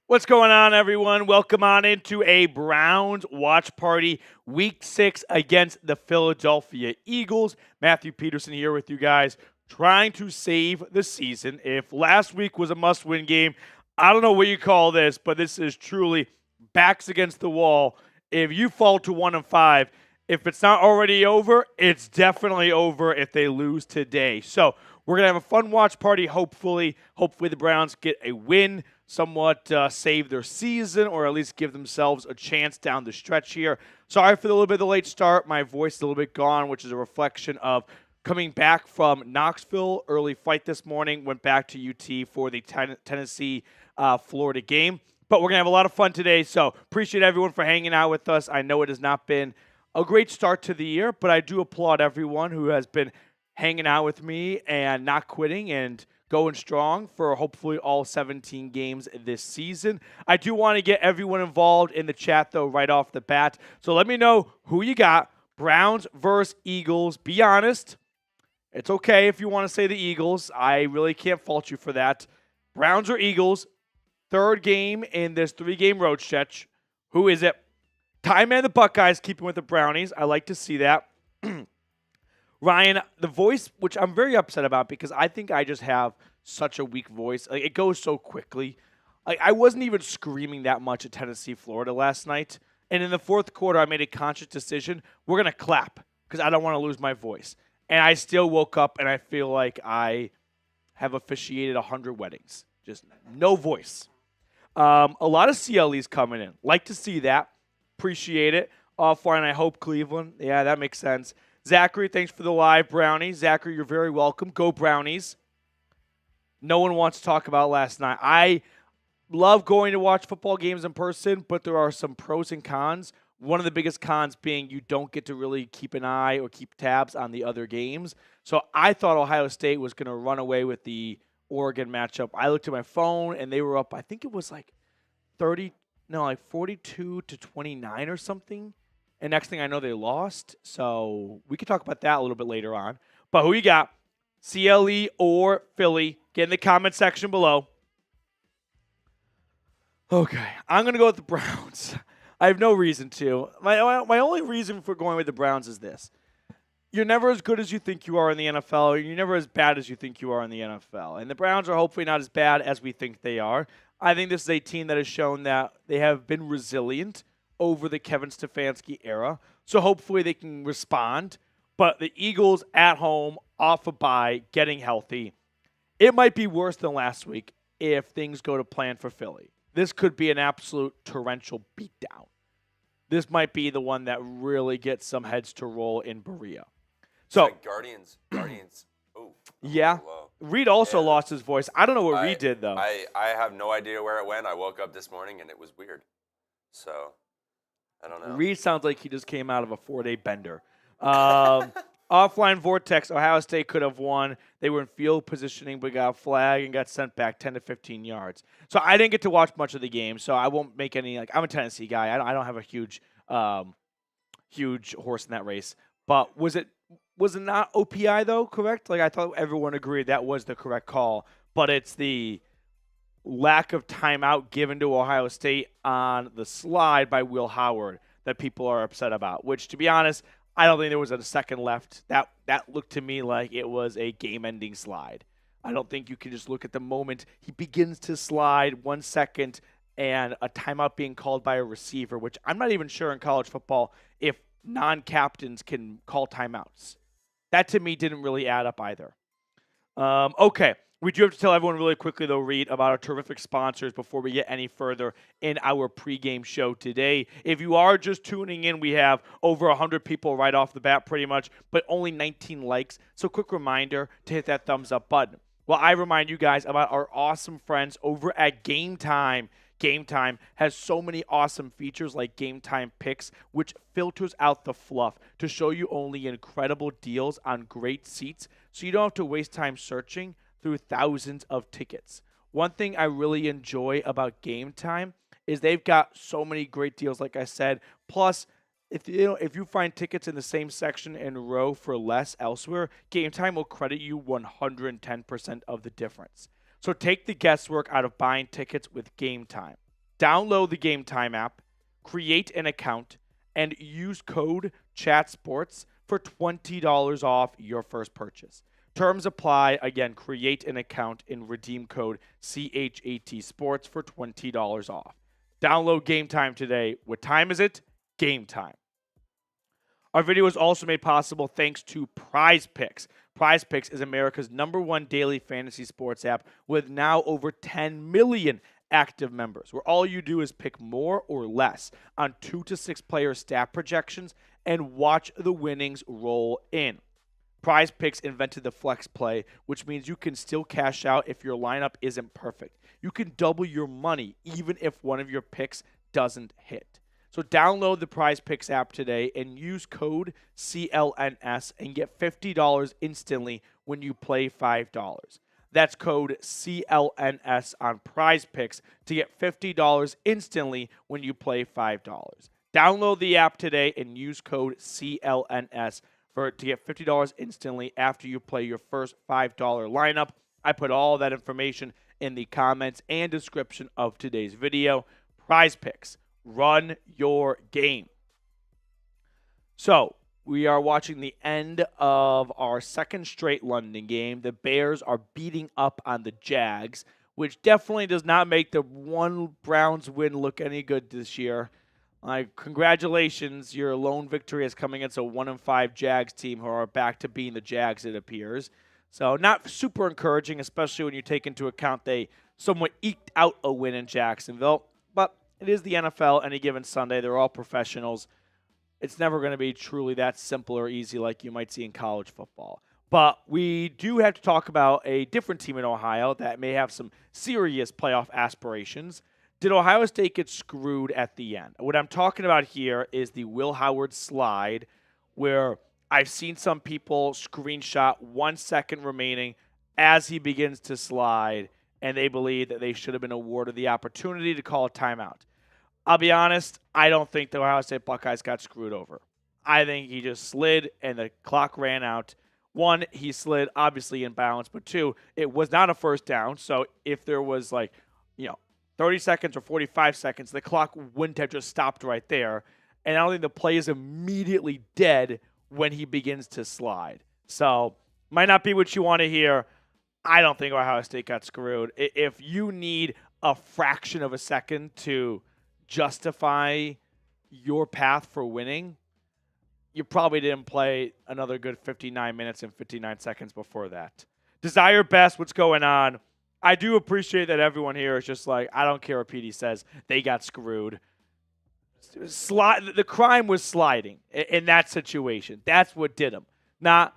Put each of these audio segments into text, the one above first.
What's going on, everyone? Welcome on into a Browns watch party, Week 6 against the Philadelphia Eagles. Matthew Peterson here with you guys, trying to save the season. If last week was a must-win game, I don't know what you call this, but this is truly backs against the wall. If you fall to 1-5, if it's not already over, it's definitely over if they lose today. So we're going to have a fun watch party, hopefully. Hopefully the Browns get a win, somewhat save their season, or at least give themselves a chance down the stretch here. Sorry for the little bit of the late start. My voice is a little bit gone, which is a reflection of coming back from Knoxville. Early flight this morning. Went back to UT for the Tennessee-Florida game. But we're going to have a lot of fun today, so appreciate everyone for hanging out with us. I know it has not been a great start to the year, but I do applaud everyone who has been hanging out with me and not quitting and going strong for hopefully all 17 games this season. I do want to get everyone involved in the chat, though, right off the bat. So let me know who you got. Browns versus Eagles. Be honest. It's okay if you want to say the Eagles. I really can't fault you for that. Browns or Eagles. Third game in this 3-game road stretch. Who is it? Time and the Buckeyes keeping with the Brownies. I like to see that. Ryan, the voice, which I'm very upset about because I think I just have such a weak voice. Like, it goes so quickly. Like, I wasn't even screaming that much at Tennessee, Florida last night. And in the fourth quarter, I made a conscious decision. We're going to clap because I don't want to lose my voice. And I still woke up and I feel like I have officiated 100 weddings. Just no voice. A lot of CLEs coming in. Like to see that. Appreciate it. Offline, I hope Cleveland. Yeah, that makes sense. Zachary, thanks for the live, Brownies. Zachary, you're very welcome. Go Brownies. No one wants to talk about last night. I love going to watch football games in person, but there are some pros and cons. One of the biggest cons being you don't get to really keep an eye or keep tabs on the other games. So I thought Ohio State was going to run away with the Oregon matchup. I looked at my phone, and they were up, I think it was like 42-29 or something. And next thing I know, they lost. So we could talk about that a little bit later on. But who you got? CLE or Philly? Get in the comment section below. Okay, I'm going to go with the Browns. I have no reason to. My only reason for going with the Browns is this. You're never as good as you think you are in the NFL. You're never as bad as you think you are in the NFL. And the Browns are hopefully not as bad as we think they are. I think this is a team that has shown that they have been resilient over the Kevin Stefanski era. So hopefully they can respond. But the Eagles at home, off a bye, getting healthy. It might be worse than last week if things go to plan for Philly. This could be an absolute torrential beatdown. This might be the one that really gets some heads to roll in Berea. So like Guardians. Oh. Yeah. Hello. Reed also lost his voice. I don't know what Reed did, though. I have no idea where it went. I woke up this morning and it was weird. So, I don't know. Reed sounds like he just came out of a 4-day bender. Offline Vortex, Ohio State could have won. They were in field positioning but got a flag and got sent back 10 to 15 yards. So I didn't get to watch much of the game, so I won't make any, I'm a Tennessee guy. I don't have a huge horse in that race. But was it not OPI, though, correct? Like, I thought everyone agreed that was the correct call. But it's the lack of timeout given to Ohio State on the slide by Will Howard that people are upset about, which, to be honest, I don't think there was a second left. That looked to me like it was a game-ending slide. I don't think you can just look at the moment he begins to slide 1 second and a timeout being called by a receiver, which I'm not even sure in college football if non-captains can call timeouts. That, to me, didn't really add up either. Okay. We do have to tell everyone really quickly, though, Reed, about our terrific sponsors before we get any further in our pregame show today. If you are just tuning in, we have over 100 people right off the bat pretty much, but only 19 likes. So quick reminder to hit that thumbs up button. Well, I remind you guys about our awesome friends over at Game Time. Game Time has so many awesome features like Game Time Picks, which filters out the fluff to show you only incredible deals on great seats so you don't have to waste time searching through thousands of tickets. One thing I really enjoy about Game Time is they've got so many great deals, like I said. Plus, if you find tickets in the same section and row for less elsewhere, Game Time will credit you 110% of the difference. So take the guesswork out of buying tickets with Game Time. Download the Game Time app, create an account, and use code CHATSPORTS for $20 off your first purchase. Terms apply. Again, create an account and redeem code CHAT Sports for $20 off. Download Game Time today. What time is it? Game time. Our video is also made possible thanks to Prize Picks. Prize Picks is America's #1 daily fantasy sports app with now over 10 million active members, where all you do is pick more or less on 2 to 6 player stat projections and watch the winnings roll in. Prize Picks invented the flex play, which means you can still cash out if your lineup isn't perfect. You can double your money even if one of your picks doesn't hit. So download the Prize Picks app today and use code CLNS and get $50 instantly when you play $5. That's code CLNS on Prize Picks to get $50 instantly when you play $5. Download the app today and use code CLNS to get $50 instantly after you play your first $5 lineup. I put all that information in the comments and description of today's video. Prize Picks. Run your game. So, we are watching the end of our second straight London game. The Bears are beating up on the Jags, which definitely does not make the one Browns win look any good this year. Congratulations, your lone victory is coming against a 1-5 Jags team who are back to being the Jags, it appears. So, not super encouraging, especially when you take into account they somewhat eked out a win in Jacksonville. But it is the NFL any given Sunday. They're all professionals. It's never going to be truly that simple or easy like you might see in college football. But we do have to talk about a different team in Ohio that may have some serious playoff aspirations. Did Ohio State get screwed at the end? What I'm talking about here is the Will Howard slide, where I've seen some people screenshot 1 second remaining as he begins to slide, and they believe that they should have been awarded the opportunity to call a timeout. I'll be honest, I don't think the Ohio State Buckeyes got screwed over. I think he just slid and the clock ran out. 1, he slid obviously in bounds, but 2, it was not a first down. So if there was 30 seconds or 45 seconds, the clock wouldn't have just stopped right there. And I don't think the play is immediately dead when he begins to slide. So might not be what you want to hear. I don't think Ohio State got screwed. If you need a fraction of a second to justify your path for winning, you probably didn't play another good 59 minutes and 59 seconds before that. Desire Best, what's going on? I do appreciate that everyone here is just like, I don't care what Petey says. They got screwed. The crime was sliding in that situation. That's what did them. Not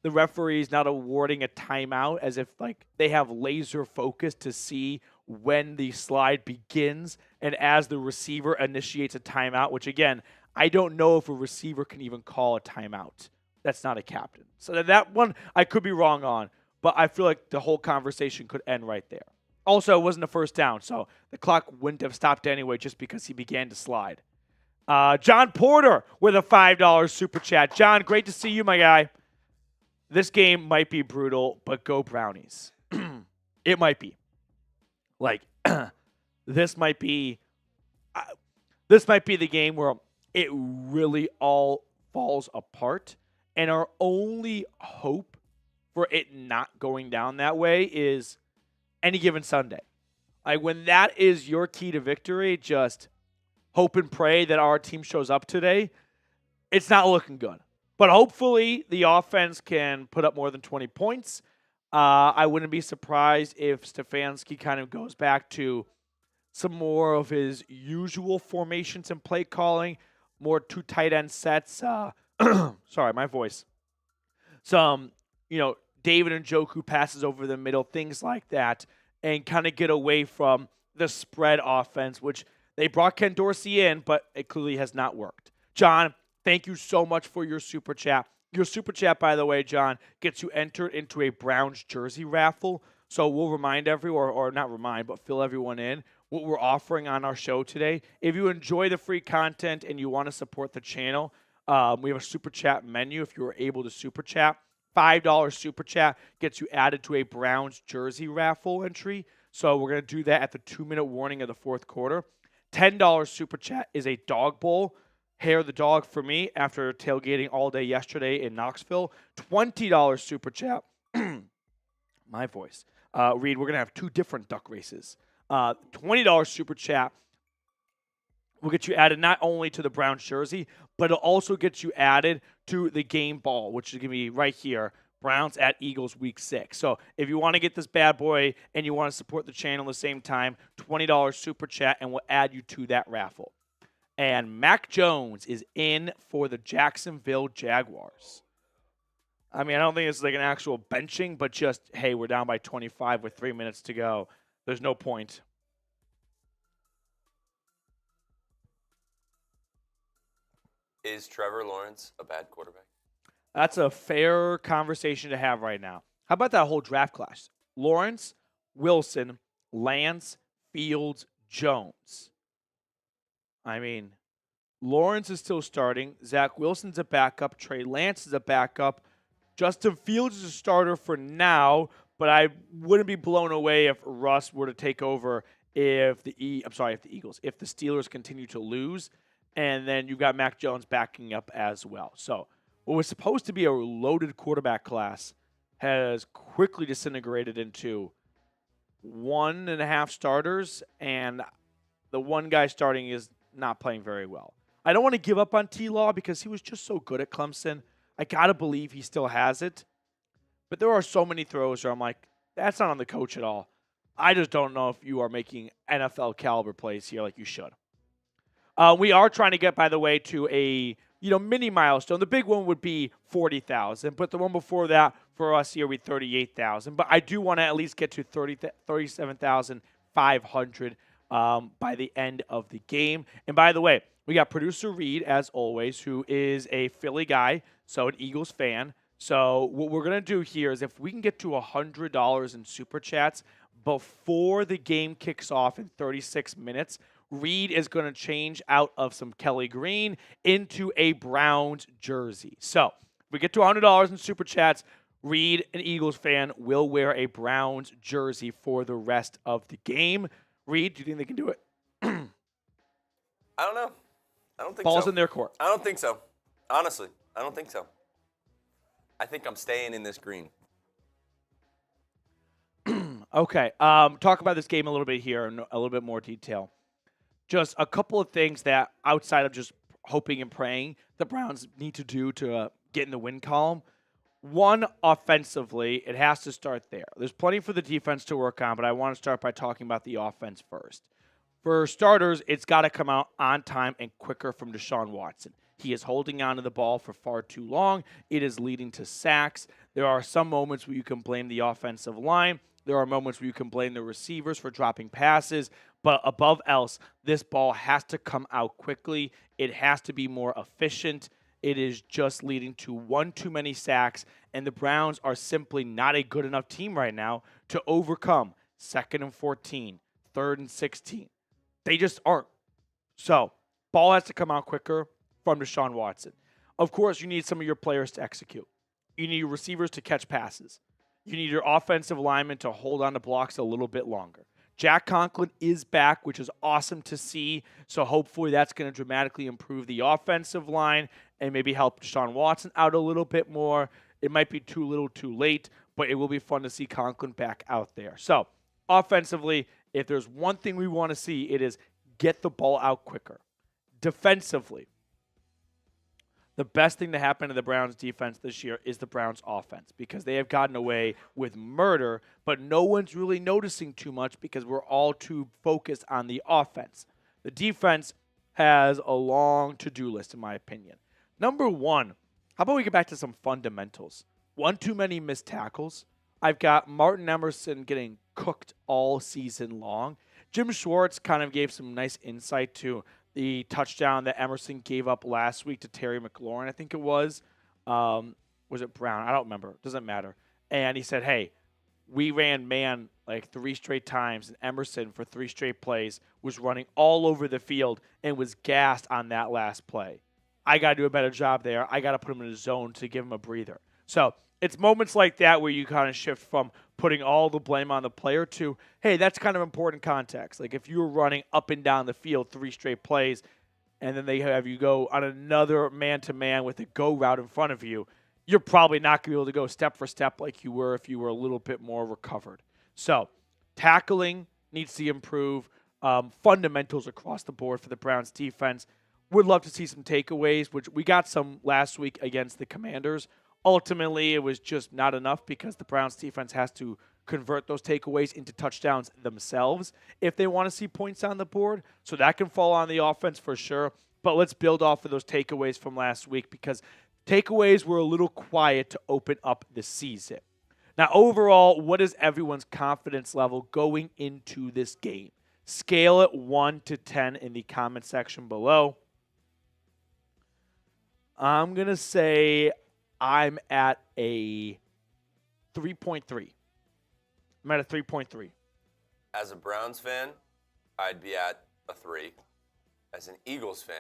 the referees not awarding a timeout as if they have laser focus to see when the slide begins and as the receiver initiates a timeout, which again, I don't know if a receiver can even call a timeout. That's not a captain. So that one I could be wrong on, but I feel like the whole conversation could end right there. Also, it wasn't a first down, so the clock wouldn't have stopped anyway just because he began to slide. John Porter with a $5 super chat. John, great to see you, my guy. This game might be brutal, but go Brownies. It might be. This might be the game where it really all falls apart, and our only hope for it not going down that way is any given Sunday. When that is your key to victory, just hope and pray that our team shows up today. It's not looking good. But hopefully the offense can put up more than 20 points. I wouldn't be surprised if Stefanski kind of goes back to some more of his usual formations and play calling, more 2 tight end sets. Sorry, my voice. Some, David Njoku passes over the middle, things like that, and kind of get away from the spread offense, which they brought Ken Dorsey in, but it clearly has not worked. John, thank you so much for your super chat. Your super chat, by the way, John, gets you entered into a Browns jersey raffle. So we'll remind everyone, or not remind, but fill everyone in what we're offering on our show today. If you enjoy the free content and you want to support the channel, we have a super chat menu if you are able to super chat. $5 super chat gets you added to a Browns jersey raffle entry. So we're going to do that at the 2-minute warning of the fourth quarter. $10 super chat is a dog bowl. Hair the dog for me after tailgating all day yesterday in Knoxville. $20 super chat. My voice. Reed, we're going to have two different duck races. $20 super chat will get you added not only to the Browns jersey, but it'll also get you added to the game ball, which is going to be right here. Browns at Eagles week 6. So if you want to get this bad boy and you want to support the channel at the same time, $20 super chat and we'll add you to that raffle. And Mac Jones is in for the Jacksonville Jaguars. I mean, I don't think it's like an actual benching, but just, hey, we're down by 25 with 3 minutes to go. There's no point. Is Trevor Lawrence a bad quarterback? That's a fair conversation to have right now. How about that whole draft class? Lawrence, Wilson, Lance, Fields, Jones. I mean, Lawrence is still starting. Zach Wilson's a backup. Trey Lance is a backup. Justin Fields is a starter for now, but I wouldn't be blown away if Russ were to take over if the Steelers continue to lose. And then you've got Mac Jones backing up as well. So what was supposed to be a loaded quarterback class has quickly disintegrated into 1.5 starters, and the one guy starting is not playing very well. I don't want to give up on T-Law because he was just so good at Clemson. I got to believe he still has it. But there are so many throws where I'm like, that's not on the coach at all. I just don't know if you are making NFL caliber plays here like you should. We are trying to get, by the way, to a mini milestone. The big one would be 40,000, but the one before that for us here would be 38,000. But I do want to at least get to 37,500 by the end of the game. And by the way, we got producer Reed, as always, who is a Philly guy, so an Eagles fan. So what we're going to do here is if we can get to $100 in super chats before the game kicks off in 36 minutes, Reed is going to change out of some Kelly Green into a Browns jersey. So if we get to $100 in super chats, Reed, an Eagles fan, will wear a Browns jersey for the rest of the game. Reed, do you think they can do it? I don't know. I don't think Ball's so. in their court. I don't think so. Honestly, I don't think so. I think I'm staying in this green. Okay. Talk about this game a little bit here in a little bit more detail. Just a couple of things that outside of just hoping and praying the Browns need to do to get in the win column. One, offensively, it has to start there. There's plenty for the defense to work on, but I want to start by talking about the offense first. For starters, it's got to come out on time and quicker from Deshaun Watson. He is holding on to the ball for far too long. It is leading to sacks. There are some moments where you can blame the offensive line. There are moments where you can blame the receivers for dropping passes. But above else, this ball has to come out quickly. It has to be more efficient. It is just leading to one too many sacks, and the Browns are simply not a good enough team right now to overcome 2nd and 14, 3rd and 16. They just aren't. So, ball has to come out quicker from Deshaun Watson. Of course, you need some of your players to execute. You need your receivers to catch passes. You need your offensive linemen to hold on to blocks a little bit longer. Jack Conklin is back, which is awesome to see. So hopefully that's going to dramatically improve the offensive line and maybe help Deshaun Watson out a little bit more. It might be too little too late, but it will be fun to see Conklin back out there. So offensively, if there's one thing we want to see, it is get the ball out quicker. Defensively, the best thing to happen to the Browns defense this year is the Browns offense because they have gotten away with murder, but no one's really noticing too much because we're all too focused on the offense. The defense has a long to-do list, in my opinion. Number one, how about we get back to some fundamentals? One too many missed tackles. I've got Martin Emerson getting cooked all season long. Jim Schwartz kind of gave some nice insight to the touchdown that Emerson gave up last week to Terry McLaurin, I think it was. Was it Brown? I don't remember. Doesn't matter. And he said, hey, we ran man like 3 straight times, and Emerson for 3 straight plays was running all over the field and was gassed on that last play. I got to do a better job there. I got to put him in a zone to give him a breather. So it's moments like that where you kind of shift from putting all the blame on the player to, hey, that's kind of important context. Like if you were running up and down the field 3 straight plays and then they have you go on another man-to-man with a go route in front of you, you're probably not going to be able to go step for step like you were if you were a little bit more recovered. So tackling needs to improve. Fundamentals across the board for the Browns defense. Would love to see some takeaways, which we got some last week against the Commanders. Ultimately, it was just not enough because the Browns defense has to convert those takeaways into touchdowns themselves if they want to see points on the board. So that can fall on the offense for sure. But let's build off of those takeaways from last week because takeaways were a little quiet to open up the season. Now, overall, what is everyone's confidence level going into this game? Scale it 1 to 10 in the comment section below. I'm going to say I'm at a 3.3. I'm at a 3.3. As a Browns fan, I'd be at a 3. As an Eagles fan,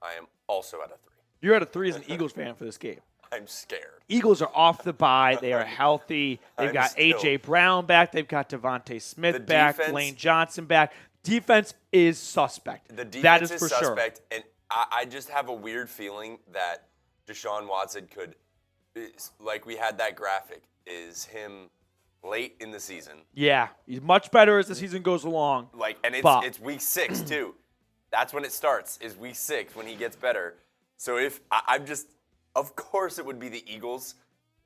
I am also at a 3. You're at a 3 as an Eagles fan for this game. I'm scared. Eagles are off the bye. They are healthy. They've got A.J. Brown back. They've got Devontae Smith back. Lane Johnson back. Defense is suspect. The defense that is is for suspect, sure. And I just have a weird feeling that Deshaun Watson could, like we had that graphic, is him late in the season. Yeah, he's much better as the season goes along. And it's week 6 too. That's when it starts. Is week 6 when he gets better. So if I'm just, of course, it would be the Eagles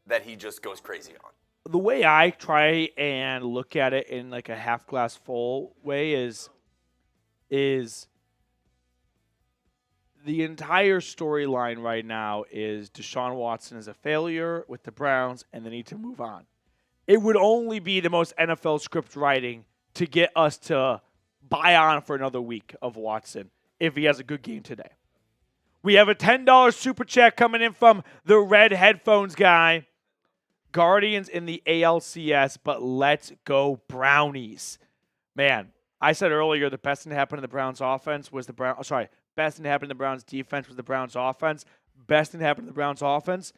that he just goes crazy on. The way I try and look at it in like a half glass full way is the entire storyline right now is Deshaun Watson is a failure with the Browns and they need to move on. It would only be the most NFL script writing to get us to buy on for another week of Watson if he has a good game today. We have a $10 super chat coming in from the Red Headphones guy. Guardians in the ALCS, but let's go Brownies. Man, I said earlier the best thing to happen to the Browns offense was best thing to happen to the Browns defense was the Browns offense. Best thing to happen to the Browns offense,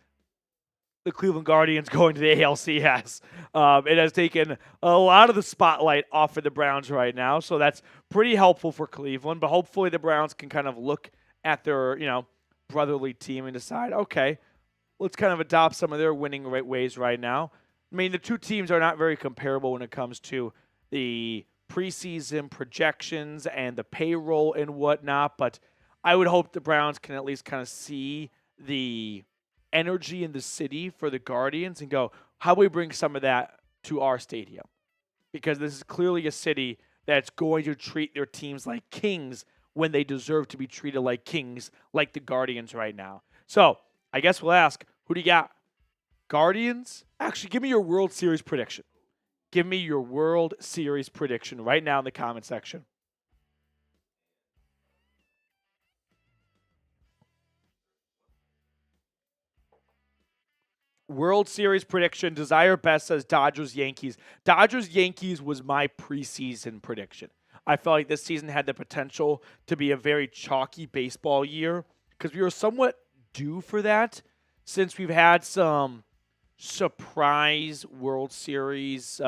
the Cleveland Guardians going to the ALCS. It has taken a lot of the spotlight off of the Browns right now, so that's pretty helpful for Cleveland. But hopefully the Browns can kind of look at their, brotherly team and decide, okay, let's kind of adopt some of their winning ways right now. I mean, the two teams are not very comparable when it comes to the preseason projections and the payroll and whatnot, but I would hope the Browns can at least kind of see the energy in the city for the Guardians and go, how do we bring some of that to our stadium? Because this is clearly a city that's going to treat their teams like kings when they deserve to be treated like kings, like the Guardians right now. So I guess we'll ask, who do you got? Guardians? Actually, give me your World Series prediction. Give me your World Series prediction right now in the comment section. World Series prediction. Desire Best says Dodgers-Yankees. Dodgers-Yankees was my preseason prediction. I felt like this season had the potential to be a very chalky baseball year because we were somewhat due for that since we've had some surprise World Series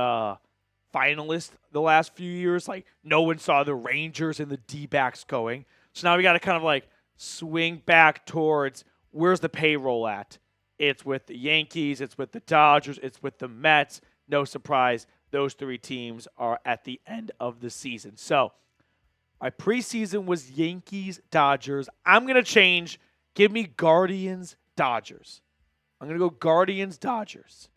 finalists the last few years. Like, no one saw the Rangers and the D-backs going. So now we got to kind of like swing back towards where's the payroll at? It's with the Yankees, it's with the Dodgers, it's with the Mets. No surprise, those 3 teams are at the end of the season. So my preseason was Yankees, Dodgers. I'm going to change. Give me Guardians, Dodgers. I'm going to go Guardians, Dodgers.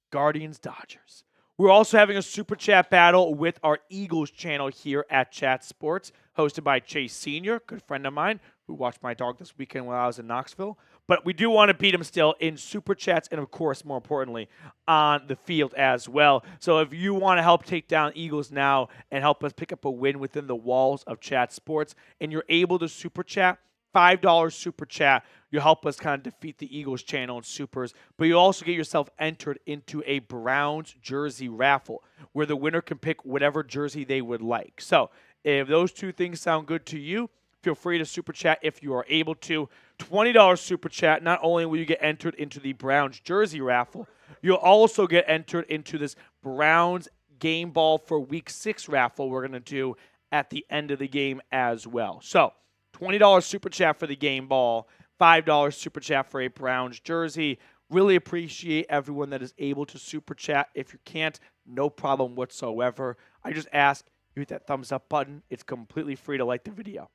Guardians, Dodgers. We're also having a super chat battle with our Eagles channel here at Chat Sports, hosted by Chase Sr., good friend of mine, who watched my dog this weekend while I was in Knoxville. But we do want to beat him still in super chats and, of course, more importantly, on the field as well. So if you want to help take down Eagles now and help us pick up a win within the walls of Chat Sports, and you're able to super chat, $5 super chat, you'll help us kind of defeat the Eagles channel in supers. But you also get yourself entered into a Browns jersey raffle where the winner can pick whatever jersey they would like. So if those two things sound good to you, Feel free to super chat if you are able to. $20 super chat. Not only will you get entered into the Browns jersey raffle, you'll also get entered into this Browns game ball for week 6 raffle we're going to do at the end of the game as well. So, $20 super chat for the game ball, $5 super chat for a Browns jersey. Really appreciate everyone that is able to super chat. If you can't, no problem whatsoever. I just ask you hit that thumbs up button. It's completely free to like the video.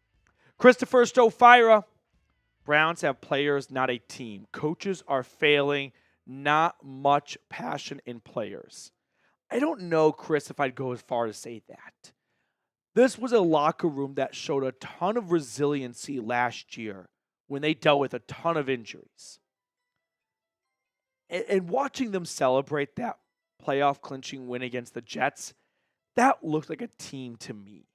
Christopher Stofira. Browns have players, not a team. Coaches are failing. Not much passion in players. I don't know, Chris, if I'd go as far to say that. This was a locker room that showed a ton of resiliency last year when they dealt with a ton of injuries. And watching them celebrate that playoff clinching win against the Jets, that looked like a team to me.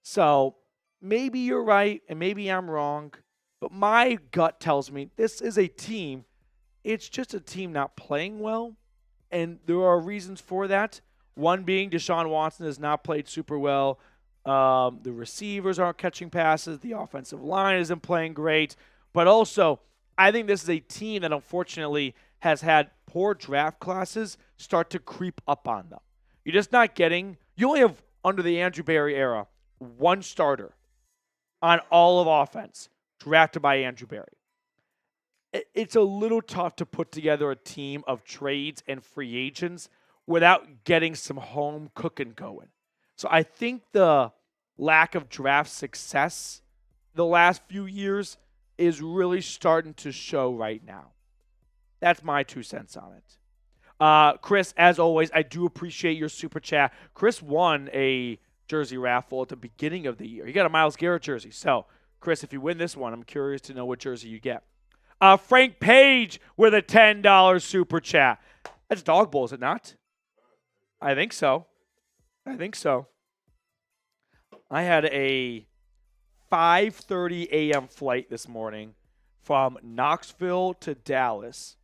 So maybe you're right and maybe I'm wrong, but my gut tells me this is a team. It's just a team not playing well, and there are reasons for that. One being Deshaun Watson has not played super well. The receivers aren't catching passes. The offensive line isn't playing great. But also, I think this is a team that unfortunately has had poor draft classes start to creep up on them. You're just not getting – you only have, under the Andrew Berry era, one starter on all of offense drafted by Andrew Berry. It's a little tough to put together a team of trades and free agents without getting some home cooking going. So I think the lack of draft success the last few years is really starting to show right now. That's my 2 cents on it. Chris, as always, I do appreciate your super chat. Chris won a jersey raffle at the beginning of the year. He got a Myles Garrett jersey. So, Chris, if you win this one, I'm curious to know what jersey you get. Frank Page with a $10 super chat. That's Dog Bowl, is it not? I think so. I had a 5:30 a.m. flight this morning from Knoxville to Dallas.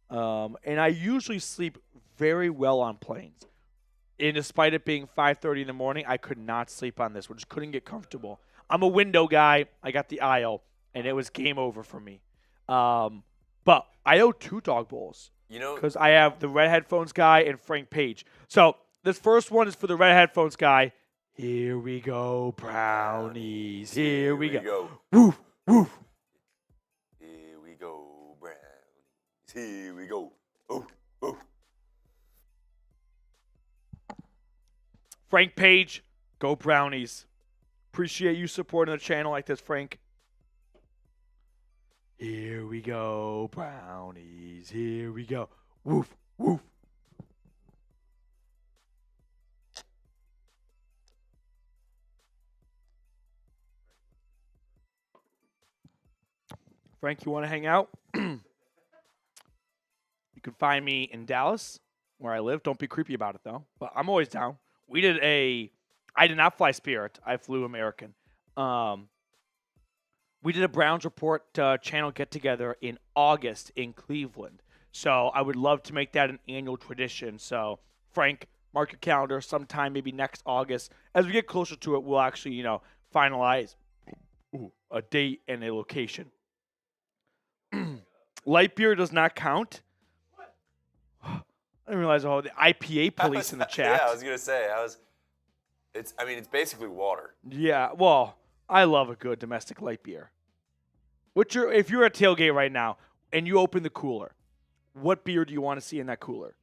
And I usually sleep very well on planes. And despite it being 5:30 in the morning, I could not sleep on this one. Just couldn't get comfortable. I'm a window guy. I got the aisle, and it was game over for me. But I owe 2 Dog Bowls. Because I have the Red Headphones guy and Frank Page. So this first one is for the Red Headphones guy. Here we go, Brownies. Here we go. Woof, woof. Here we go, Brownies. Here we go. Oh, oh. Frank Page, go Brownies. Appreciate you supporting the channel like this, Frank. Here we go, Brownies. Here we go. Woof, woof. Frank, you want to hang out? You can find me in Dallas, where I live. Don't be creepy about it, though. But I'm always down. I did not fly Spirit. I flew American. We did a Browns Report channel get-together in August in Cleveland. So I would love to make that an annual tradition. So, Frank, mark your calendar sometime, maybe next August. As we get closer to it, we'll actually, finalize a date and a location. Light beer does not count. I didn't realize the IPA police in the chat. Yeah, I was gonna say it's basically water. Yeah, well, I love a good domestic light beer. If you're at tailgate right now and you open the cooler, what beer do you want to see in that cooler?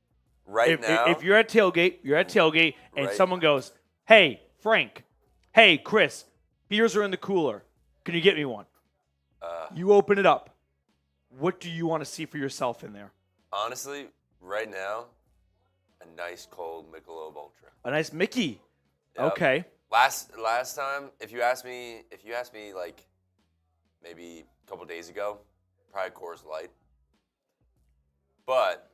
If you're at tailgate, and someone goes, "Hey, Frank, hey, Chris, beers are in the cooler. Can you get me one?" You open it up. What do you want to see for yourself in there? Honestly, right now, a nice cold Michelob Ultra. A nice Mickey. Yep. Okay. Last time, if you asked me like maybe a couple days ago, probably Coors Light. But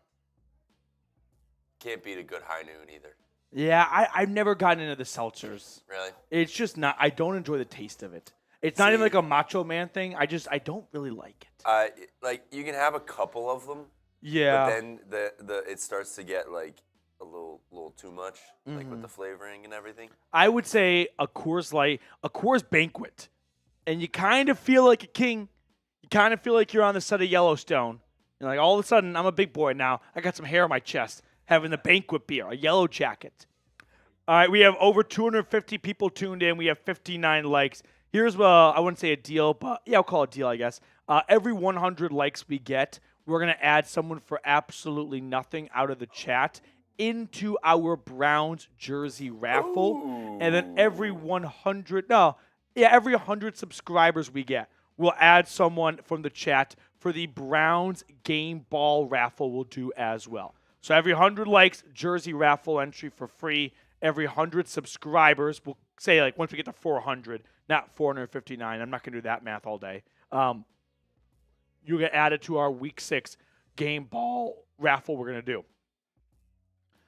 can't beat a good high noon either. Yeah, I've never gotten into the seltzers. Really? It's just not. I don't enjoy the taste of it. It's not even like a Macho Man thing. I don't really like it. Like you can have a couple of them. Yeah. But then it starts to get like a little too much, like with the flavoring and everything. I would say a Coors Light, a Coors Banquet and you kind of feel like a king. You kind of feel like you're on the set of Yellowstone. You're like, all of a sudden, I'm a big boy now. I got some hair on my chest, having the banquet beer, a yellow jacket. All right, we have over 250 people tuned in. We have 59 likes. Here's, I wouldn't say a deal, but yeah, I'll call it a deal, I guess. Every 100 likes we get, we're going to add someone for absolutely nothing out of the chat into our Browns jersey raffle. Ooh. And then every 100 subscribers we get, we'll add someone from the chat for the Browns game ball raffle we'll do as well. So every 100 likes, jersey raffle entry for free. Every 100 subscribers, we'll say like once we get to 400, not 459. I'm not going to do that math all day. You get added to our Week 6 game ball raffle we're going to do.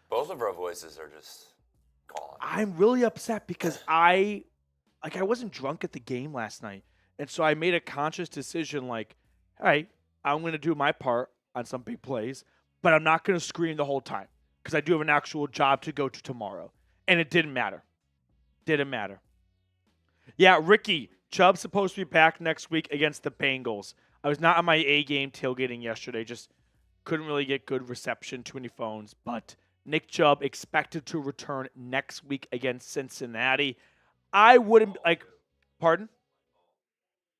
Both of our voices are just gone. I'm really upset because I wasn't drunk at the game last night. And so I made a conscious decision like, all right, I'm going to do my part on some big plays, but I'm not going to scream the whole time because I do have an actual job to go to tomorrow. And it didn't matter. Didn't matter. Yeah, Ricky, Chubb's supposed to be back next week against the Bengals. I was not on my A game tailgating yesterday. Just couldn't really get good reception, too many phones. But Nick Chubb expected to return next week against Cincinnati. I wouldn't, pardon?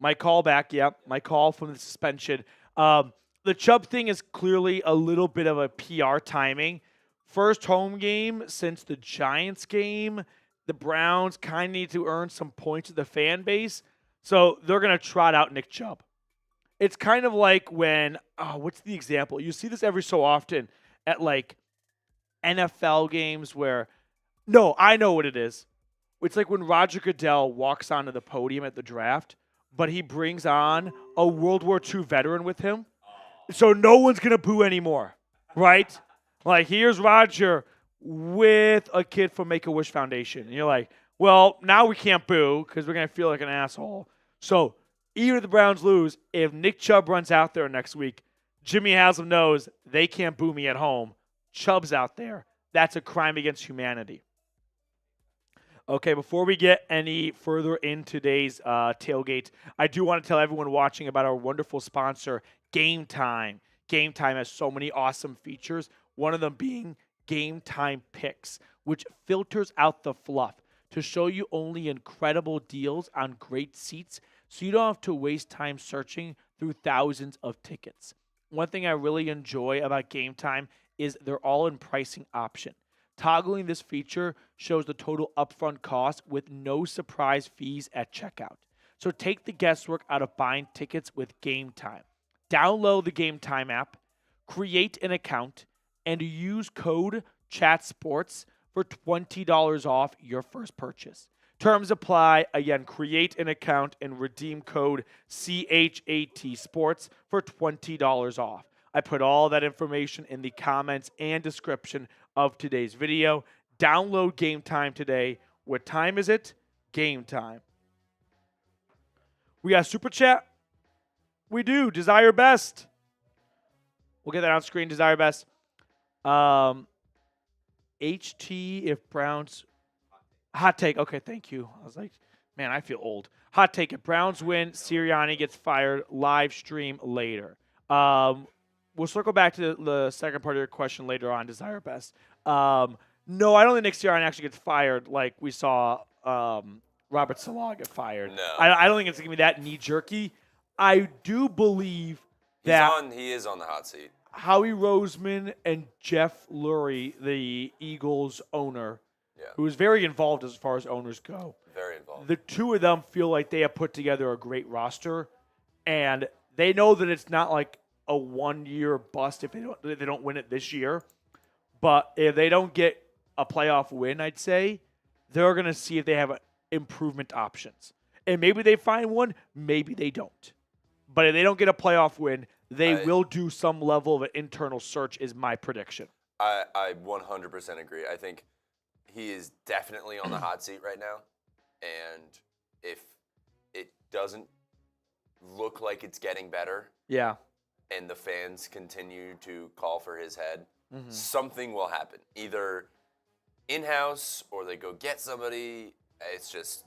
My call back, yep. My call from the suspension. The Chubb thing is clearly a little bit of a PR timing. First home game since the Giants game. The Browns kind of need to earn some points with the fan base. So they're going to trot out Nick Chubb. It's kind of like when, what's the example? You see this every so often at like NFL games where, no, I know what it is. It's like when Roger Goodell walks onto the podium at the draft, but he brings on a World War II veteran with him. So no one's going to boo anymore, right? Like, here's Roger with a kid from Make-A-Wish Foundation. And you're like, well, now we can't boo because we're going to feel like an asshole. So even if the Browns lose, if Nick Chubb runs out there next week, Jimmy Haslam knows they can't boo me at home. Chubb's out there. That's a crime against humanity. Okay, before we get any further in today's tailgate, I do want to tell everyone watching about our wonderful sponsor, Game Time. Game Time has so many awesome features, one of them being Game Time Picks, which filters out the fluff to show you only incredible deals on great seats so you don't have to waste time searching through thousands of tickets. One thing I really enjoy about Game Time is their all-in pricing option. Toggling this feature shows the total upfront cost with no surprise fees at checkout. So take the guesswork out of buying tickets with Game Time. Download the Game Time app, create an account, and use code CHATSPORTS for $20 off your first purchase. Terms apply. Again, create an account and redeem code CHATSPORTS for $20 off. I put all that information in the comments and description of today's video. Download Game Time today. What time is it? Game time. We got Super Chat? We do. Desire Best. We'll get that on screen. Desire Best. HT if Browns. Hot take. Okay, thank you. I was like, man, I feel old. Hot take. If Browns win, Sirianni gets fired. Live stream later. We'll circle back to the second part of your question later on, Desire Best. No, I don't think Nick Sirianni actually gets fired like we saw Robert Salah get fired. No. I don't think it's going to be that knee-jerky. I do believe that he is on the hot seat. Howie Roseman and Jeff Lurie, the Eagles owner, who is very involved as far as owners go. Very involved. The two of them feel like they have put together a great roster, and they know that it's not like a one-year bust if they don't win it this year. But if they don't get a playoff win, I'd say, they're going to see if they have improvement options. And maybe they find one, maybe they don't. But if they don't get a playoff win, they will do some level of an internal search is my prediction. I 100% agree. I think he is definitely on the hot seat right now. And if it doesn't look like it's getting better, and the fans continue to call for his head, something will happen. Either in-house or they go get somebody. It's just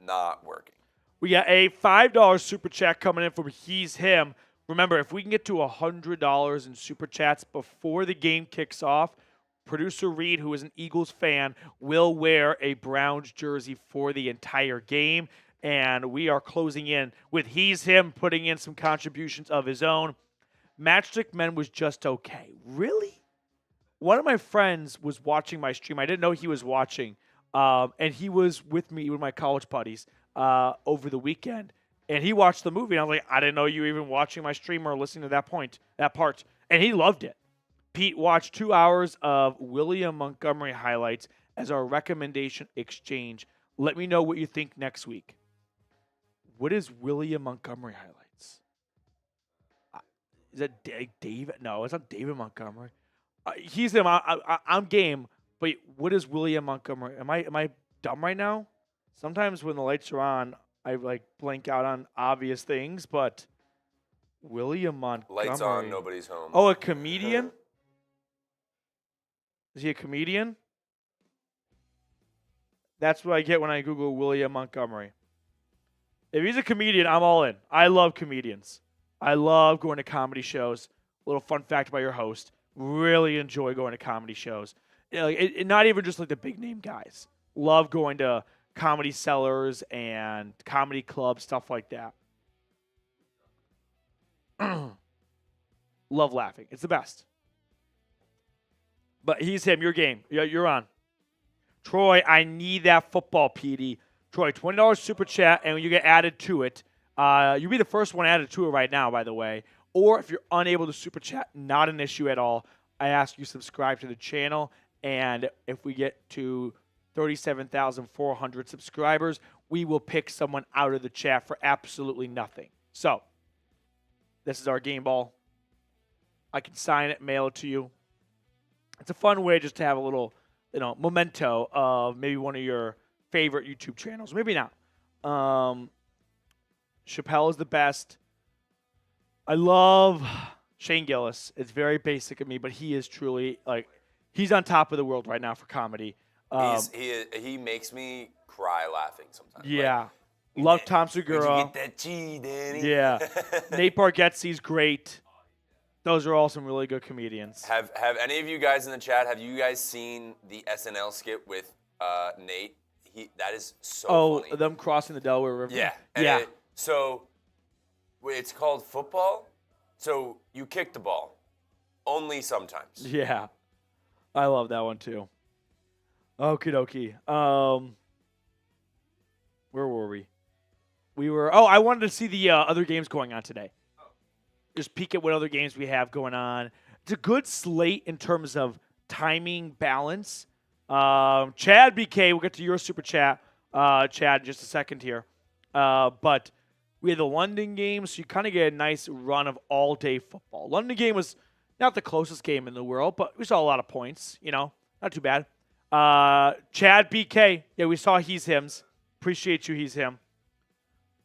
not working. We got a $5 super chat coming in from He's Him. Remember, if we can get to $100 in super chats before the game kicks off, producer Reed, who is an Eagles fan, will wear a Browns jersey for the entire game. And we are closing in with He's Him putting in some contributions of his own. Matchstick Men was just okay. Really? One of my friends was watching my stream. I didn't know he was watching. And he was with me with my college buddies over the weekend. And he watched the movie. And I was like, I didn't know you were even watching my stream or listening to that part. And he loved it. Pete watched 2 hours of William Montgomery highlights as our recommendation exchange. Let me know what you think next week. What is William Montgomery highlights? Is that David? No, it's not David Montgomery. He's him. I'm game. But what is William Montgomery? Am I dumb right now? Sometimes when the lights are on, I blank out on obvious things. But William Montgomery. Lights on, nobody's home. Oh, a comedian? Is he a comedian? That's what I get when I Google William Montgomery. If he's a comedian, I'm all in. I love comedians. I love going to comedy shows. A little fun fact about your host. Really enjoy going to comedy shows. Not even just the big name guys. Love going to comedy cellars and comedy clubs, stuff like that. Love laughing. It's the best. But He's Him. Your game. You're on. Troy, I need that football, Petey. Troy, $20 super chat, and you get added to it. You'll be the first one added to it right now, by the way. Or if you're unable to super chat, not an issue at all. I ask you subscribe to the channel, and if we get to 37,400 subscribers, we will pick someone out of the chat for absolutely nothing. So, this is our game ball. I can sign it, mail it to you. It's a fun way just to have a little, memento of maybe one of your favorite YouTube channels. Maybe not. Chappelle is the best. I love Shane Gillis. It's very basic of me, but he is truly he's on top of the world right now for comedy. He makes me cry laughing sometimes. Yeah. Love Tom Segura. You get that G, Danny. Yeah. Nate Bargatze's great. Those are all some really good comedians. Have any of you guys in the chat, have you guys seen the SNL skit with Nate? That is so funny. Them crossing the Delaware River? Yeah. Yeah. So it's called football. So you kick the ball. Only sometimes. Yeah. I love that one too. Okie dokie. Where were we? I wanted to see the other games going on today. Just peek at what other games we have going on. It's a good slate in terms of timing balance. Chad BK, we'll get to your super chat, Chad, in just a second here. But we had the London game, so you kind of get a nice run of all-day football. London game was not the closest game in the world, but we saw a lot of points, not too bad. Chad BK, yeah, we saw He's Hims. Appreciate you, He's Him.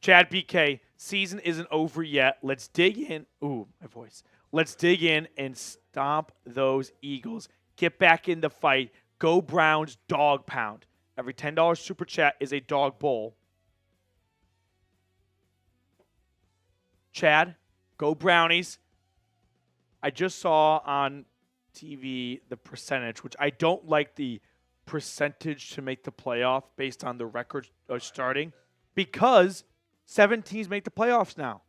Chad BK, season isn't over yet. Let's dig in. Ooh, my voice. Let's dig in and stomp those Eagles. Get back in the fight. Go Browns, dog pound. Every $10 super chat is a dog bowl. Chad, go Brownies. I just saw on TV the percentage, which I don't like the percentage to make the playoff based on the record starting, because 7 teams make the playoffs now.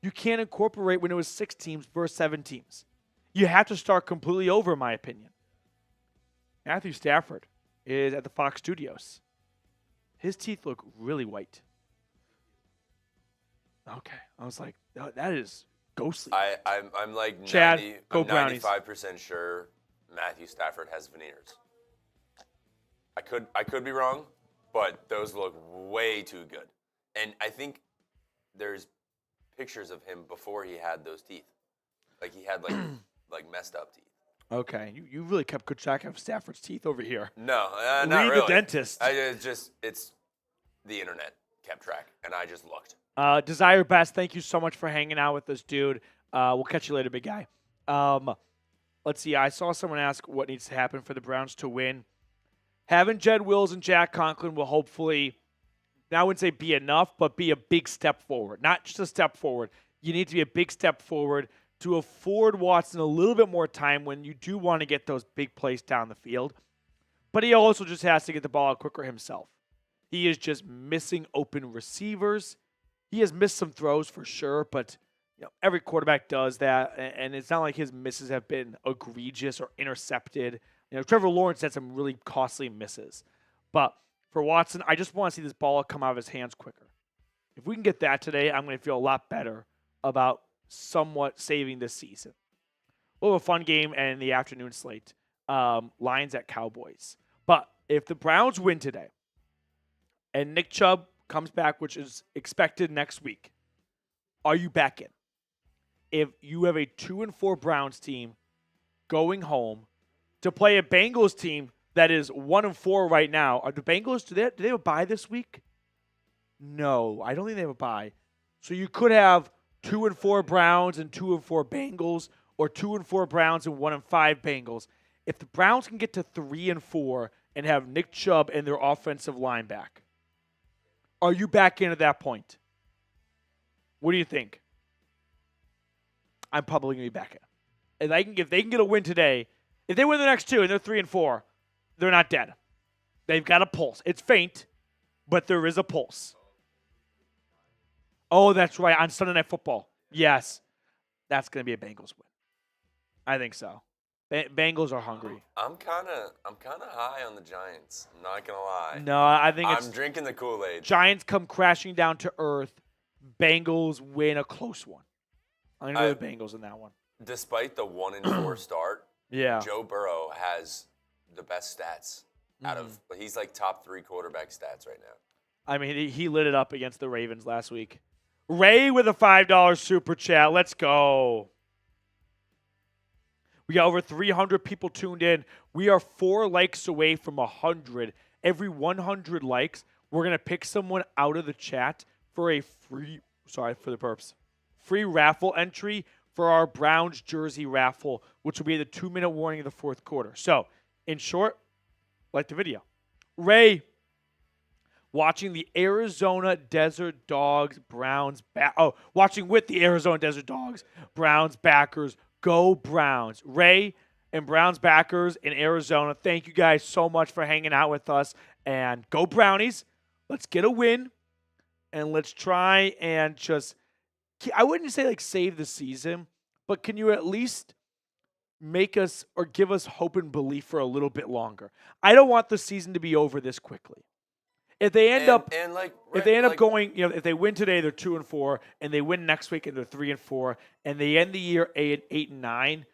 You can't incorporate when it was 6 teams versus 7 teams. You have to start completely over, in my opinion. Matthew Stafford is at the Fox Studios. His teeth look really white. Okay. I was like, that is ghostly. I'm like Chad, 90, go I'm Brownies. 95% sure Matthew Stafford has veneers. I could be wrong, but those look way too good. And I think there's pictures of him before he had those teeth. Like he had like messed up teeth. Okay. You really kept good track of Stafford's teeth over here. No, not Read really. the dentist. It's the internet kept track, and I just looked. Desire Best, thank you so much for hanging out with us, dude. We'll catch you later, big guy. Let's see. I saw someone ask what needs to happen for the Browns to win. Having Jed Wills and Jack Conklin will hopefully Now I wouldn't say be enough, but be a big step forward. Not just a step forward. You need to be a big step forward to afford Watson a little bit more time when you do want to get those big plays down the field. But he also just has to get the ball out quicker himself. He is just missing open receivers. He has missed some throws for sure, but every quarterback does that, and it's not like his misses have been egregious or intercepted. Trevor Lawrence had some really costly misses. But for Watson, I just want to see this ball come out of his hands quicker. If we can get that today, I'm going to feel a lot better about somewhat saving this season. We'll have a fun game in the afternoon slate. Lions at Cowboys. But if the Browns win today and Nick Chubb comes back, which is expected next week, are you back in? If you have a 2-4 Browns team going home to play a Bengals team that is 1-4 right now, are the Bengals, do they have a bye this week? No, I don't think they have a bye. So you could have 2-4 Browns and 2-4 Bengals, or 2-4 Browns and 1-5 Bengals. If the Browns can get to 3-4 and have Nick Chubb and their offensive line back, are you back in at that point? What do you think? I'm probably going to be back in. If they can get a win today, if they win the next two and they're 3-4, they're not dead. They've got a pulse. It's faint, but there is a pulse. Oh, that's right. On Sunday Night Football. Yes. That's going to be a Bengals win. I think so. Bengals are hungry. I'm kind of high on the Giants. I'm not going to lie. No, I think I'm drinking the Kool-Aid. Giants come crashing down to earth. Bengals win a close one. I'm going to go with Bengals in that one. Despite the 1-4 start, Joe Burrow has the best stats he's like top 3 quarterback stats right now. I mean, he lit it up against the Ravens last week. Ray with a $5 super chat. Let's go. We got over 300 people tuned in. We are 4 likes away from 100. Every 100 likes, we're going to pick someone out of the chat for a free raffle entry for our Browns jersey raffle, which will be the 2-minute warning of the fourth quarter. So, in short, like the video. Ray, watching the Arizona Desert Dogs, watching with the Arizona Desert Dogs, Browns backers. Go Browns. Ray and Browns backers in Arizona, thank you guys so much for hanging out with us. And go Brownies. Let's get a win. And let's try and just, I wouldn't say save the season, but can you at least make us or give us hope and belief for a little bit longer? I don't want the season to be over this quickly. If they end up going, if they win today, they're 2-4, and they win next week and they're 3-4, and they end the year 8-9.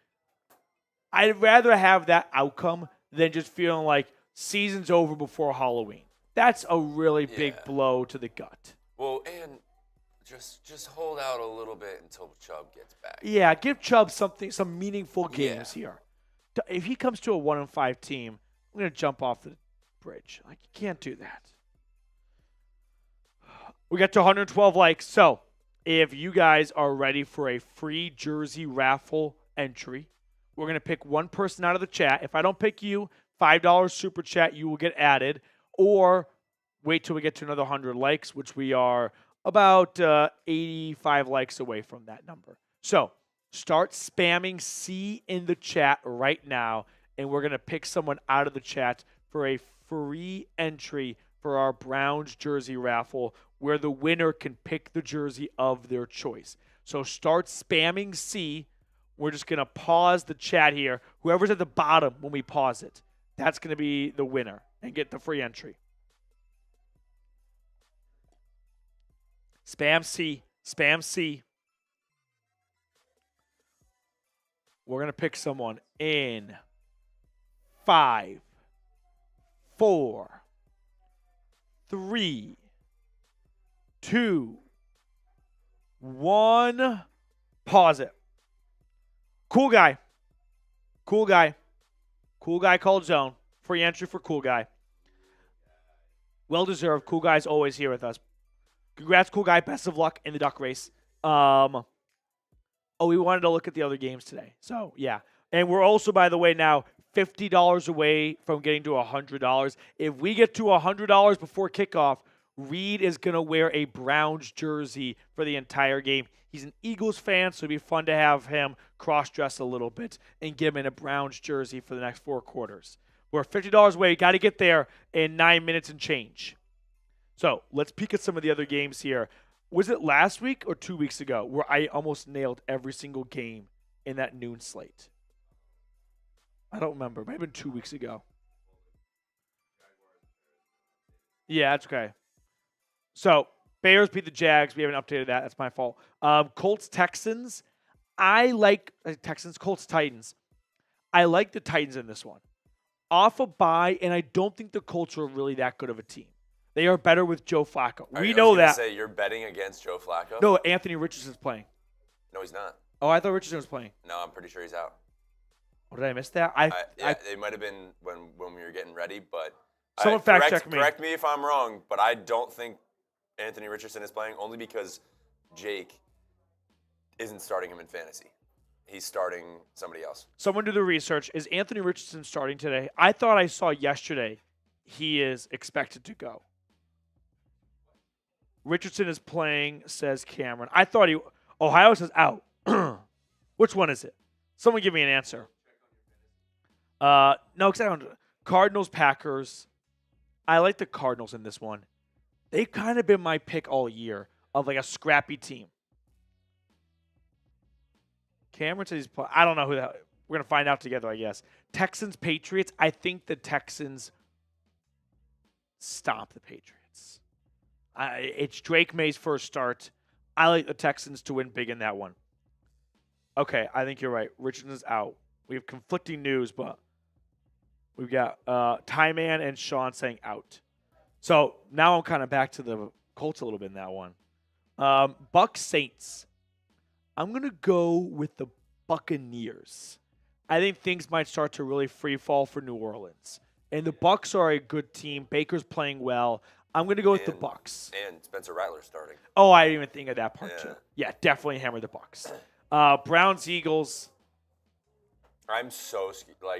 I'd rather have that outcome than just feeling like season's over before Halloween. That's a really big blow to the gut. Well, and just hold out a little bit until Chubb gets back. Yeah, give Chubb some meaningful games here. If he comes to a 1-5 team, I'm gonna jump off the bridge. You can't do that. We got to 112 likes. So if you guys are ready for a free jersey raffle entry, we're going to pick one person out of the chat. If I don't pick you, $5 super chat, you will get added. Or wait till we get to another 100 likes, which we are about 85 likes away from that number. So start spamming C in the chat right now, and we're going to pick someone out of the chat for a free entry for our Browns jersey raffle, where the winner can pick the jersey of their choice. So start spamming C. We're just going to pause the chat here. Whoever's at the bottom when we pause it, that's going to be the winner and get the free entry. Spam C. Spam C. We're going to pick someone in 5, 4, 3, 2, 1. Pause it. Cool guy. Cool guy. Cool guy called zone. Free entry for cool guy. Well deserved. Cool guy's always here with us. Congrats, cool guy. Best of luck in the duck race. We wanted to look at the other games today. So, yeah. And we're also, by the way, now $50 away from getting to $100. If we get to $100 before kickoff, Reed is going to wear a Browns jersey for the entire game. He's an Eagles fan, so it'd be fun to have him cross-dress a little bit and give him in a Browns jersey for the next 4 quarters. We're $50 away. Got to get there in 9 minutes and change. So let's peek at some of the other games here. Was it last week or 2 weeks ago where I almost nailed every single game in that noon slate? I don't remember. It might have been 2 weeks ago. Yeah, that's okay. So, Bears beat the Jags. We haven't updated that. That's my fault. Colts, Texans. I like Texans, Colts, Titans. I like the Titans in this one. Off a bye, and I don't think the Colts are really that good of a team. They are better with Joe Flacco. We know that. Say you're betting against Joe Flacco? No, Anthony Richardson's playing. No, he's not. Oh, I thought Richardson was playing. No, I'm pretty sure he's out. Oh, did I miss that? It might have been when we were getting ready, but someone fact check me. Correct me if I'm wrong, but I don't think Anthony Richardson is playing, only because Jake isn't starting him in fantasy. He's starting somebody else. Someone do the research. Is Anthony Richardson starting today? I thought I saw yesterday he is expected to go. Richardson is playing, says Cameron. I thought Ohio says out. Which one is it? Someone give me an answer. No, because I don't. Cardinals, Packers. I like the Cardinals in this one. They've kind of been my pick all year of like a scrappy team. Cameron says he's playing. I don't know who that. We're going to find out together, I guess. Texans, Patriots. I think the Texans stomp the Patriots. It's Drake May's first start. I like the Texans to win big in that one. Okay, I think you're right. Richardson's out. We have conflicting news, but we've got Ty Man and Sean saying out. So now I'm kind of back to the Colts a little bit in that one. Bucs Saints. I'm going to go with the Buccaneers. I think things might start to really free fall for New Orleans. And the Bucs are a good team. Baker's playing well. I'm going to go with the Bucs. And Spencer Rattler starting. Oh, I didn't even think of that part too. Yeah, definitely hammer the Bucs. Browns, Eagles. I'm so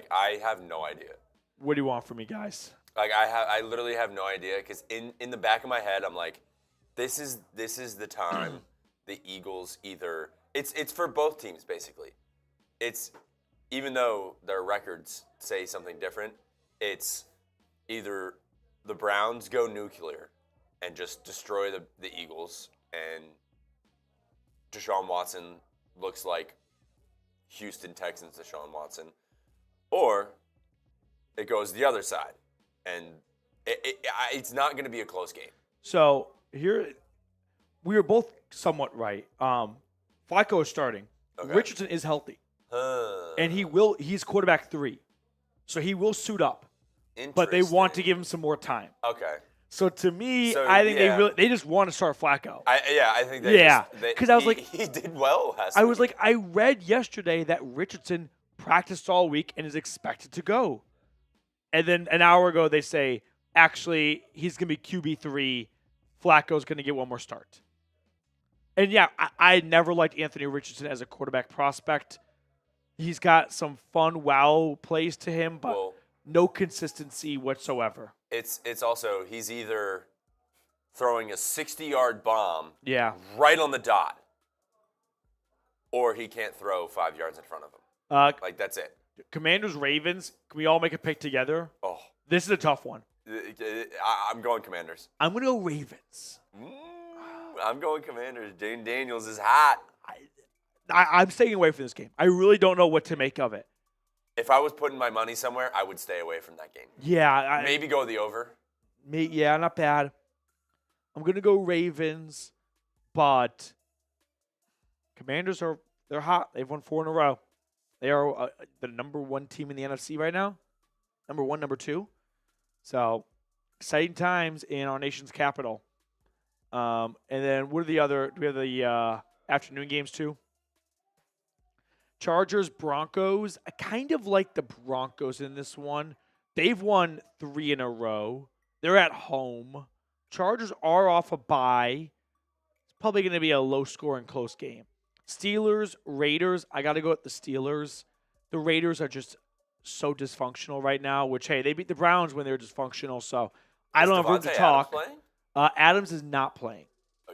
I have no idea. What do you want from me, guys? I literally have no idea because in the back of my head I'm like, this is the time the Eagles either it's for both teams basically. It's even though their records say something different, it's either the Browns go nuclear and just destroy the Eagles and Deshaun Watson looks like Houston Texans Deshaun Watson, or it goes the other side. And it's not going to be a close game. So here, we were both somewhat right. Flacco is starting. Okay. Richardson is healthy, and he's quarterback 3, so he will suit up. But they want to give him some more time. Okay. So to me, I think they just want to start Flacco. I think because I was like, he did well last week. I was like, I read yesterday that Richardson practiced all week and is expected to go. And then an hour ago, they say, actually, he's going to be QB3. Flacco's going to get one more start. And, yeah, I never liked Anthony Richardson as a quarterback prospect. He's got some fun wow plays to him, but no consistency whatsoever. It's also, he's either throwing a 60-yard bomb right on the dot, or he can't throw 5 yards in front of him. That's it. Commanders, Ravens. Can we all make a pick together? Oh. This is a tough one. I'm going Commanders. I'm going to go Ravens. I'm going Commanders. Dane Daniels is hot. I'm staying away from this game. I really don't know what to make of it. If I was putting my money somewhere, I would stay away from that game. Yeah. Maybe go the over. Yeah, not bad. I'm going to go Ravens, but Commanders they're hot. They've won 4 in a row. They are the number 1 team in the NFC right now. Number 1, number 2. So, exciting times in our nation's capital. And then what are the other? Do we have the afternoon games too? Chargers, Broncos. I kind of like the Broncos in this one. They've won 3 in a row. They're at home. Chargers are off a bye. It's probably going to be a low-scoring, close game. Steelers, Raiders. I got to go with the Steelers. The Raiders are just so dysfunctional right now, which, hey, they beat the Browns when they were dysfunctional, so I don't have room to talk. Adams is not playing,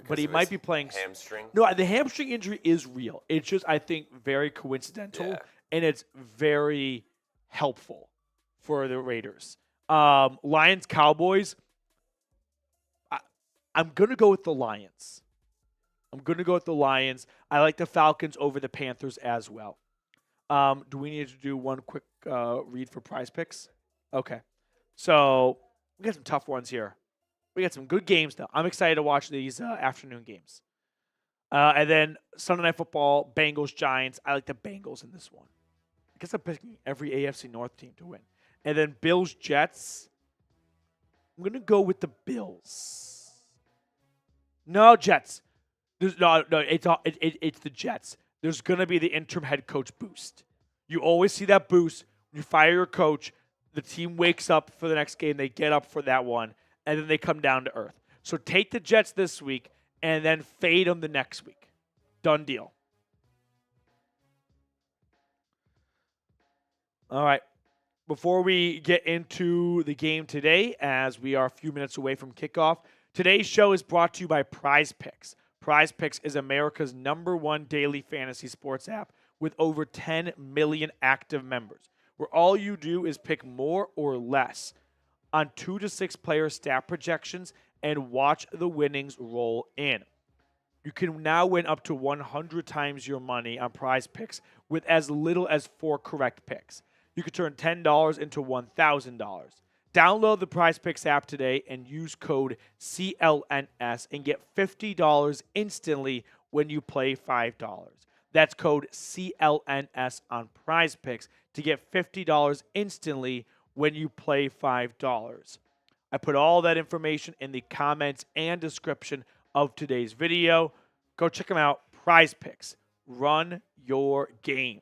but he might be playing. Hamstring? No, the hamstring injury is real. It's just, I think, very coincidental, and it's very helpful for the Raiders. Lions, Cowboys. I'm going to go with the Lions. I like the Falcons over the Panthers as well. Do we need to do one quick read for Prize Picks? Okay. So we got some tough ones here. We got some good games, though. I'm excited to watch these afternoon games. And then Sunday Night Football, Bengals, Giants. I like the Bengals in this one. I guess I'm picking every AFC North team to win. And then Bills, Jets. I'm going to go with the Bills. No, Jets. It's the Jets. There's going to be the interim head coach boost. You always see that boost. When you fire your coach, the team wakes up for the next game. They get up for that one, and then they come down to earth. So take the Jets this week and then fade them the next week. Done deal. All right. Before we get into the game today, as we are a few minutes away from kickoff, today's show is brought to you by Prize Picks. Prize Picks is America's #1 daily fantasy sports app with over 10 million active members, where all you do is pick more or less on 2 to 6 player stat projections and watch the winnings roll in. You can now win up to 100 times your money on Prize Picks with as little as 4 correct picks. You could turn $10 into $1,000. Download the Prize Picks app today and use code CLNS and get $50 instantly when you play $5. That's code CLNS on Prize Picks to get $50 instantly when you play $5. I put all that information in the comments and description of today's video. Go check them out. Prize Picks. Run your game.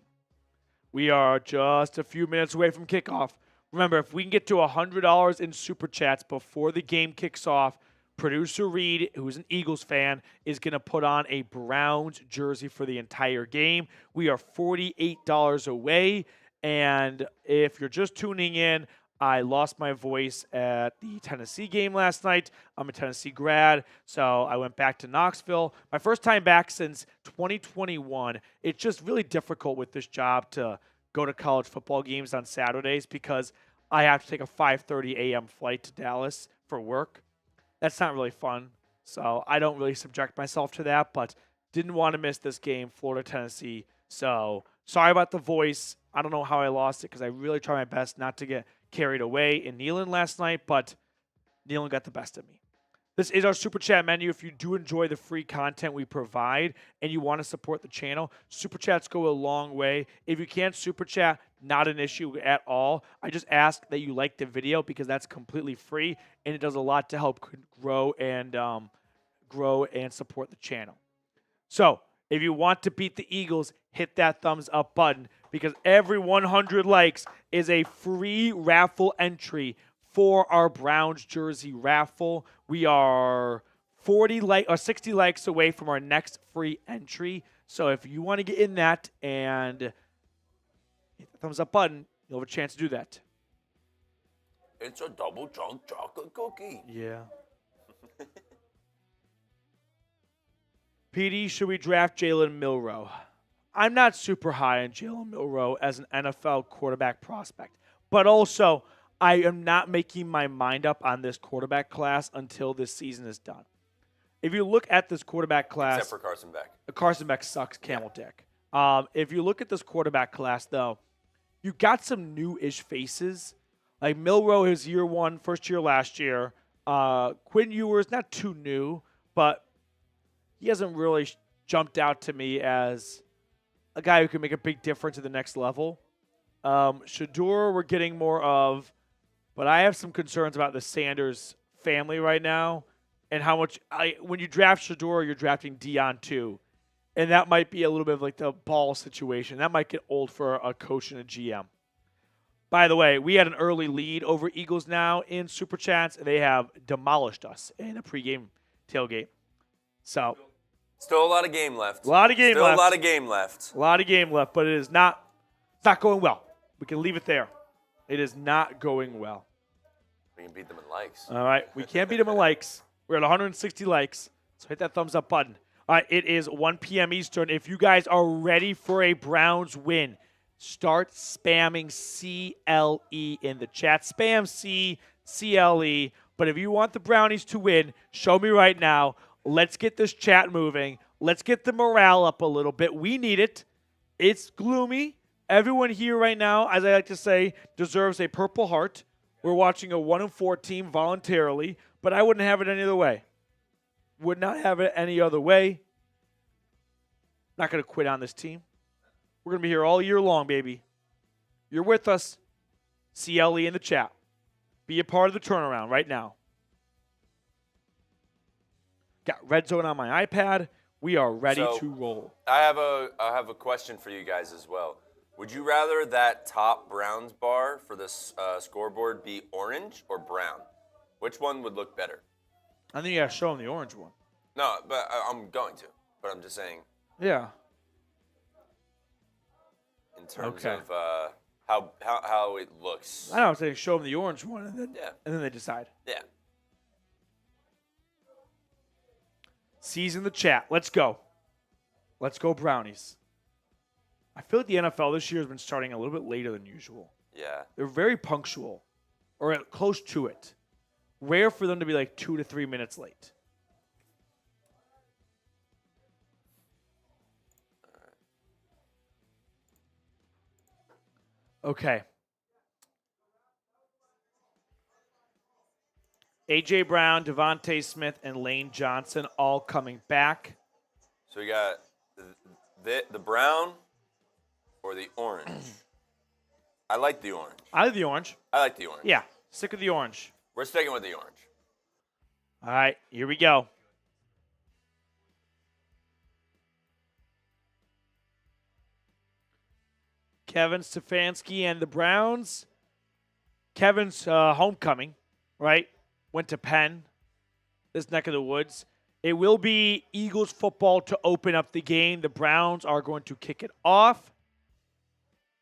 We are just a few minutes away from kickoff. Remember, if we can get to $100 in Super Chats before the game kicks off, producer Reed, who's an Eagles fan, is going to put on a Browns jersey for the entire game. We are $48 away. And if you're just tuning in, I lost my voice at the Tennessee game last night. I'm a Tennessee grad, so I went back to Knoxville. My first time back since 2021. It's just really difficult with this job to go to college football games on Saturdays because I have to take a 5:30 a.m. flight to Dallas for work. That's not really fun, so I don't really subject myself to that, but didn't want to miss this game, Florida-Tennessee. So sorry about the voice. I don't know how I lost it because I really try my best not to get carried away in Neyland last night, but Neyland got the best of me. This is our Super Chat menu. If you do enjoy the free content we provide and you want to support the channel, Super Chats go a long way. If you can't Super Chat, not an issue at all. I just ask that you like the video because that's completely free, and it does a lot to help grow and support the channel. So if you want to beat the Eagles, hit that thumbs up button because every 100 likes is a free raffle entry for our Browns jersey raffle. We are 60 likes away from our next free entry. So if you want to get in that and hit the thumbs up button, you'll have a chance to do that. It's a double chunk chocolate cookie. Yeah. Petey, should we draft Jalen Milroe? I'm not super high on Jalen Milroe as an NFL quarterback prospect, but also I am not making my mind up on this quarterback class until this season is done. If you look at this quarterback class, except for Carson Beck. Carson Beck sucks, camel dick. If you look at this quarterback class, though, you got some new-ish faces. Like Milroe, his year one, first year last year. Quinn Ewers, not too new, but he hasn't really jumped out to me as a guy who can make a big difference at the next level. Shador, we're getting more of, but I have some concerns about the Sanders family right now and how much when you draft Shador, you're drafting Dion too. And that might be a little bit of like the ball situation. That might get old for a coach and a GM. By the way, we had an early lead over Eagles now in Super Chats, and they have demolished us in a pregame tailgate. So, still a lot of game left. A lot of game left, but it is not going well. We can leave it there. It is not going well. We can beat them in likes. All right. We can't beat them in likes. We're at 160 likes, so hit that thumbs up button. All right, it is 1 p.m. Eastern. If you guys are ready for a Browns win, start spamming CLE in the chat. Spam CLE. But if you want the Brownies to win, show me right now. Let's get this chat moving. Let's get the morale up a little bit. We need it. It's gloomy. Everyone here right now, as I like to say, deserves a Purple Heart. We're watching a 1-4 team voluntarily, but I wouldn't have it any other way. Would not have it any other way. Not going to quit on this team. We're going to be here all year long, baby. You're with us. CLE in the chat. Be a part of the turnaround right now. Got Red Zone on my iPad. We are ready to roll. I have a question for you guys as well. Would you rather that top Browns bar for this scoreboard be orange or brown? Which one would look better? I think you got to show them the orange one. No, but I'm going to. But I'm just saying. Yeah. In terms of how it looks. I know. I'm saying show them the orange one, and then they decide. Yeah. C's in the chat. Let's go. Let's go, Brownies. I feel like the NFL this year has been starting a little bit later than usual. Yeah. They're very punctual, or close to it. Rare for them to be like 2 to 3 minutes late. Okay. A.J. Brown, Devontae Smith, and Lane Johnson all coming back. So we got the brown or the orange. I like the orange. I like the orange. I like the orange. Yeah, stick with the orange. We're sticking with the orange. All right, here we go. Kevin Stefanski and the Browns. Kevin's homecoming, right? Went to Penn, this neck of the woods. It will be Eagles football to open up the game. The Browns are going to kick it off.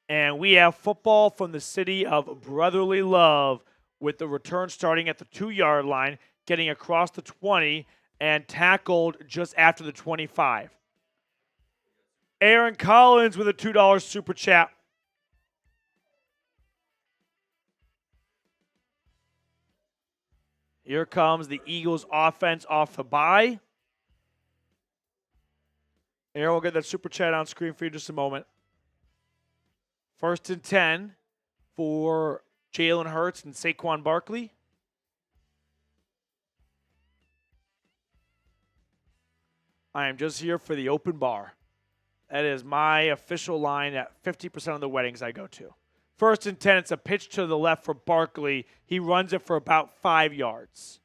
And we have football from the city of brotherly love with the return starting at the 2-yard line, getting across the 20 and tackled just after the 25. Aaron Collins with a $2 super chat. Here comes the Eagles offense off the bye. Aaron will get that super chat on screen for you in just a moment. 1st and 10 for Jalen Hurts and Saquon Barkley. I am just here for the open bar. That is my official line at 50% of the weddings I go to. 1st and 10, it's a pitch to the left for Barkley. He runs it for about 5 yards.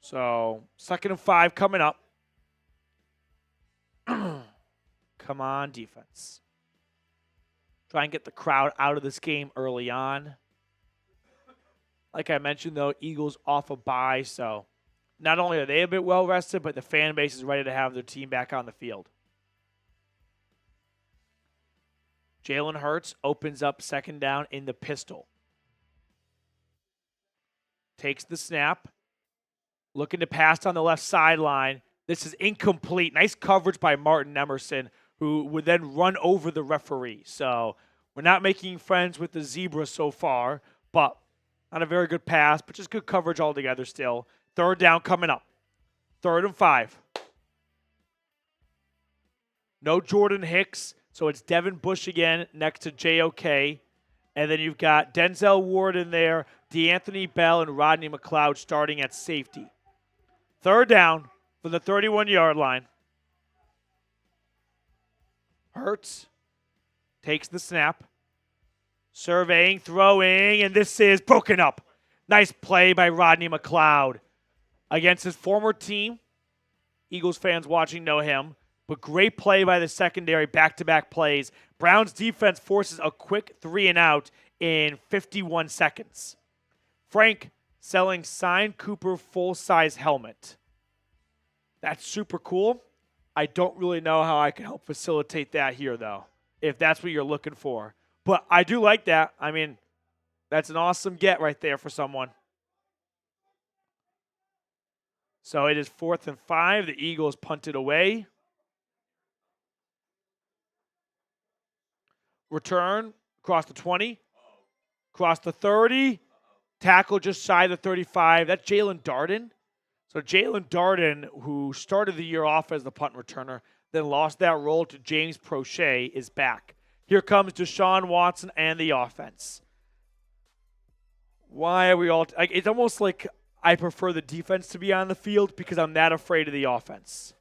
So, 2nd and 5 coming up. Come on, defense. Try and get the crowd out of this game early on. Like I mentioned, though, Eagles off a bye, so not only are they a bit well-rested, but the fan base is ready to have their team back on the field. Jalen Hurts opens up 2nd down in the pistol. Takes the snap. Looking to pass on the left sideline. This is incomplete. Nice coverage by Martin Emerson, who would then run over the referee. So we're not making friends with the zebra so far, but not a very good pass, but just good coverage altogether still. 3rd down coming up. 3rd and 5. No Jordan Hicks. So it's Devin Bush again next to JOK. And then you've got Denzel Ward in there, DeAnthony Bell, and Rodney McLeod starting at safety. 3rd down from the 31-yard line. Hurts takes the snap. Surveying, throwing, and this is broken up. Nice play by Rodney McLeod against his former team. Eagles fans watching know him. But great play by the secondary, back-to-back plays. Browns defense forces a quick 3-and-out in 51 seconds. Frank selling signed Cooper full-size helmet. That's super cool. I don't really know how I can help facilitate that here, though, if that's what you're looking for. But I do like that. I mean, that's an awesome get right there for someone. So it is 4th and 5. The Eagles punt it away. Return across the 20, across the 30, tackle just shy of the 35. That's Jalen Darden. So Jalen Darden, who started the year off as the punt returner, then lost that role to James Prochet, is back. Here comes Deshaun Watson and the offense. Why are we all it's almost like I prefer the defense to be on the field because I'm that afraid of the offense.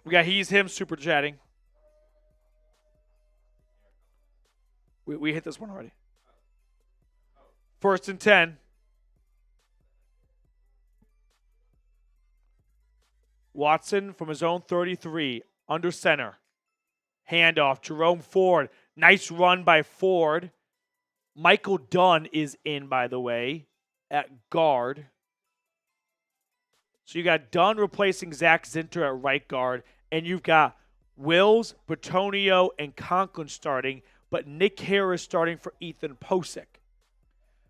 We got he's him super chatting. We hit this one already. 1st and 10. Watson from his own 33, under center. Handoff, Jerome Ford. Nice run by Ford. Michael Dunn is in, by the way, at guard. So you got Dunn replacing Zach Zinter at right guard, and you've got Wills, Petonio, and Conklin starting, but Nick Harris starting for Ethan Posick.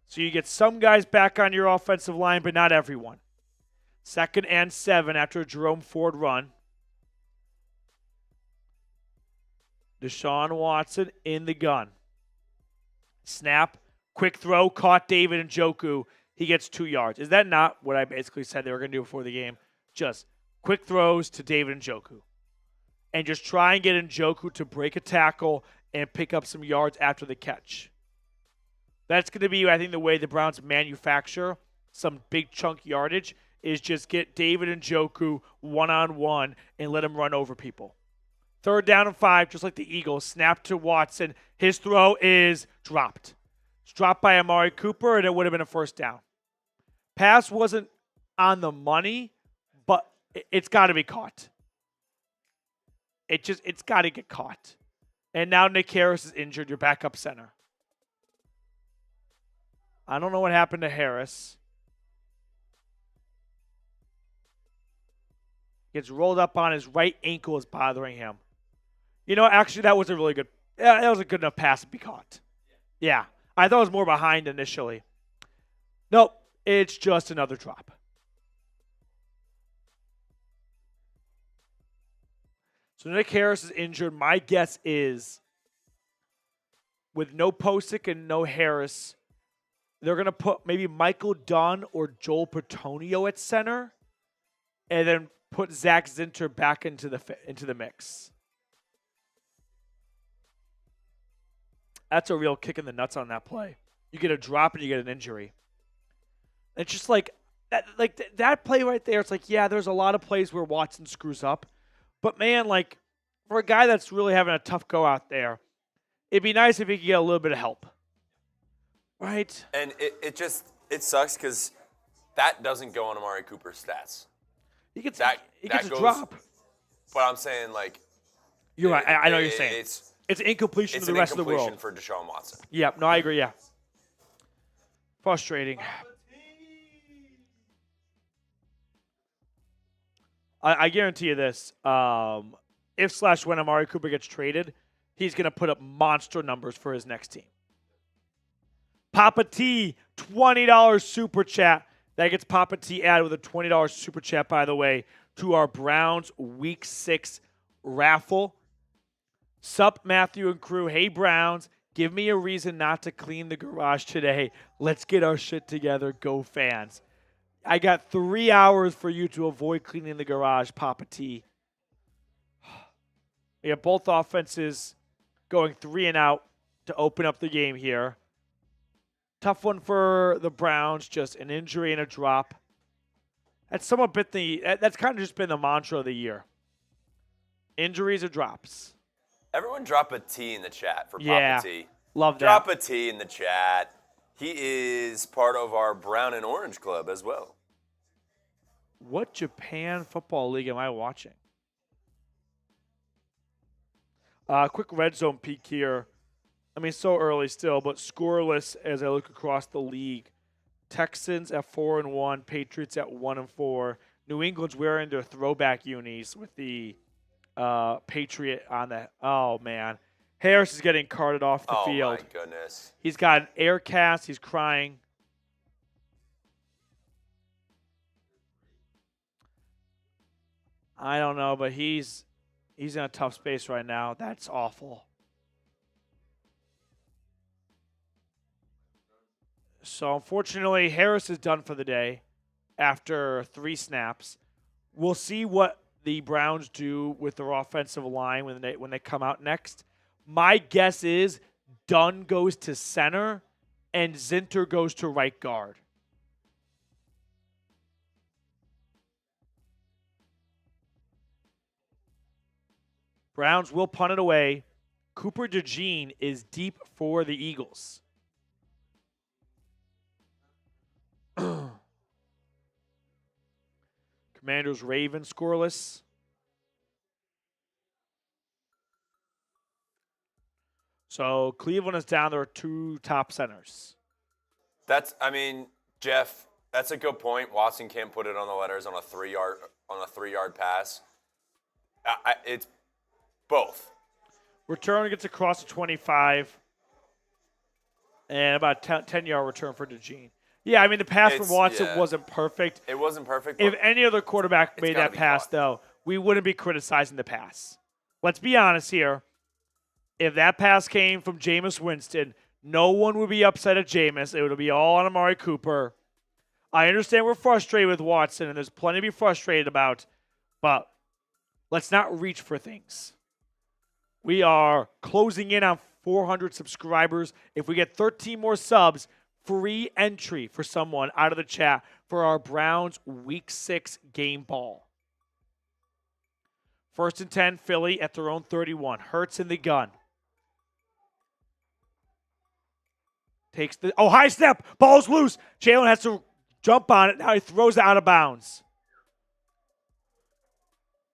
So you get some guys back on your offensive line, but not everyone. 2nd and 7 after a Jerome Ford run. Deshaun Watson in the gun. Snap, quick throw, caught David Njoku. He gets 2 yards. Is that not what I basically said they were going to do before the game? Just quick throws to David Njoku. And just try and get Njoku to break a tackle and pick up some yards after the catch. That's going to be, I think, the way the Browns manufacture some big chunk yardage is just get David Njoku one-on-one and let him run over people. 3rd down and 5, just like the Eagles. Snap to Watson. His throw is dropped. It's dropped by Amari Cooper, and it would have been a 1st down. Pass wasn't on the money, but it's got to be caught. It's got to get caught. And now Nick Harris is injured, your backup center. I don't know what happened to Harris. Gets rolled up on his right ankle is bothering him. You know, actually, that was a really good. Yeah, that was a good enough pass to be caught. Yeah, I thought it was more behind initially. Nope, it's just another drop. So Nick Harris is injured. My guess is, with no Posick and no Harris, they're going to put maybe Michael Dunn or Joel Petonio at center, and then put Zach Zinter back into the mix. That's a real kick in the nuts on that play. You get a drop and you get an injury. It's just like that play right there. It's like, yeah, there's a lot of plays where Watson screws up, but man, like for a guy that's really having a tough go out there, it'd be nice if he could get a little bit of help, right? And it sucks because that doesn't go on Amari Cooper's stats. He gets a drop. But I'm saying, like, you're right. I know what you're saying. It's incompletion to the rest of the world. It's an incompletion for Deshaun Watson. Yeah, no, I agree, yeah. Frustrating. I guarantee you this. If/when Amari Cooper gets traded, he's going to put up monster numbers for his next team. Papa T, $20 super chat. That gets Papa T added with a $20 super chat, by the way, to our Browns Week 6 raffle. Sup, Matthew and crew. Hey, Browns, give me a reason not to clean the garage today. Let's get our shit together. Go fans. I got 3 hours for you to avoid cleaning the garage, Papa T. We have both offenses going 3 and out to open up the game here. Tough one for the Browns, just an injury and a drop. That's that's kind of just been the mantra of the year. Injuries or drops. Everyone drop a T in the chat for Yeah, Papa T. Love that. Drop a T in the chat. He is part of our Brown and Orange Club as well. What Japan Football League am I watching? Quick red zone peek here. I mean, so early still, but scoreless as I look across the league. Texans at 4-1, Patriots at 1-4. New England's wearing their throwback unis with the Patriot on that. Oh, man. Harris is getting carted off the field. Oh, my goodness. He's got an air cast. He's crying. I don't know, but he's in a tough space right now. That's awful. So unfortunately, Harris is done for the day after 3 snaps. We'll see what the Browns do with their offensive line when they come out next. My guess is Dunn goes to center and Zinter goes to right guard. Browns will punt it away. Cooper DeJean is deep for the Eagles. Commanders Ravens scoreless. So Cleveland is down their 2 top centers. Jeff, that's a good point. Watson can't put it on the letters on a 3-yard pass. It's both. Return gets across the 25. And about 10-yard return for DeJean. Yeah, the pass from Watson wasn't perfect. It wasn't perfect. If any other quarterback made that pass, though, we wouldn't be criticizing the pass. Let's be honest here. If that pass came from Jameis Winston, no one would be upset at Jameis. It would be all on Amari Cooper. I understand we're frustrated with Watson, and there's plenty to be frustrated about, but let's not reach for things. We are closing in on 400 subscribers. If we get 13 more subs, free entry for someone out of the chat for our Browns Week 6 game ball. 1st and 10, Philly at their own 31. Hurts in the gun. Takes the high snap. Ball's loose. Jalen has to jump on it. Now he throws it out of bounds.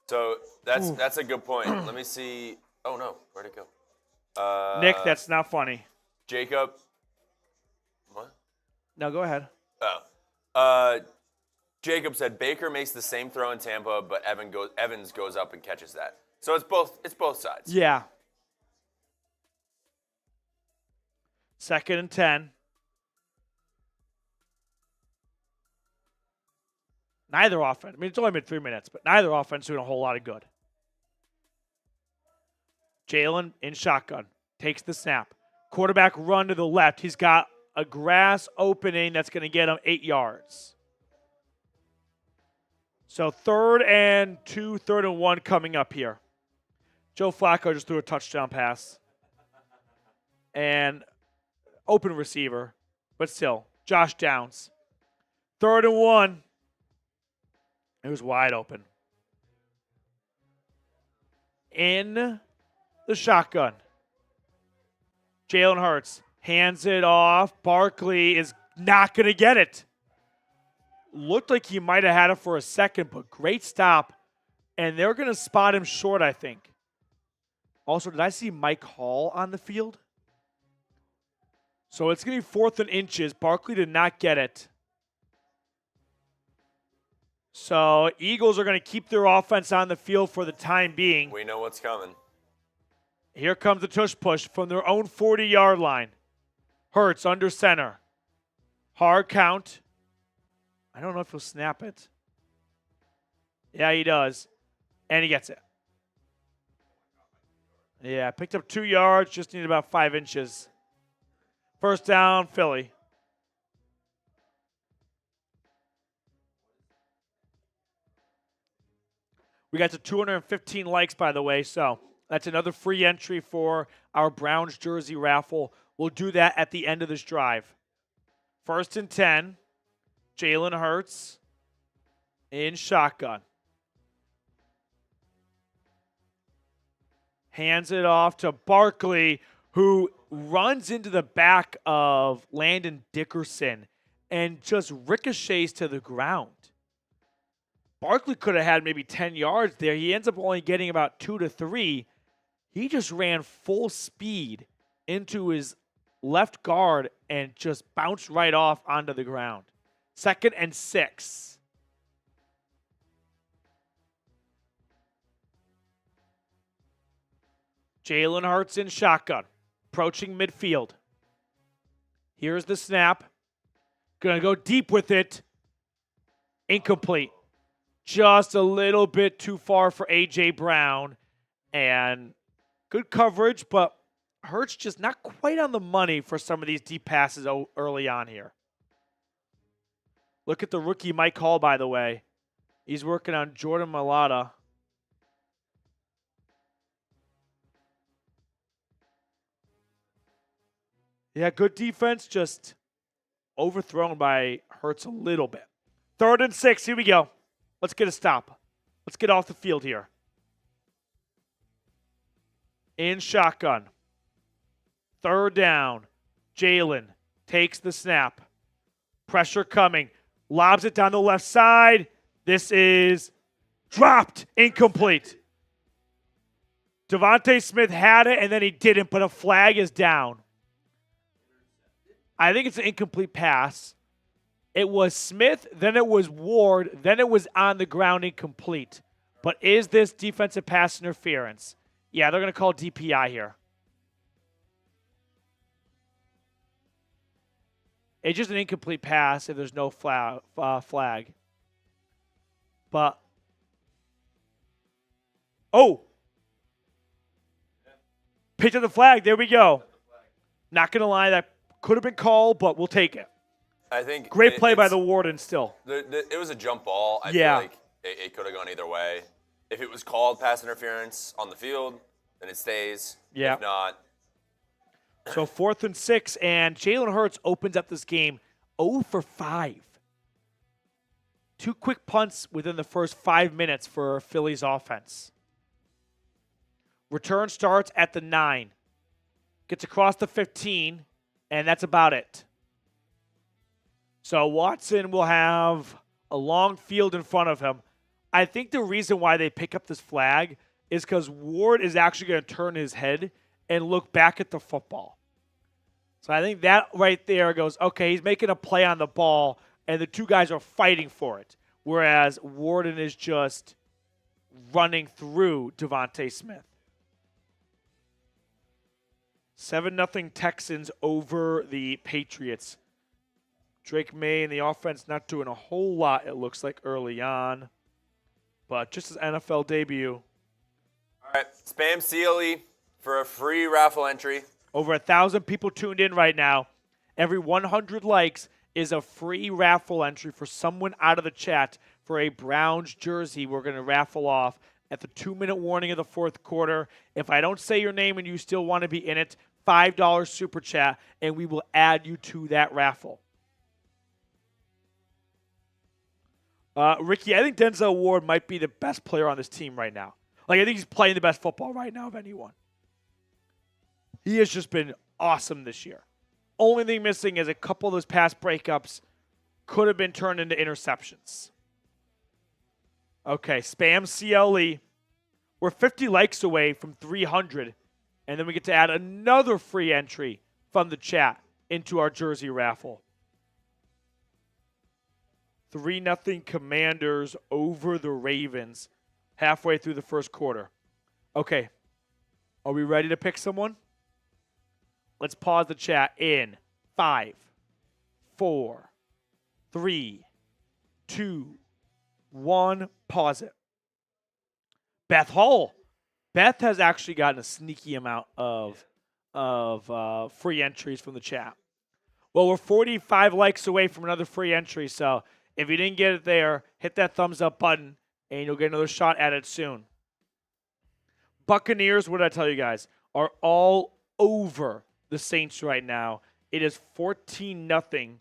So that's a good point. Let me see. Oh no, where'd it go? Nick, that's not funny. Jacob. What? No, go ahead. Jacob said Baker makes the same throw in Tampa, but Evans goes up and catches that. So it's both sides. Yeah. 2nd and 10. Neither offense. It's only been 3 minutes, but neither offense doing a whole lot of good. Jalen in shotgun. Takes the snap. Quarterback run to the left. He's got a grass opening that's going to get him 8 yards. So 3rd and 2, 3rd and 1 coming up here. Joe Flacco just threw a touchdown pass. And open receiver. But still, Josh Downs. 3rd and 1. It was wide open. In the shotgun. Jalen Hurts hands it off. Barkley is not going to get it. Looked like he might have had it for a second, but great stop. And they're going to spot him short, I think. Also, did I see Mike Hall on the field? So it's going to be 4th and inches. Barkley did not get it. So Eagles are going to keep their offense on the field for the time being. We know what's coming. Here comes the tush push from their own 40-yard line. Hurts under center. Hard count. I don't know if he'll snap it. Yeah, he does. And he gets it. Yeah, picked up 2 yards, just needed about 5 inches. 1st down, Philly. We got to 215 likes, by the way, so that's another free entry for our Browns jersey raffle. We'll do that at the end of this drive. 1st and 10, Jalen Hurts in shotgun. Hands it off to Barkley, who runs into the back of Landon Dickerson and just ricochets to the ground. Barkley could have had maybe 10 yards there. He ends up only getting about 2 to 3. He just ran full speed into his left guard and just bounced right off onto the ground. 2nd and 6. Jalen Hurts in shotgun, approaching midfield. Here's the snap. Going to go deep with it. Incomplete. just a little bit too far for A.J. Brown. And good coverage, but Hurts just not quite on the money for some of these deep passes early on here. Look at the rookie Mike Hall, by the way. He's working on Jordan Mailata. Yeah, good defense, just overthrown by Hurts a little bit. 3rd and 6, here we go. Let's get a stop. Let's get off the field here. In shotgun. 3rd down. Jalen takes the snap. Pressure coming. Lobs it down the left side. This is dropped. Incomplete. Devontae Smith had it, and then he didn't, but a flag is down. I think it's an incomplete pass. It was Smith, then it was Ward, then it was on the ground incomplete. But is this defensive pass interference? Yeah, they're going to call DPI here. It's just an incomplete pass if there's no flag. But, oh! Pitch of the flag, there we go. Not going to lie, that could have been called, but we'll take it. I think great play by the Warden still. It was a jump ball. I feel like it could have gone either way. If it was called pass interference on the field, then it stays. Yeah. If not. So 4th and 6, and Jalen Hurts opens up this game 0 for 5. 2 quick punts within the first 5 minutes for Philly's offense. Return starts at the 9. Gets across the 15, and that's about it. So Watson will have a long field in front of him. I think the reason why they pick up this flag is because Ward is actually going to turn his head and look back at the football. So I think that right there goes, okay, he's making a play on the ball, and the two guys are fighting for it, whereas Warden is just running through Devontae Smith. 7-0 Texans over the Patriots. Drake May and the offense not doing a whole lot, it looks like, early on. But just his NFL debut. All right, spam CLE for a free raffle entry. Over 1,000 people tuned in right now. Every 100 likes is a free raffle entry for someone out of the chat for a Browns jersey we're going to raffle off at the 2-minute warning of the 4th quarter. If I don't say your name and you still want to be in it, $5 super chat, and we will add you to that raffle. Ricky, I think Denzel Ward might be the best player on this team right now. Like, I think he's playing the best football right now of anyone. He has just been awesome this year. Only thing missing is a couple of those pass breakups could have been turned into interceptions. Okay, spam CLE. We're 50 likes away from 300, and then we get to add another free entry from the chat into our jersey raffle. 3-0 Commanders over the Ravens halfway through the first quarter. Okay, are we ready to pick someone? Let's pause the chat in 5, 4, 3, 2, 1. Pause it. Beth Hall. Beth has actually gotten a sneaky amount of free entries from the chat. Well, we're 45 likes away from another free entry, so if you didn't get it there, hit that thumbs up button, and you'll get another shot at it soon. Buccaneers, what did I tell you guys, are all over the Saints right now. It is 14-0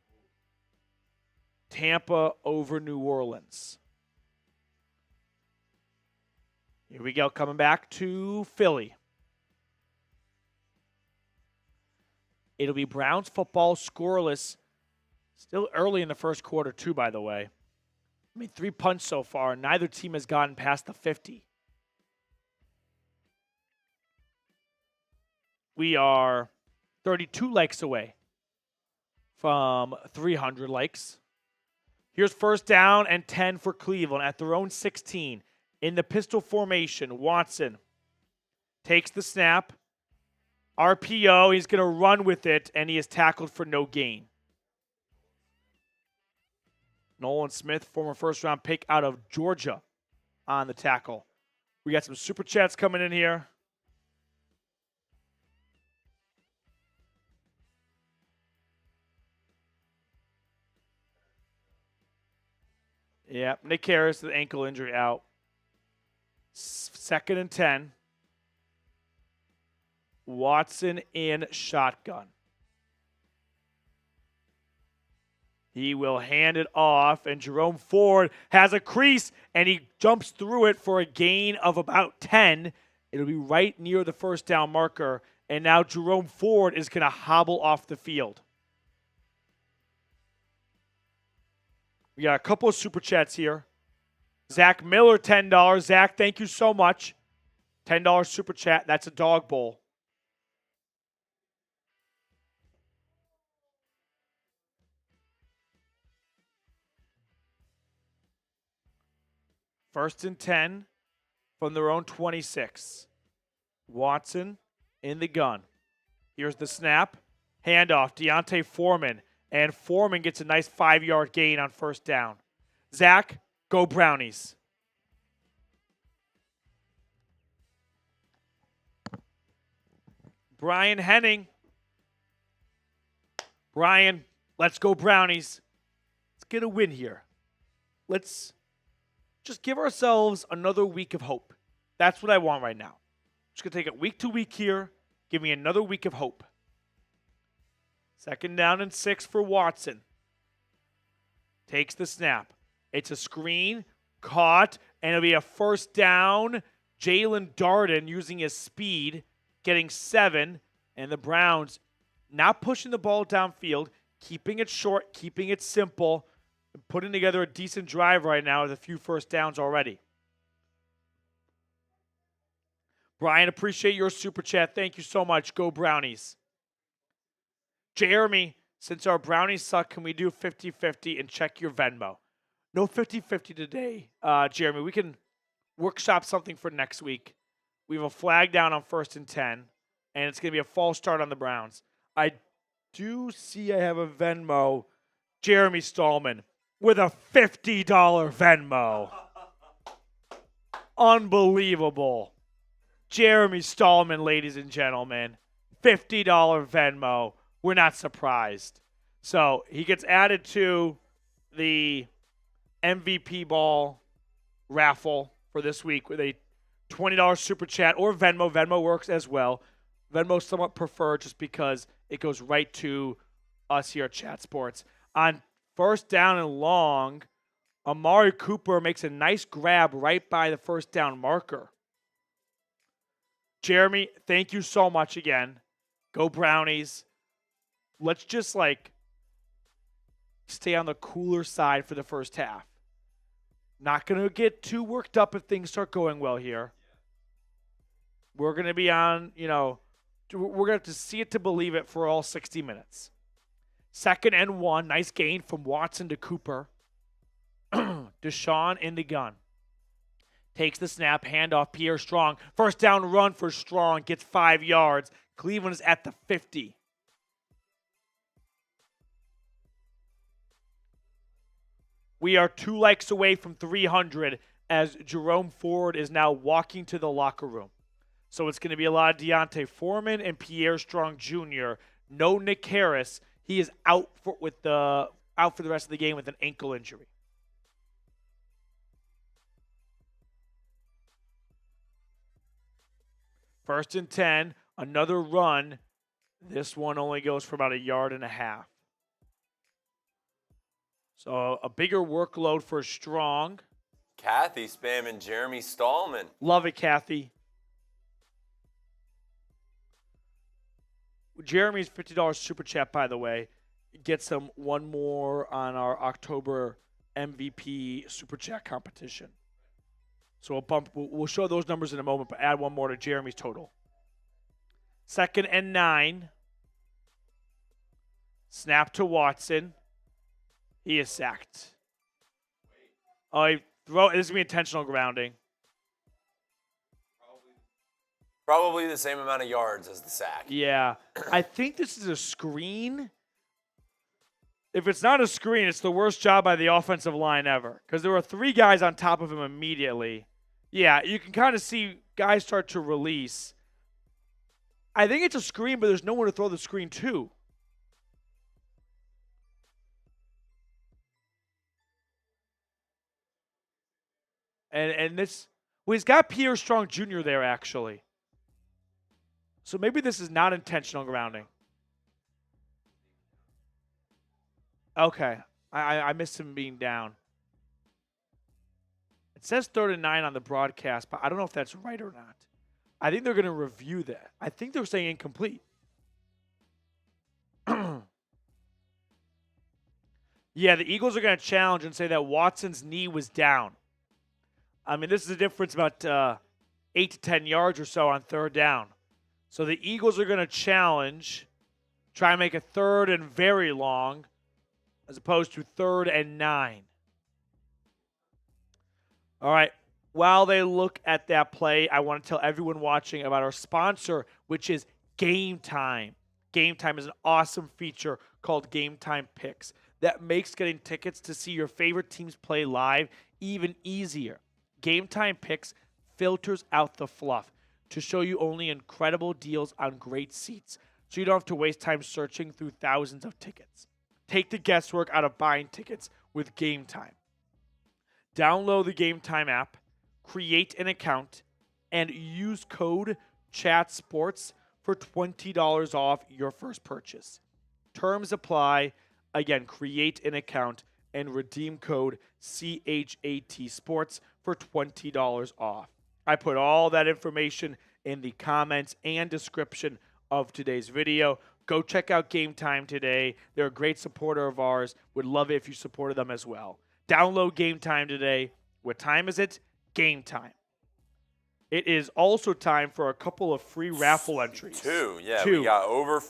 Tampa over New Orleans. Here we go, coming back to Philly. It'll be Browns football, scoreless. Still early in the first quarter, too, by the way. I mean, 3 punts so far. Neither team has gotten past the 50. We are 32 likes away from 300 likes. Here's 1st down and 10 for Cleveland at their own 16. In the pistol formation, Watson takes the snap. RPO, he's going to run with it, and he is tackled for no gain. Nolan Smith, former first-round pick out of Georgia, on the tackle. We got some super chats coming in here. Yeah, Nick Harris, the ankle injury out. 2nd and 10. Watson in shotgun. He will hand it off, and Jerome Ford has a crease, and he jumps through it for a gain of about 10. It'll be right near the first down marker, and now Jerome Ford is going to hobble off the field. We got a couple of super chats here. Zach Miller, $10. Zach, thank you so much. $10 super chat. That's a dog bowl. First and 10 from their own 26. Watson in the gun. Here's the snap. Handoff. Deontay Foreman. And Foreman gets a nice 5-yard gain on first down. Zach, go Brownies. Brian Henning. Brian, let's go Brownies. Let's get a win here. Let's just give ourselves another week of hope. That's what I want right now. Just going to take it week to week here. Give me another week of hope. 2nd down and 6 for Watson. Takes the snap. It's a screen, caught, and it'll be a first down. Jalen Darden using his speed, getting 7, and the Browns not pushing the ball downfield, keeping it short, keeping it simple, and putting together a decent drive right now with a few first downs already. Brian, appreciate your super chat. Thank you so much. Go Brownies. Jeremy, since our Brownies suck, can we do 50-50 and check your Venmo? No 50-50 today, Jeremy. We can workshop something for next week. We have a flag down on 1st and 10, and it's going to be a false start on the Browns. I do see I have a Venmo. Jeremy Stallman with a $50 Venmo. Unbelievable. Jeremy Stallman, ladies and gentlemen. $50 Venmo. We're not surprised. So he gets added to the MVP ball raffle for this week with a $20 super chat or Venmo. Venmo works as well. Venmo somewhat preferred just because it goes right to us here at Chat Sports. On 1st down and long, Amari Cooper makes a nice grab right by the first down marker. Jeremy, thank you so much again. Go Brownies. Let's just stay on the cooler side for the first half. Not going to get too worked up if things start going well here. We're going to be on, we're going to have to see it to believe it for all 60 minutes. 2nd and 1, nice gain from Watson to Cooper. Deshaun in the gun. Takes the snap, handoff, Pierre Strong. First down run for Strong, gets 5 yards. Cleveland is at the 50. We are 2 likes away from 300 as Jerome Ford is now walking to the locker room. So it's going to be a lot of Deontay Foreman and Pierre Strong Jr. No Nick Harris. He is out for the rest of the game with an ankle injury. First and 10, another run. This one only goes for about 1.5 yards. So a bigger workload for Strong. Kathy spamming Jeremy Stallman. Love it, Kathy. Jeremy's $50 super chat, by the way, gets him one more on our October MVP super chat competition. So we'll show those numbers in a moment, but add one more to Jeremy's total. 2nd and 9. Snap to Watson. He is sacked. This is going to be intentional grounding. Probably the same amount of yards as the sack. Yeah. I think this is a screen. If it's not a screen, it's the worst job by the offensive line ever. Because there were 3 guys on top of him immediately. Yeah, you can kind of see guys start to release. I think it's a screen, but there's no one to throw the screen to. And this, well, he's got Pierre Strong Jr. there, actually. So maybe this is not intentional grounding. Okay. I missed him being down. It says 3rd and 9 on the broadcast, but I don't know if that's right or not. I think they're going to review that. I think they're saying incomplete. Yeah, the Eagles are going to challenge and say that Watson's knee was down. I mean, this is a difference about 8 to 10 yards or so on 3rd down. So the Eagles are going to challenge, try and make a 3rd and very long, as opposed to 3rd and 9. All right. While they look at that play, I want to tell everyone watching about our sponsor, which is Game Time. Game Time is an awesome feature called Game Time Picks that makes getting tickets to see your favorite teams play live even easier. Game Time Picks filters out the fluff to show you only incredible deals on great seats, so you don't have to waste time searching through thousands of tickets. Take the guesswork out of buying tickets with Game Time. Download the Game Time app, create an account, and use code CHATSPORTS for $20 off your first purchase. Terms apply. Again, create an account and redeem code CHAT Sports for $20 off. I put all that information in the comments and description of today's video. Go check out Game Time today. They're a great supporter of ours. Would love it if you supported them as well. Download Game Time today. What time is it? Game time. It is also time for a couple of free raffle entries. Two. We got over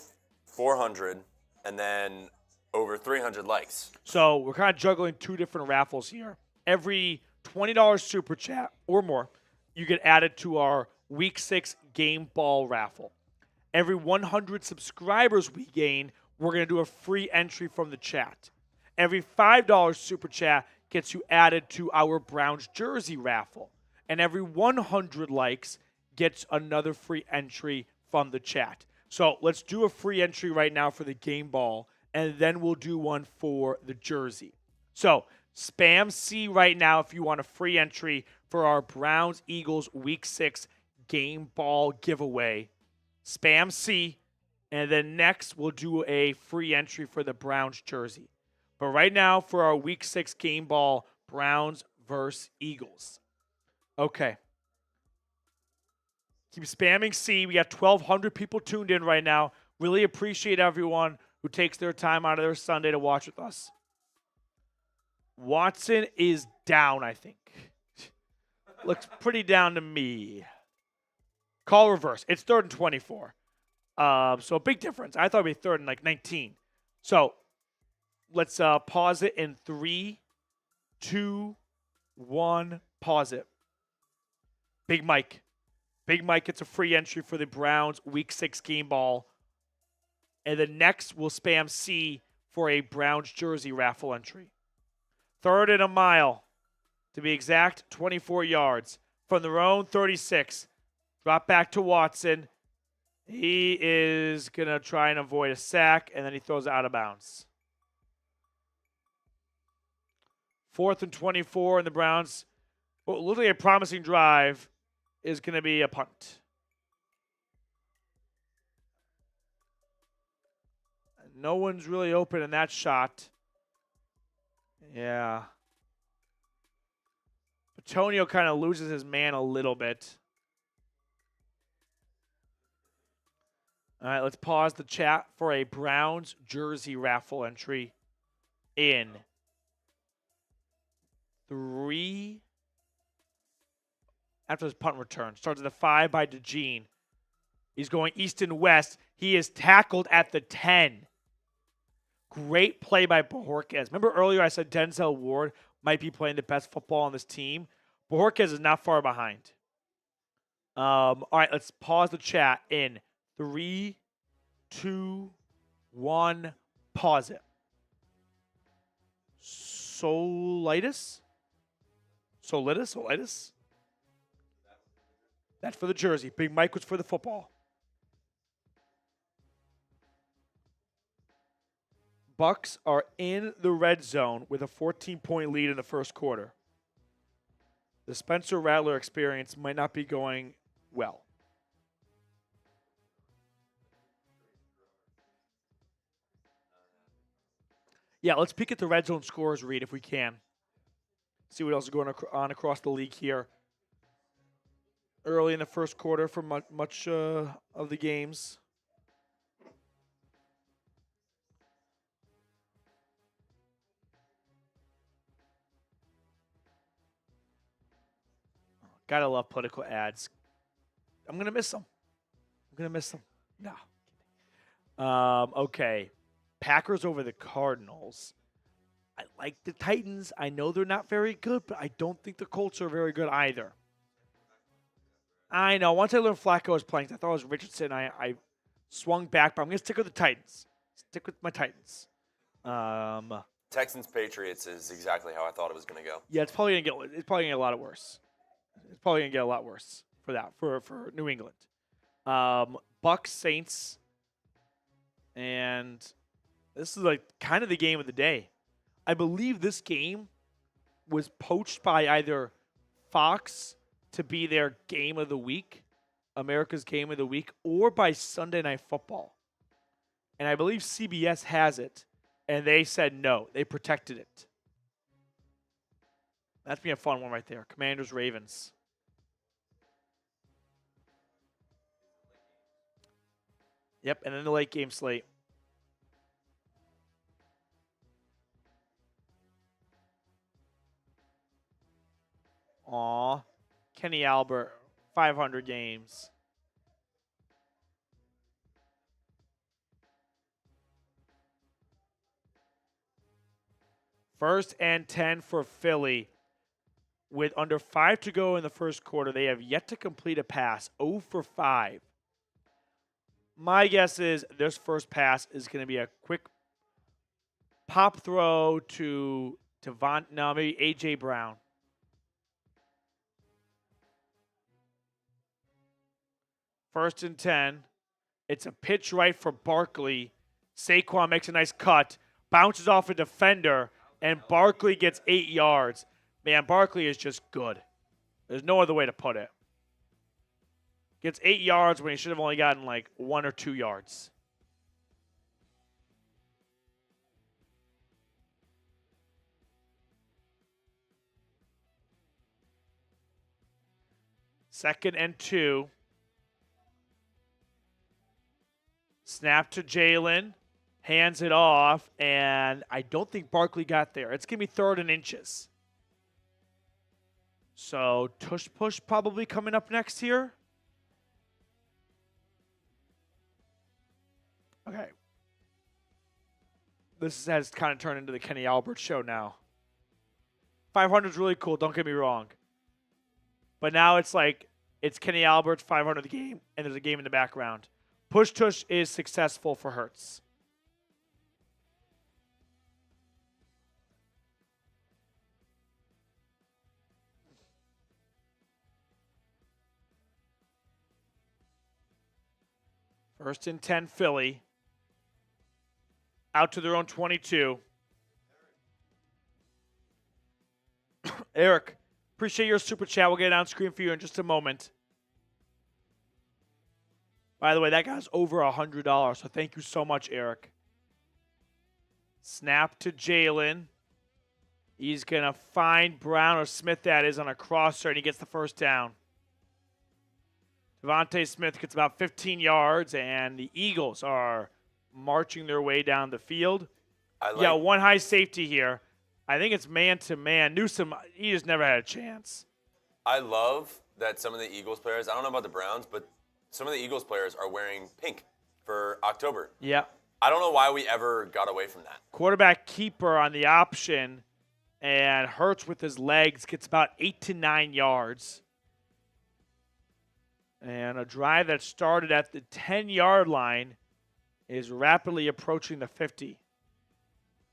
400 and then over 300 likes. So we're kind of juggling 2 different raffles here. Every $20 super chat or more, you get added to our Week 6 game ball raffle. Every 100 subscribers we gain, we're going to do a free entry from the chat. Every $5 super chat gets you added to our Browns jersey raffle. And every 100 likes gets another free entry from the chat. So let's do a free entry right now for the game ball, and then we'll do one for the jersey. So spam C right now if you want a free entry for our Browns-Eagles Week 6 game ball giveaway. Spam C, and then next we'll do a free entry for the Browns jersey. But right now for our Week 6 game ball, Browns versus Eagles. Okay. Keep spamming C. We got 1,200 people tuned in right now. Really appreciate everyone who takes their time out of their Sunday to watch with us. Watson is down, I think. Looks pretty down to me. Call reverse. It's 3rd and 24. So a big difference. I thought it'd be 3rd and 19. So let's pause it in 3, 2, 1. Pause it. Big Mike. Big Mike gets a free entry for the Browns Week 6 game ball. And then next, we'll spam C for a Browns jersey raffle entry. 3rd and a mile. To be exact, 24 yards. From their own 36. Drop back to Watson. He is going to try and avoid a sack, and then he throws it out of bounds. 4th and 24, and the Browns, literally a promising drive, is going to be a punt. No one's really open in that shot. Yeah. Antonio kind of loses his man a little bit. All right, let's pause the chat for a Browns jersey raffle entry in 3. After this punt return. Starts at the 5 by DeJean. He's going east and west. He is tackled at the 10. Great play by Bojorquez. Remember earlier I said Denzel Ward might be playing the best football on this team? Bojorquez is not far behind. All right, let's pause the chat in 3, 2, 1. Pause it. Solitis? Solitis? That's for the jersey. Big Mike was for the football. Bucks are in the red zone with a 14-point lead in the first quarter. The Spencer Rattler experience might not be going well. Yeah, let's peek at the red zone scores read if we can. See what else is going on across the league here. Early in the first quarter for much of the games. Gotta love political ads. I'm gonna miss them. No. Okay. Packers over the Cardinals. I like the Titans. I know they're not very good, but I don't think the Colts are very good either. I know. Once I learned Flacco was playing, I thought it was Richardson. I swung back, but I'm going to stick with the Titans. Stick with my Titans. Texans Patriots is exactly how I thought it was going to go. Yeah, it's probably going to get a lot worse. It's probably going to get a lot worse for that for New England. Bucks Saints, and this is like kind of the game of the day. I believe this game was poached by either Fox to be their game of the week, America's game of the week, or by Sunday Night Football. And I believe CBS has it, and they said no. They protected it. That's be a fun one right there. Commanders, Ravens. Yep, and then the late game slate. Aw. Kenny Albert, 500 games. First and 10 for Philly. With under 5 to go in the first quarter, they have yet to complete a pass. 0 for 5. My guess is this first pass is going to be a quick pop throw to maybe A.J. Brown. First and 10. It's a pitch right for Barkley. Saquon makes a nice cut, bounces off a defender, and Barkley gets 8 yards. Man, Barkley is just good. There's no other way to put it. Gets 8 yards when he should have only gotten like 1 or 2 yards. Second and 2. Snap to Jalen. Hands it off. And I don't think Barkley got there. It's going to be 3rd and inches. So tush push probably coming up next here. Okay. This has kind of turned into the Kenny Albert show now. 500 is really cool, don't get me wrong. But now it's like, it's Kenny Albert's 500th game, and there's a game in the background. Push tush is successful for Hurts. First and 10, Philly. Out to their own 22. Eric, appreciate your super chat. We'll get it on screen for you in just a moment. By the way, that guy's over $100, so thank you so much, Eric. Snap to Jalen. He's going to find Brown or Smith, that is, on a crosser, and he gets the first down. Devontae Smith gets about 15 yards, and the Eagles are marching their way down the field. One high safety here. I think it's man-to-man. Newsom, he just never had a chance. I love that some of the Eagles players, I don't know about the Browns, but some of the Eagles players are wearing pink for October. Yeah. I don't know why we ever got away from that. Quarterback keeper on the option, and Hurts with his legs gets about 8 to 9 yards. And a drive that started at the 10-yard line is rapidly approaching the 50.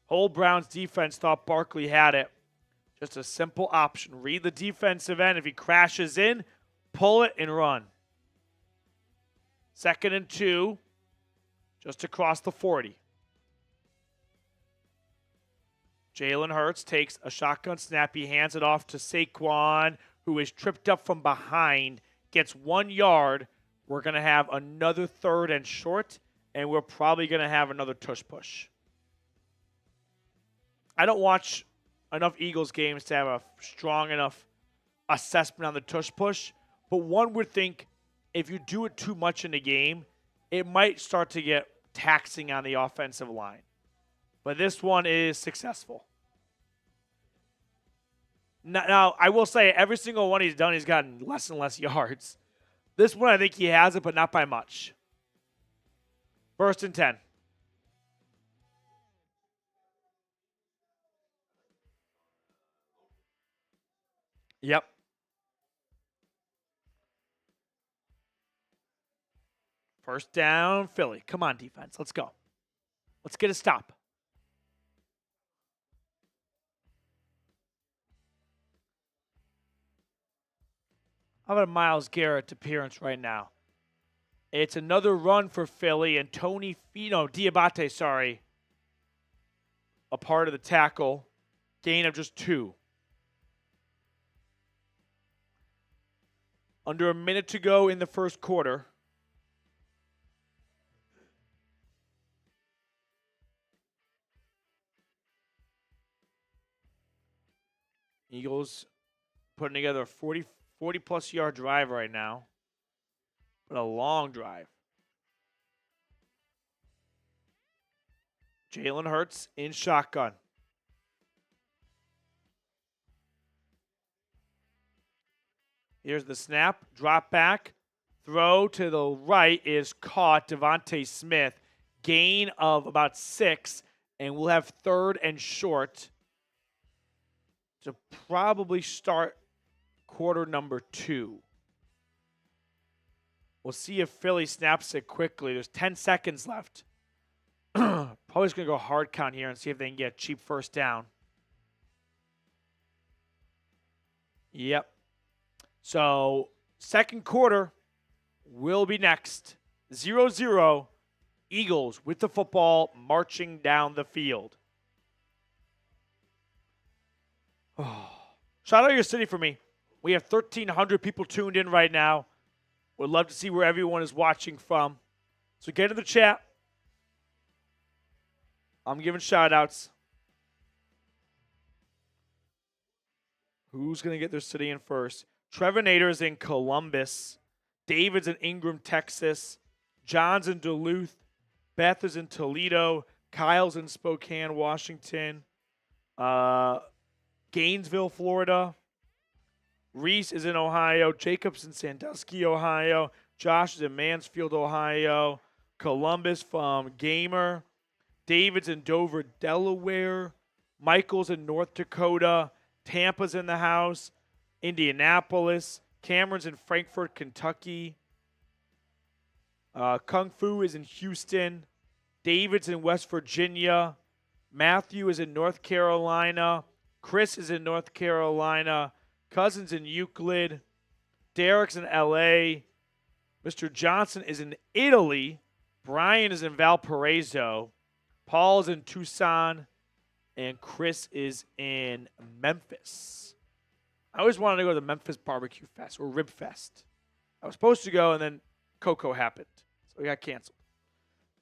Whole Browns defense thought Barkley had it. Just a simple option. Read the defensive end. If he crashes in, pull it and run. 2nd and 2, just across the 40. Jalen Hurts takes a shotgun snap. He hands it off to Saquon, who is tripped up from behind, gets 1 yard. We're going to have another 3rd and short, and we're probably going to have another tush push. I don't watch enough Eagles games to have a strong enough assessment on the tush push, but one would think if you do it too much in the game, it might start to get taxing on the offensive line. But this one is successful. Now, I will say, every single one he's done, he's gotten less and less yards. This one, I think he has it, but not by much. 1st and 10. Yep. First down, Philly. Come on, defense. Let's go. Let's get a stop. How about a Myles Garrett appearance right now? It's another run for Philly, and Diabate, sorry, a part of the tackle. Gain of just 2. Under a minute to go in the first quarter. Eagles putting together a 40-plus yard drive right now, but a long drive. Jalen Hurts in shotgun. Here's the snap, drop back, throw to the right is caught. Devontae Smith, gain of about 6, and we'll have 3rd and short to probably start quarter number 2. We'll see if Philly snaps it quickly. There's 10 seconds left. Probably just going to go hard count here and see if they can get a cheap first down. Yep. So, second quarter will be next. 0-0. Eagles with the football marching down the field. Oh. Shout out your city for me. We have 1,300 people tuned in right now. Would love to see where everyone is watching from. So get in the chat. I'm giving shout-outs. Who's going to get their city in first? Trevor Nader's in Columbus. David's in Ingram, Texas. John's in Duluth. Beth is in Toledo. Kyle's in Spokane, Washington. Gainesville, Florida. Reese is in Ohio. Jacob's in Sandusky, Ohio. Josh is in Mansfield, Ohio. Columbus from Gamer. David's in Dover, Delaware. Michael's in North Dakota. Tampa's in the house. Indianapolis. Cameron's in Frankfort, Kentucky. Kung Fu is in Houston. David's in West Virginia. Matthew is in North Carolina. Chris is in North Carolina. Cousins in Euclid. Derek's in L.A. Mr. Johnson is in Italy. Brian is in Valparaiso. Paul is in Tucson. And Chris is in Memphis. I always wanted to go to the Memphis Barbecue Fest or Rib Fest. I was supposed to go, and then Coco happened. So we got canceled.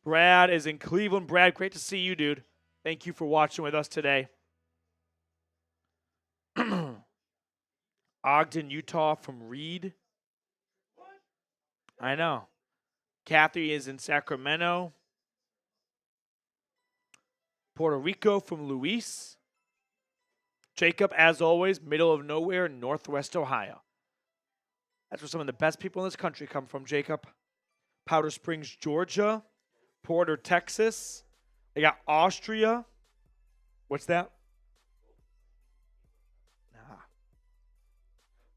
Brad is in Cleveland. Brad, great to see you, dude. Thank you for watching with us today. Ogden, Utah from Reed. I know. Kathy is in Sacramento. Puerto Rico from Luis. Jacob, as always, middle of nowhere, Northwest Ohio. That's where some of the best people in this country come from, Jacob. Powder Springs, Georgia. Porter, Texas. They got Austria. What's that? Nah.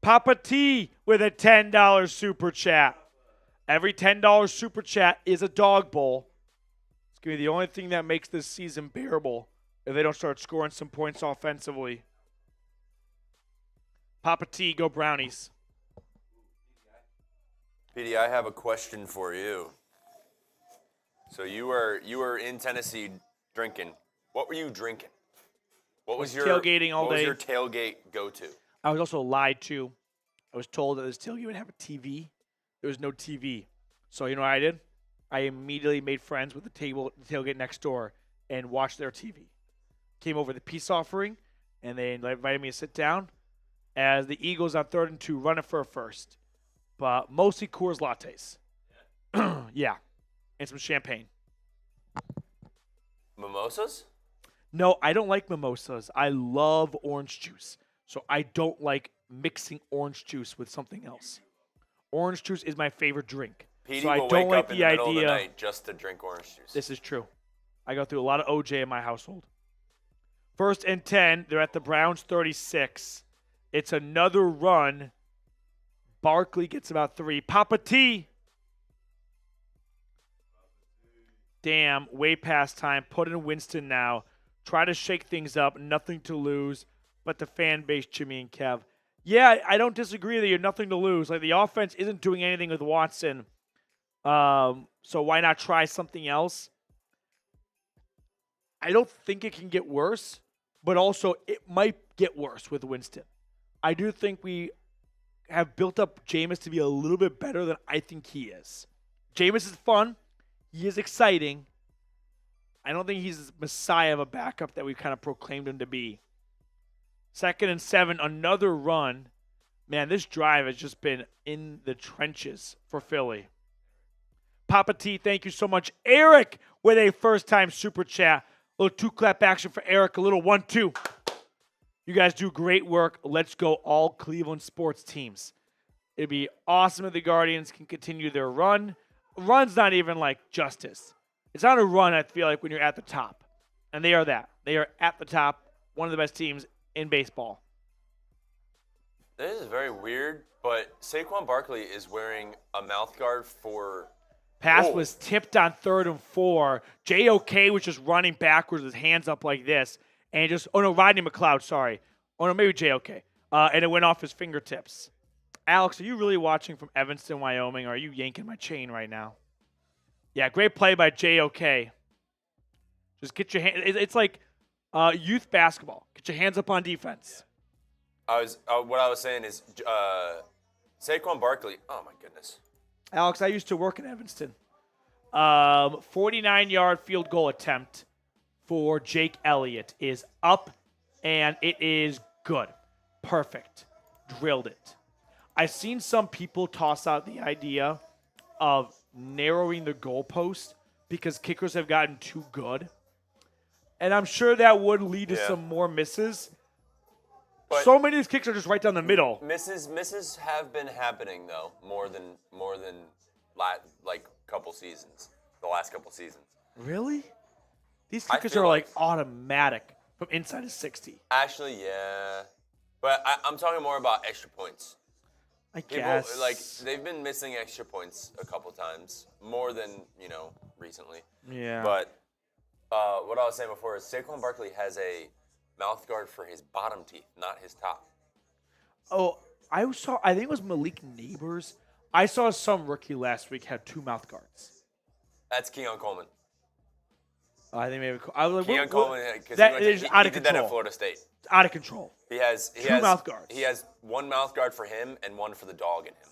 Papa T with a $10 super chat. Every $10 super chat is a dog bowl. It's going to be the only thing that makes this season bearable if they don't start scoring some points offensively. Papa T, go Brownies. Petey, I have a question for you. So you were in Tennessee drinking. What were you drinking? What was your tailgating all day. What was your tailgate go-to? I was also lied to. I was told that this tailgate would have a TV. There was no TV. So you know what I did? I immediately made friends with the tailgate next door and watched their TV. Came over the peace offering, and they invited me to sit down as the Eagles on 3rd and 2 running for a first. But mostly Coors Lattes. Yeah. And some champagne. Mimosas? No, I don't like mimosas. I love orange juice. So I don't like mixing orange juice with something else. Orange juice is my favorite drink. Petey so I will don't wake like up in the the middle idea. of the night just to drink orange juice. This is true. I go through a lot of OJ in my household. 1st and 10. They're at the Browns 36. It's another run. Barkley gets about 3. Papa T. Damn, way past time. Put in Winston now. Try to shake things up. Nothing to lose. But the fan base, Jimmy and Kev. Yeah, I don't disagree that you have nothing to lose. Like, the offense isn't doing anything with Watson. So why not try something else? I don't think it can get worse, but also it might get worse with Winston. I do think we have built up Jameis to be a little bit better than I think he is. Jameis is fun. He is exciting. I don't think he's the messiah of a backup that we've kind of proclaimed him to be. 2nd and 7, another run. Man, this drive has just been in the trenches for Philly. Papa T, thank you so much. Eric with a first-time super chat. A little 2-clap action for Eric. A little 1-2. You guys do great work. Let's go all Cleveland sports teams. It'd be awesome if the Guardians can continue their run. Run's not even like justice. It's not a run, I feel like, when you're at the top. And they are that. They are at the top. One of the best teams in baseball. This is very weird, but Saquon Barkley is wearing a mouth guard for... Pass was tipped on 3rd and 4. JOK was just running backwards with his hands up like this. And just, Rodney McLeod, sorry. Oh, no, maybe JOK. And it went off his fingertips. Alex, are you really watching from Evanston, Wyoming, or are you yanking my chain right now? Yeah, great play by JOK. Just get your hand. It's like youth basketball. Get your hands up on defense. What I was saying is Saquon Barkley. Oh my goodness. Alex, I used to work in Evanston. 49-yard field goal attempt for Jake Elliott is up, and it is good. Perfect. Drilled it. I've seen some people toss out the idea of narrowing the goalpost because kickers have gotten too good. And I'm sure that would lead to some more misses. But so many of these kicks are just right down the middle. Misses have been happening though, more than like couple seasons, the last couple seasons. Really? These kickers are like automatic from inside of 60. Actually, yeah. But I'm talking more about extra points. I guess. People, like, they've been missing extra points a couple times, more than, recently. Yeah. But what I was saying before is Saquon Barkley has a mouth guard for his bottom teeth, not his top. Oh, I think it was Malik Neighbors. I saw some rookie last week had 2 mouth guards. That's Keon Coleman. I think maybe I was like, Keon Coleman, because he did that at Florida State. It's out of control. He has 2 mouth guards. He has 1 mouth guard for him and 1 for the dog in him.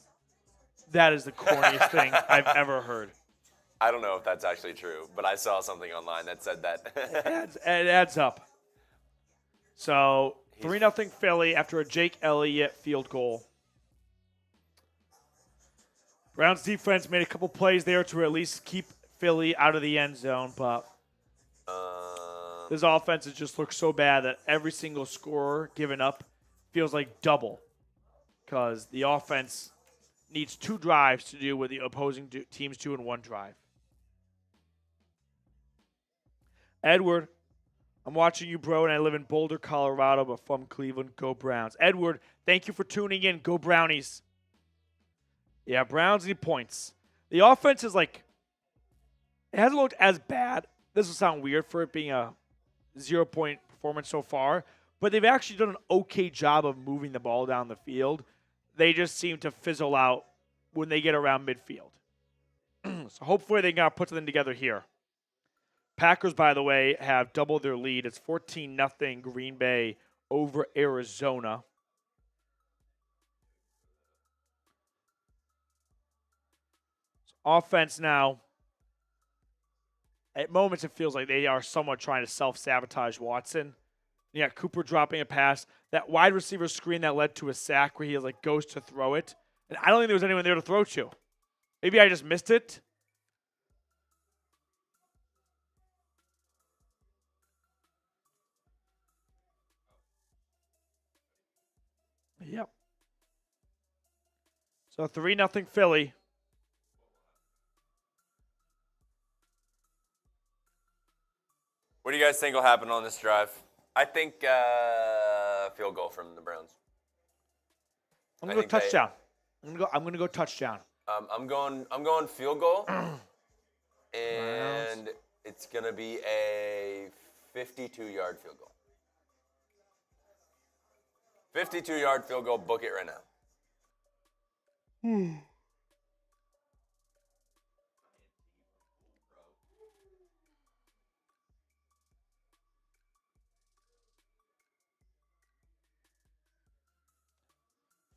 That is the corniest thing I've ever heard. I don't know if that's actually true, but I saw something online that said that. It adds up. So 3-0 Philly after a Jake Elliott field goal. Browns defense made a couple plays there to at least keep Philly out of the end zone, but this offense has just looked so bad that every single score given up feels like double because the offense needs 2 drives to do what the opposing teams do in 1 drive. Edward, I'm watching you, bro, and I live in Boulder, Colorado, but from Cleveland. Go Browns. Edward, thank you for tuning in. Go Brownies. Yeah, Browns need points. The offense is like, it hasn't looked as bad. This will sound weird for it being a 0-point performance so far, but they've actually done an okay job of moving the ball down the field. They just seem to fizzle out when they get around midfield. So hopefully they can put something together here. Packers, by the way, have doubled their lead. It's 14-0 Green Bay over Arizona. So offense now. At moments, it feels like they are somewhat trying to self-sabotage Watson. Yeah, Cooper dropping a pass. That wide receiver screen that led to a sack where he goes to throw it. And I don't think there was anyone there to throw to. Maybe I just missed it. Yep. So 3-0 Philly. What do you guys think will happen on this drive? I think field goal from the Browns. I'm gonna go touchdown. I'm gonna go touchdown. I'm going field goal, and it's gonna be a 52-yard field goal. 52-yard field goal. Book it right now.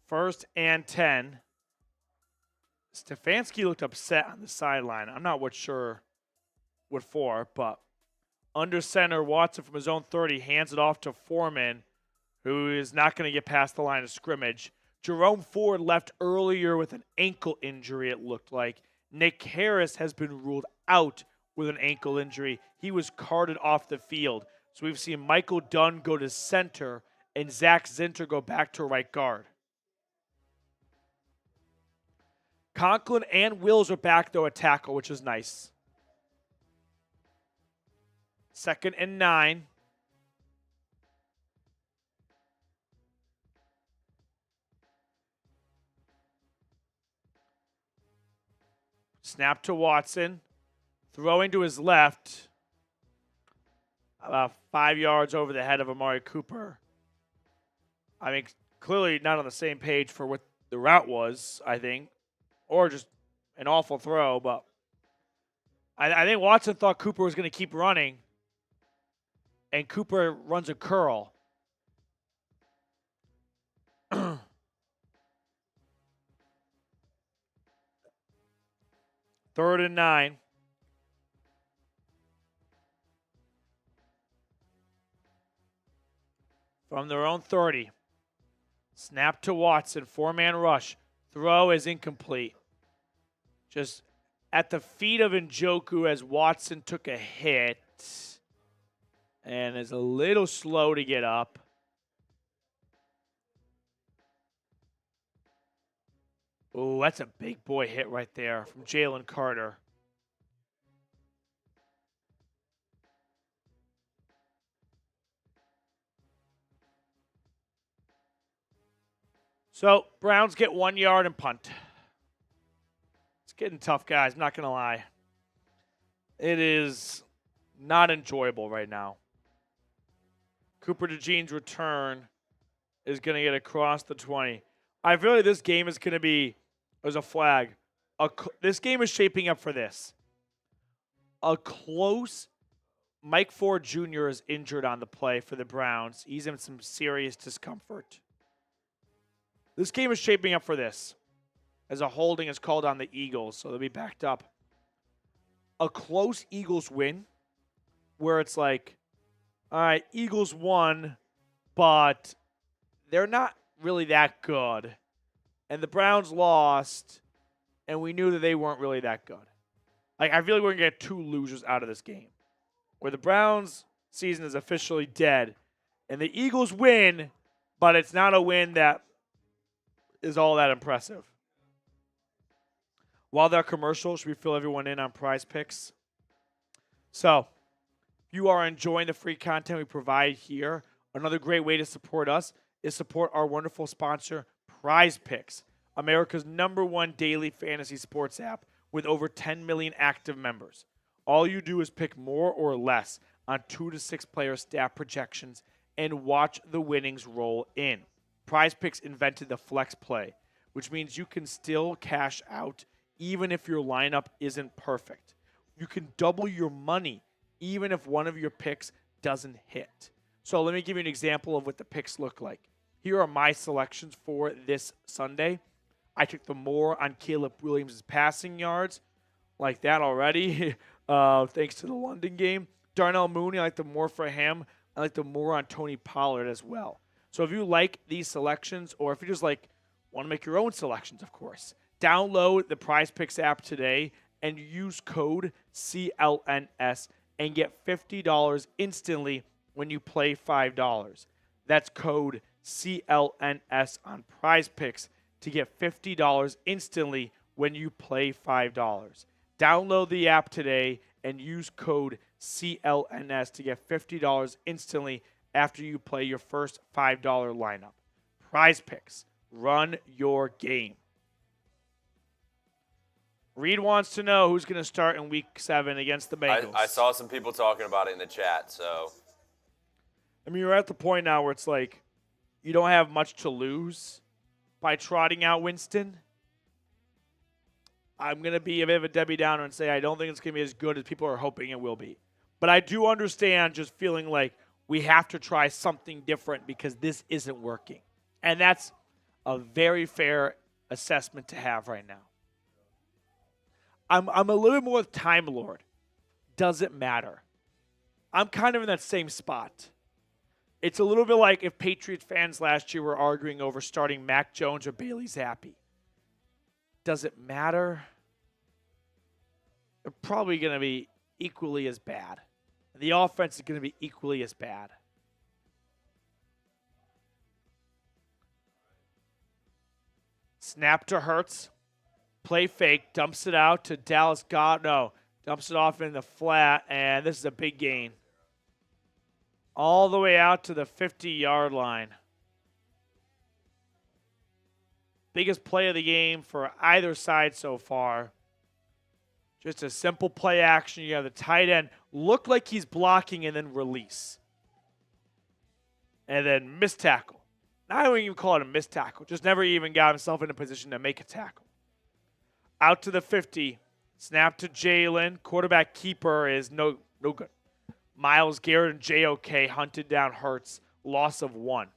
First and 10. Stefanski looked upset on the sideline. I'm not sure what for, but under center, Watson from his own 30 hands it off to Foreman, who is not going to get past the line of scrimmage. Jerome Ford left earlier with an ankle injury, it looked like. Nick Harris has been ruled out with an ankle injury. He was carted off the field. So we've seen Michael Dunn go to center and Zach Zinter go back to right guard. Conklin and Wills are back, though, at tackle, which is nice. 2nd and 9. Snap to Watson. Throwing to his left. About 5 yards over the head of Amari Cooper. I mean, clearly not on the same page for what the route was, I think. Or just an awful throw, but I think Watson thought Cooper was going to keep running, and Cooper runs a curl. 3rd and 9. From their own 30. Snap to Watson, 4-man rush. Throw is incomplete. Just at the feet of Njoku as Watson took a hit and is a little slow to get up. Oh, that's a big boy hit right there from Jalen Carter. So, Browns get 1 yard and punt. It's getting tough, guys. I'm not going to lie. It is not enjoyable right now. Cooper DeJean's return is going to get across the 20. I feel like this game is going to be, there's a flag. This game is shaping up for this. A close, Mike Ford Jr. is injured on the play for the Browns. He's in some serious discomfort. This game is shaping up for this, as a holding is called on the Eagles, so they'll be backed up. A close Eagles win, where it's like, all right, Eagles won, but they're not really that good. And the Browns lost, and we knew that they weren't really that good. Like, I feel like we're going to get 2 losers out of this game, where the Browns' season is officially dead, and the Eagles win, but it's not a win that is all that impressive. While they're commercial, should we fill everyone in on Prize Picks? So, if you are enjoying the free content we provide here, another great way to support us is support our wonderful sponsor, Prize Picks, America's #1 daily fantasy sports app with over 10 million active members. All you do is pick more or less on 2 to 6 player stat projections and watch the winnings roll in. Prize Picks invented the flex play, which means you can still cash out even if your lineup isn't perfect. You can double your money even if one of your picks doesn't hit. So let me give you an example of what the picks look like. Here are my selections for this Sunday. I took the more on Caleb Williams' passing yards, like that already, thanks to the London game. Darnell Mooney, I like the more for him. I like the more on Tony Pollard as well. So if you like these selections, or if you just want to make your own selections, of course, download the Prize Picks app today and use code CLNS and get $50 instantly when you play $5. That's code CLNS on Prize Picks to get $50 instantly when you play $5. Download the app today and use code CLNS to get $50 instantly after you play your first $5 lineup. Prize Picks. Run your game. Reed wants to know who's going to start in Week 7 against the Bengals. I saw some people talking about it in the chat, so. I mean, you're at the point now where it's like you don't have much to lose by trotting out Winston. I'm going to be a bit of a Debbie Downer and say I don't think it's going to be as good as people are hoping it will be. But I do understand just feeling like we have to try something different because this isn't working. And that's a very fair assessment to have right now. I'm a little bit more with Time Lord. Doesn't matter. I'm kind of in that same spot. It's a little bit like if Patriots fans last year were arguing over starting Mac Jones or Bailey Zappi. Does it matter? They're probably going to be equally as bad. The offense is going to be equally as bad. Snap to Hurts. Play fake. Dumps it out to Dallas Goedert. No. Dumps it off in the flat, and this is a big gain. All the way out to the 50-yard line. Biggest play of the game for either side so far. Just a simple play action. You have the tight end look like he's blocking and then release. And then missed tackle. Now I wouldn't even call it a missed tackle. Just never even got himself in a position to make a tackle. Out to the 50. Snap to Jalen. Quarterback keeper is no good. Myles Garrett and JOK hunted down Hurts. Loss of 1.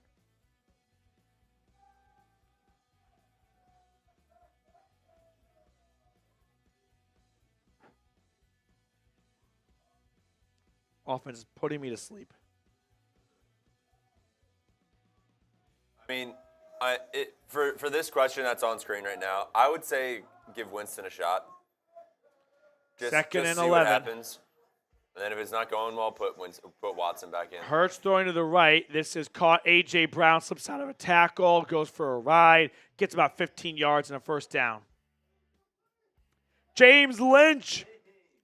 Offense is putting me to sleep. I mean, for this question that's on screen right now, I would say give Winston a shot. Second and see 11. What happens. And then if it's not going well, put Watson back in. Hurts throwing to the right. This is caught. A.J. Brown slips out of a tackle, goes for a ride, gets about 15 yards and a first down. James Lynch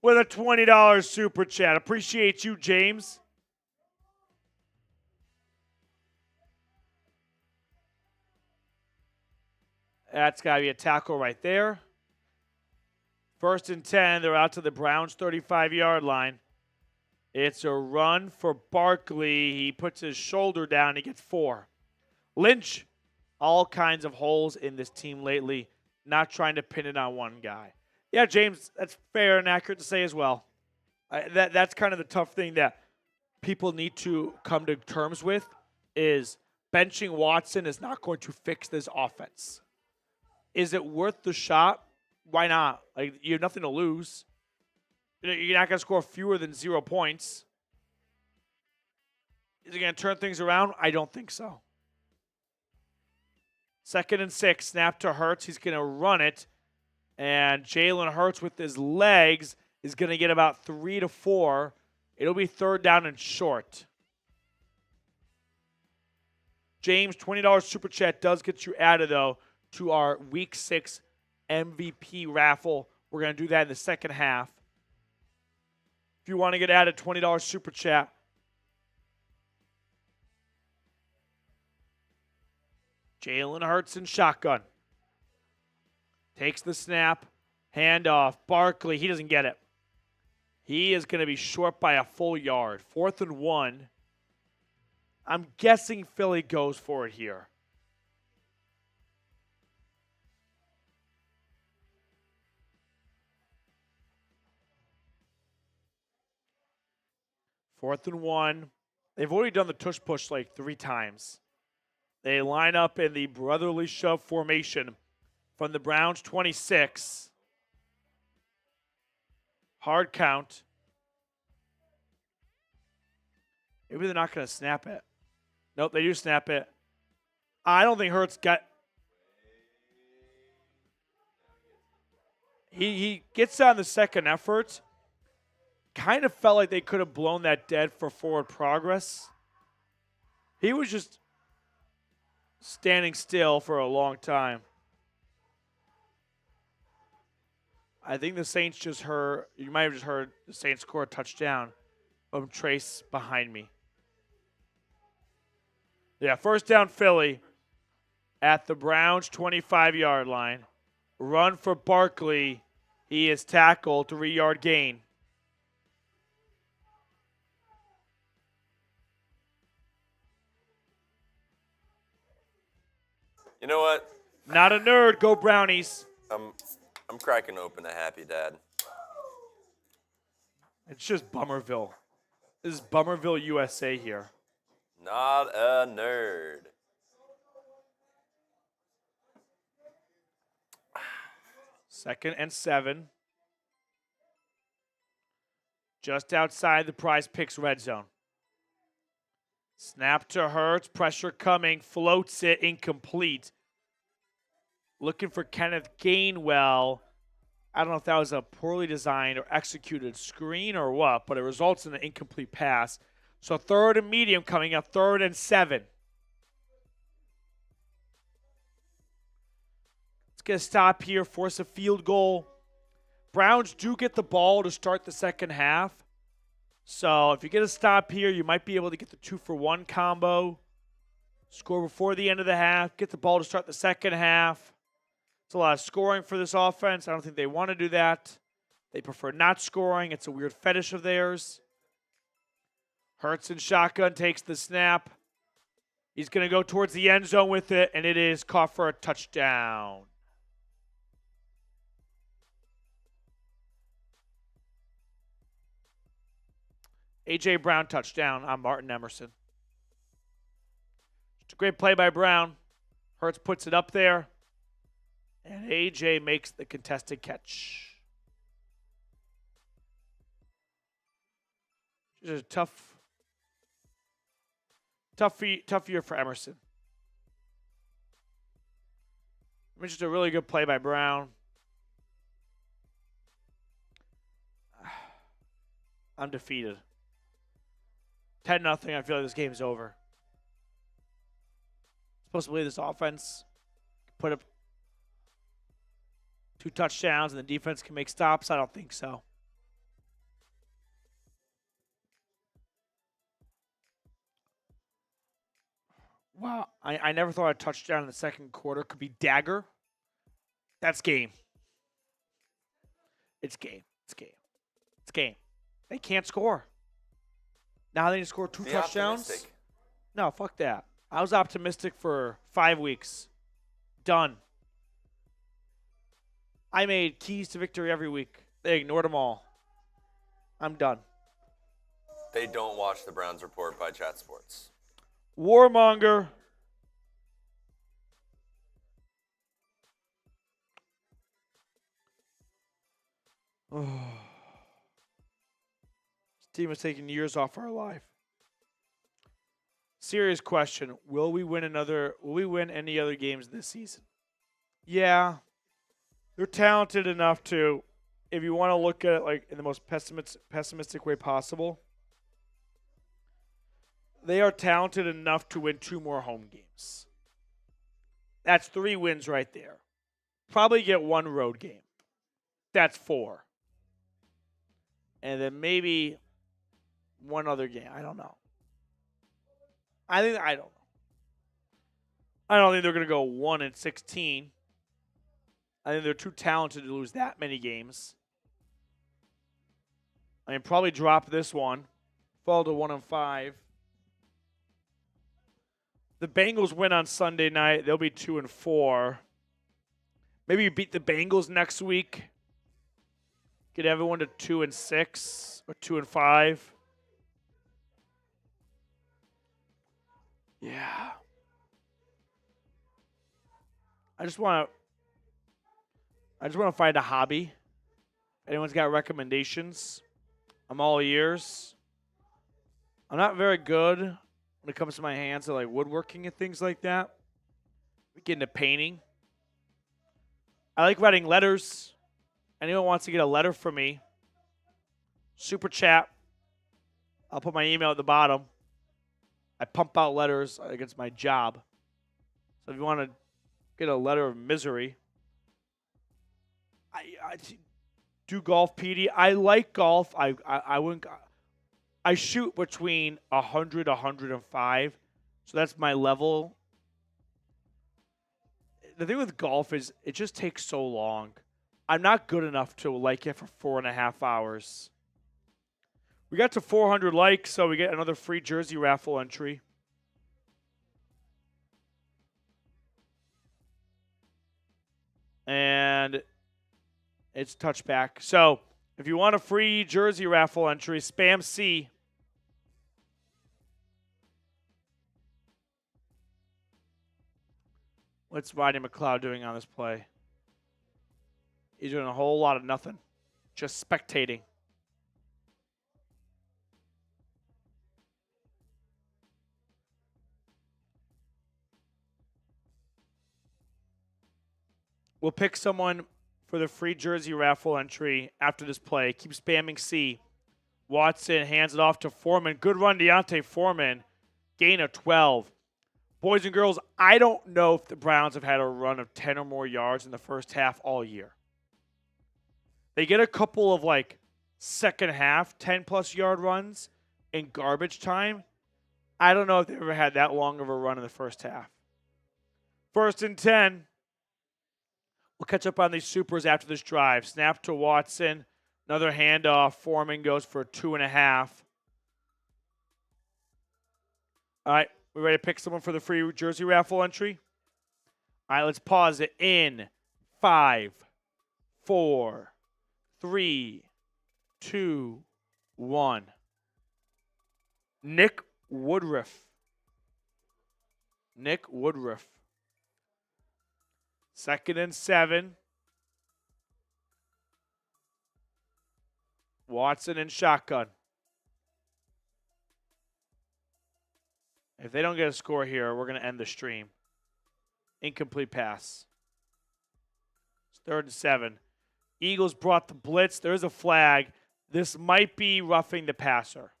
with a $20 super chat. Appreciate you, James. That's got to be a tackle right there. 1st and 10. They're out to the Browns' 35-yard line. It's a run for Barkley. He puts his shoulder down. He gets 4. Lynch, all kinds of holes in this team lately. Not trying to pin it on one guy. Yeah, James, that's fair and accurate to say as well. That's kind of the tough thing that people need to come to terms with is benching Watson is not going to fix this offense. Is it worth the shot? Why not? You have nothing to lose. You're not going to score fewer than 0 points. Is it going to turn things around? I don't think so. 2nd and 6, snap to Hurts. He's going to run it. And Jalen Hurts with his legs is going to get about 3 to 4. It'll be 3rd down and short. James, $20 super chat does get you added, though, to our Week 6 MVP raffle. We're going to do that in the second half. If you want to get added, $20 super chat. Jalen Hurts in shotgun. Takes the snap. Handoff. Barkley, he doesn't get it. He is going to be short by a full yard. 4th and 1. I'm guessing Philly goes for it here. Fourth and 1. They've already done the tush push like 3 times. They line up in the brotherly shove formation from the Browns 26. Hard count. Maybe they're not going to snap it. Nope, they do snap it. I don't think Hurts got... He gets on the second effort. Kind of felt like they could have blown that dead for forward progress. He was just standing still for a long time. I think the Saints just heard, you might have just heard the Saints score a touchdown from Trace behind me. Yeah, first down Philly at the Browns 25-yard line. Run for Barkley. He is tackled, 3-yard gain. You know what? Not a nerd. Go Brownies. I'm cracking open a happy dad. It's just Bummerville. This is Bummerville, USA here. Not a nerd. Second and 7. Just outside the Prize Picks red zone. Snap to Hurts. Pressure coming. Floats it. Incomplete. Looking for Kenneth Gainwell. I don't know if that was a poorly designed or executed screen or what, but it results in an incomplete pass. So 3rd and medium coming up. 3rd and 7. Let's get a stop here. Force a field goal. Browns do get the ball to start the second half. So if you get a stop here, you might be able to get the 2-for-1 combo. Score before the end of the half. Get the ball to start the second half. It's a lot of scoring for this offense. I don't think they want to do that. They prefer not scoring. It's a weird fetish of theirs. Hurts in shotgun takes the snap. He's going to go towards the end zone with it, and it is caught for a touchdown. A.J. Brown touchdown on Martin Emerson. It's a great play by Brown. Hurts puts it up there. And A.J. makes the contested catch. It's a tough year for Emerson. I mean, just a really good play by Brown. I'm defeated. 10-0. I feel like this game's over. Supposed to believe this offense put up 2 touchdowns and the defense can make stops. I don't think so. Wow. I never thought a touchdown in the second quarter could be dagger. That's game. It's game. It's game. It's game. They can't score. Now they need to score 2 touchdowns? Optimistic. No, fuck that. I was optimistic for 5 weeks. Done. I made keys to victory every week. They ignored them all. I'm done. They don't watch the Browns Report by Chat Sports. Warmonger. Oh. This team is taking years off our life. Serious question. Will we win any other games this season? Yeah. They're talented enough to, if you want to look at it like in the most pessimistic way possible, they are talented enough to win 2 more home games. That's 3 wins right there. Probably get 1 road game. That's 4. And then maybe 1 other game. I don't know. I don't know. I don't think they're going to go 1-16. I think they're too talented to lose that many games. I mean, probably drop this one. Fall to 1-5. The Bengals win on Sunday night. They'll be 2-4. Maybe you beat the Bengals next week. Get everyone to 2-6 or 2-5. Yeah. I just want to find a hobby. Anyone's got recommendations? I'm all ears. I'm not very good when it comes to my hands to like woodworking and things like that. We get into painting. I like writing letters. Anyone wants to get a letter from me, super chat. I'll put my email at the bottom. I pump out letters against my job. So if you want to get a letter of misery, I do golf, Petey. I like golf. I wouldn't. I shoot between 100, 105. So that's my level. The thing with golf is it just takes so long. I'm not good enough to like it for 4.5 hours. We got to 400 likes, so we get another free jersey raffle entry. And it's touchback. So if you want a free jersey raffle entry, spam C. What's Rodney McLeod doing on this play? He's doing a whole lot of nothing. Just spectating. We'll pick someone for the free jersey raffle entry after this play. Keep spamming C. Watson hands it off to Foreman. Good run, Deontay Foreman. Gain of 12. Boys and girls, I don't know if the Browns have had a run of 10 or more yards in the first half all year. They get a couple of like second half 10-plus yard runs in garbage time. I don't know if they ever had that long of a run in the first half. 1st and 10. We'll catch up on these supers after this drive. Snap to Watson. Another handoff. Foreman goes for 2.5. All right, we ready to pick someone for the free jersey raffle entry? All right, let's pause it in 5, 4, 3, 2, 1. Nick Woodruff. Nick Woodruff. 2nd and 7. Watson in shotgun. If they don't get a score here, we're going to end the stream. Incomplete pass. It's 3rd and 7. Eagles brought the blitz. There's a flag. This might be roughing the passer.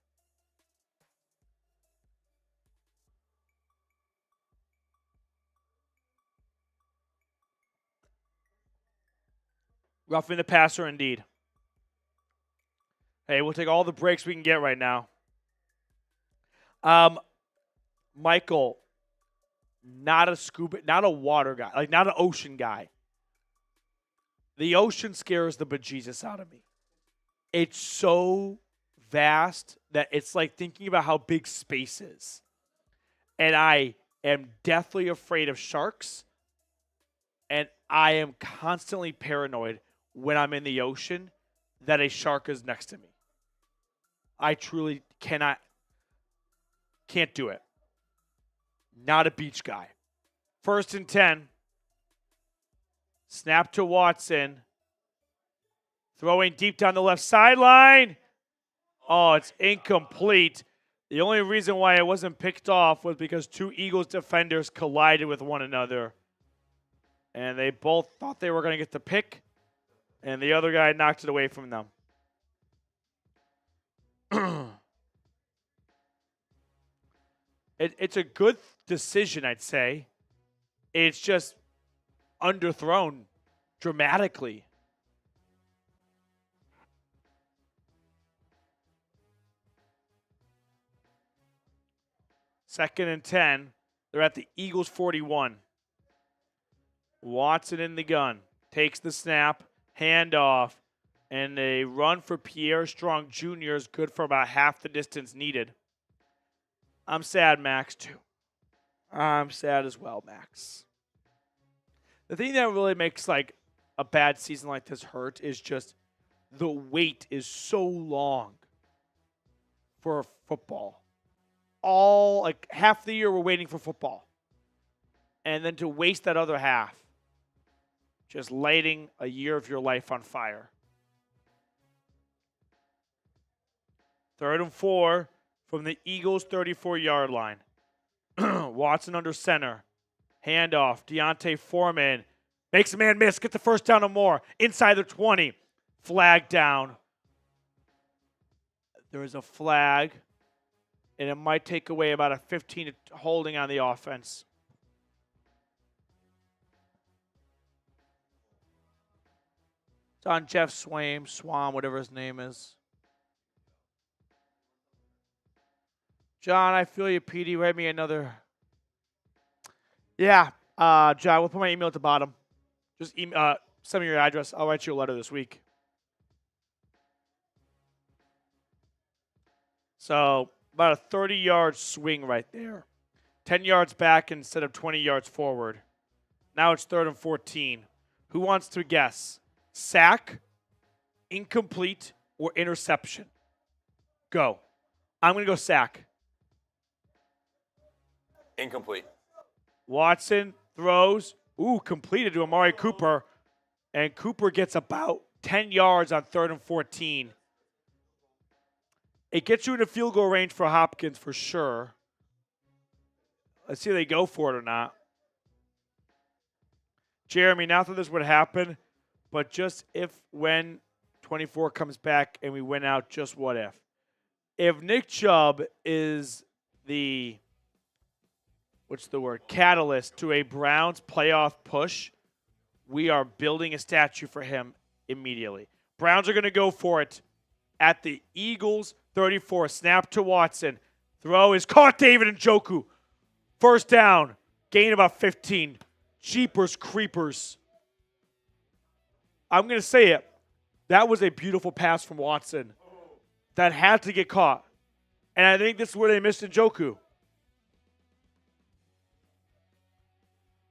Roughing the passer, indeed. Hey, we'll take all the breaks we can get right now. Michael, not a water guy, like not an ocean guy. The ocean scares the bejesus out of me. It's so vast that it's like thinking about how big space is. And I am deathly afraid of sharks. And I am constantly paranoid when I'm in the ocean that a shark is next to me. I truly can't do it. Not a beach guy. 1st and 10. Snap to Watson. Throwing deep down the left sideline. Oh, it's incomplete. The only reason why it wasn't picked off was because 2 Eagles defenders collided with one another. And they both thought they were going to get the pick. And the other guy knocked it away from them. It's a good decision, I'd say. It's just underthrown dramatically. Second and 10. They're at the Eagles 41. Watson in the gun. Takes the snap. Handoff. And a run for Pierre Strong Jr. is good for about half the distance needed. I'm sad, Max, too. I'm sad as well, Max. The thing that really makes like a bad season like this hurt is just the wait is so long for football. All like half the year we're waiting for football. And then to waste that other half, just lighting a year of your life on fire. 3rd and 4 from the Eagles' 34-yard line. Watson under center. Handoff. Deontay Foreman makes a man miss. Get the first down or more. Inside the 20. Flag down. There is a flag, and it might take away about a 15 holding on the offense. It's on Jeff Swam, whatever his name is. John, I feel you, Petey. Write me another. Yeah, John, we'll put my email at the bottom. Just send me your address. I'll write you a letter this week. So about a 30-yard swing right there. 10 yards back instead of 20 yards forward. Now it's 3rd and 14. Who wants to guess? Sack, incomplete, or interception? Go. I'm going to go sack. Incomplete. Watson throws. Ooh, completed to Amari Cooper. And Cooper gets about 10 yards on 3rd and 14. It gets you into field goal range for Hopkins for sure. Let's see if they go for it or not. Jeremy, not that this would happen, but just if when 24 comes back and we win out, just what if? If Nick Chubb is the catalyst to a Browns playoff push, we are building a statue for him immediately. Browns are going to go for it at the Eagles 34. Snap to Watson. Throw is caught. David Njoku. First down. Gain about 15. Jeepers creepers. I'm going to say it. That was a beautiful pass from Watson that had to get caught. And I think this is where they missed Njoku.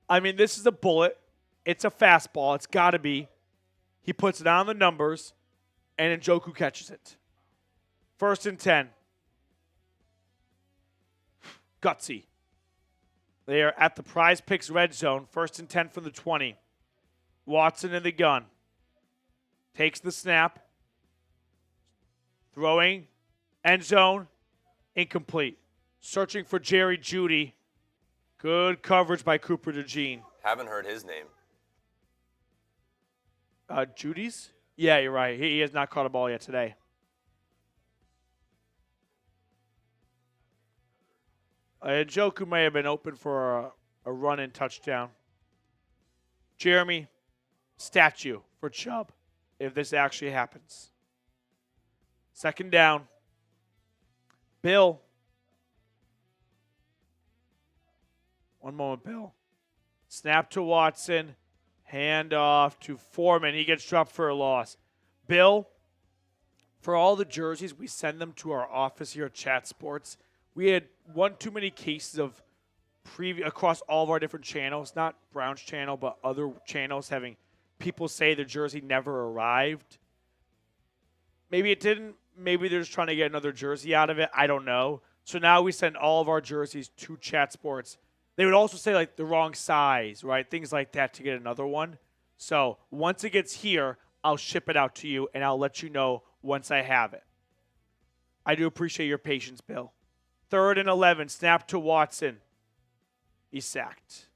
I mean, this is a bullet. It's a fastball. It's got to be. He puts it on the numbers, and Njoku catches it. 1st and 10. Gutsy. They are at the Prize Picks red zone. 1st and 10 from the 20. Watson in the gun. Takes the snap. Throwing. End zone. Incomplete. Searching for Jerry Jeudy. Good coverage by Cooper DeJean. Haven't heard his name. Judy's? Yeah, you're right. He has not caught a ball yet today. Njoku may have been open for a run-in touchdown. Jeremy, statue for Chubb if this actually happens. 2nd down. Bill. One moment, Bill. Snap to Watson. Hand off to Foreman. He gets dropped for a loss. Bill, for all the jerseys, we send them to our office here at Chat Sports. We had one too many cases of across all of our different channels, not Brown's channel, but other channels having people say the jersey never arrived. Maybe it didn't. Maybe they're just trying to get another jersey out of it. I don't know. So now we send all of our jerseys to Chat Sports. They would also say, like, the wrong size, right? Things like that to get another one. So once it gets here, I'll ship it out to you, and I'll let you know once I have it. I do appreciate your patience, Bill. 3rd and 11, snap to Watson. He's sacked.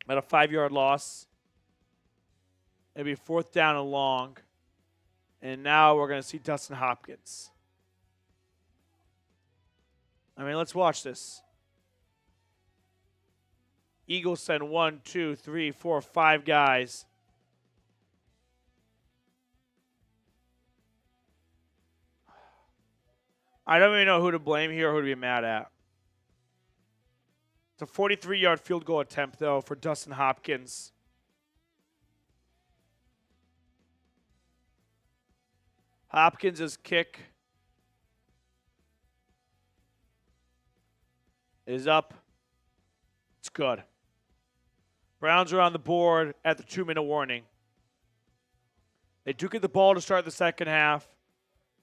About a 5-yard loss. It'll be 4th down and long. And now we're going to see Dustin Hopkins. I mean, let's watch this. Eagles send 1, 2, 3, 4, 5 guys. I don't even know who to blame here or who to be mad at. It's a 43-yard field goal attempt, though, for Dustin Hopkins. Hopkins' kick is up. It's good. Browns are on the board at the 2-minute warning. They do get the ball to start the second half.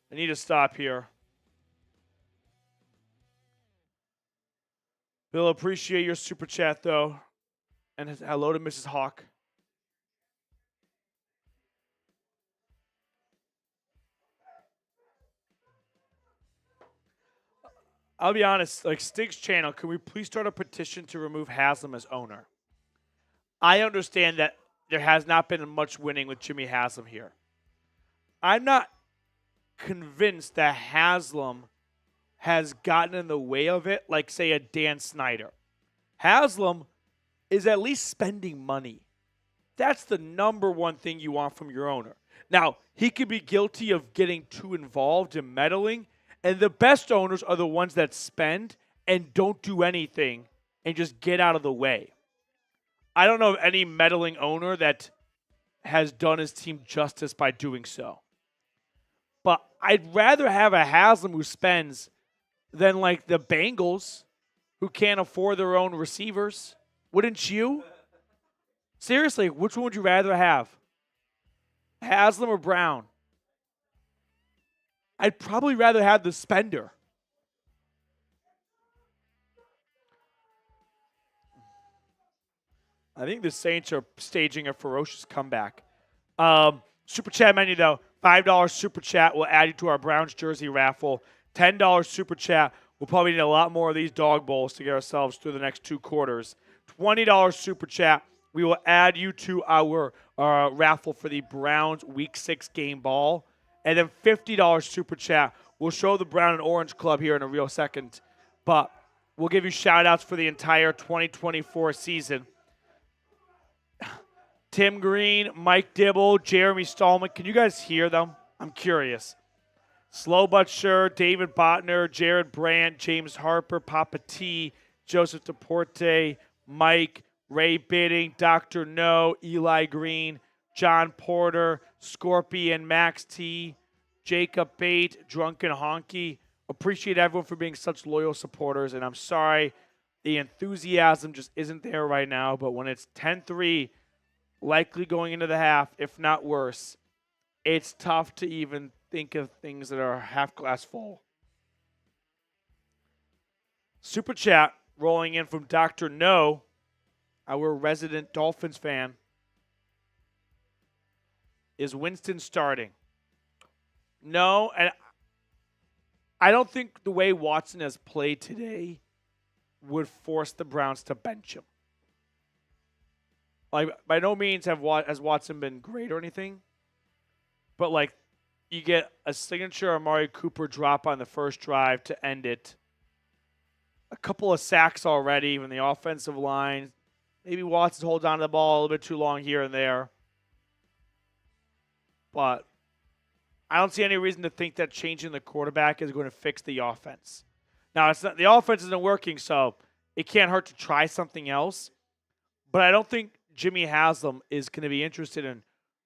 They need to stop here. Bill, appreciate your super chat, though. And hello to Mrs. Hawk. I'll be honest, like Stig's channel, can we please start a petition to remove Haslam as owner? I understand that there has not been much winning with Jimmy Haslam here. I'm not convinced that Haslam has gotten in the way of it like, say, a Dan Snyder. Haslam is at least spending money. That's the number one thing you want from your owner. Now, he could be guilty of getting too involved and meddling, and the best owners are the ones that spend and don't do anything and just get out of the way. I don't know of any meddling owner that has done his team justice by doing so. But I'd rather have a Haslam who spends than like the Bengals who can't afford their own receivers. Wouldn't you? Seriously, which one would you rather have? Haslam or Brown? I'd probably rather have the spender. I think the Saints are staging a ferocious comeback. Super chat menu, though. $5 super chat will add you to our Browns jersey raffle. $10 super chat. We'll probably need a lot more of these dog bowls to get ourselves through the next 2 quarters. $20 super chat. We will add you to our raffle for the Browns Week 6 game ball. And then $50 super chat. We'll show the Brown and Orange Club here in a real second. But we'll give you shout-outs for the entire 2024 season. Tim Green, Mike Dibble, Jeremy Stallman. Can you guys hear them? I'm curious. Slow but sure, David Botner, Jared Brandt, James Harper, Papa T, Joseph DePorte, Mike, Ray Bidding, Dr. No, Eli Green, John Porter, Scorpion, Max T, Jacob Bate, Drunken Honky. Appreciate everyone for being such loyal supporters, and I'm sorry the enthusiasm just isn't there right now, but when it's 10-3, likely going into the half, if not worse, it's tough to even think of things that are half glass full. Super chat rolling in from Dr. No, our resident Dolphins fan. Is Winston starting? No, and I don't think the way Watson has played today would force the Browns to bench him. Like, by no means has Watson been great or anything, but like, you get a signature Amari Cooper drop on the first drive to end it. A couple of sacks already from the offensive line. Maybe Watson holds on to the ball a little bit too long here and there. But I don't see any reason to think that changing the quarterback is going to fix the offense. Now, it's not, the offense isn't working, so it can't hurt to try something else. But I don't think Jimmy Haslam is going to be interested in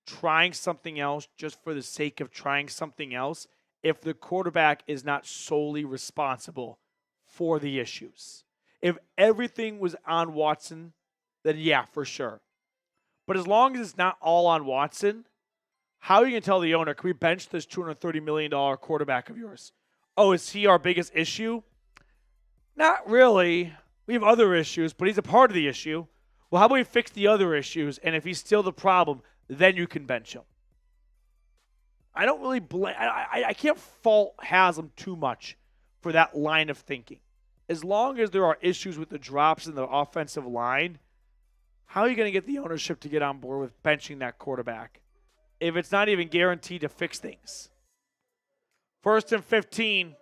trying something else just for the sake of trying something else if the quarterback is not solely responsible for the issues. If everything was on Watson, then yeah, for sure. But as long as it's not all on Watson, how are you going to tell the owner, can we bench this $230 million quarterback of yours? Oh, is he our biggest issue? Not really. We have other issues, but he's a part of the issue. Well, how about we fix the other issues, and if he's still the problem, then you can bench him. I don't really blame. I can't fault Haslam too much for that line of thinking. As long as there are issues with the drops in the offensive line, how are you going to get the ownership to get on board with benching that quarterback if it's not even guaranteed to fix things? 1st and 15.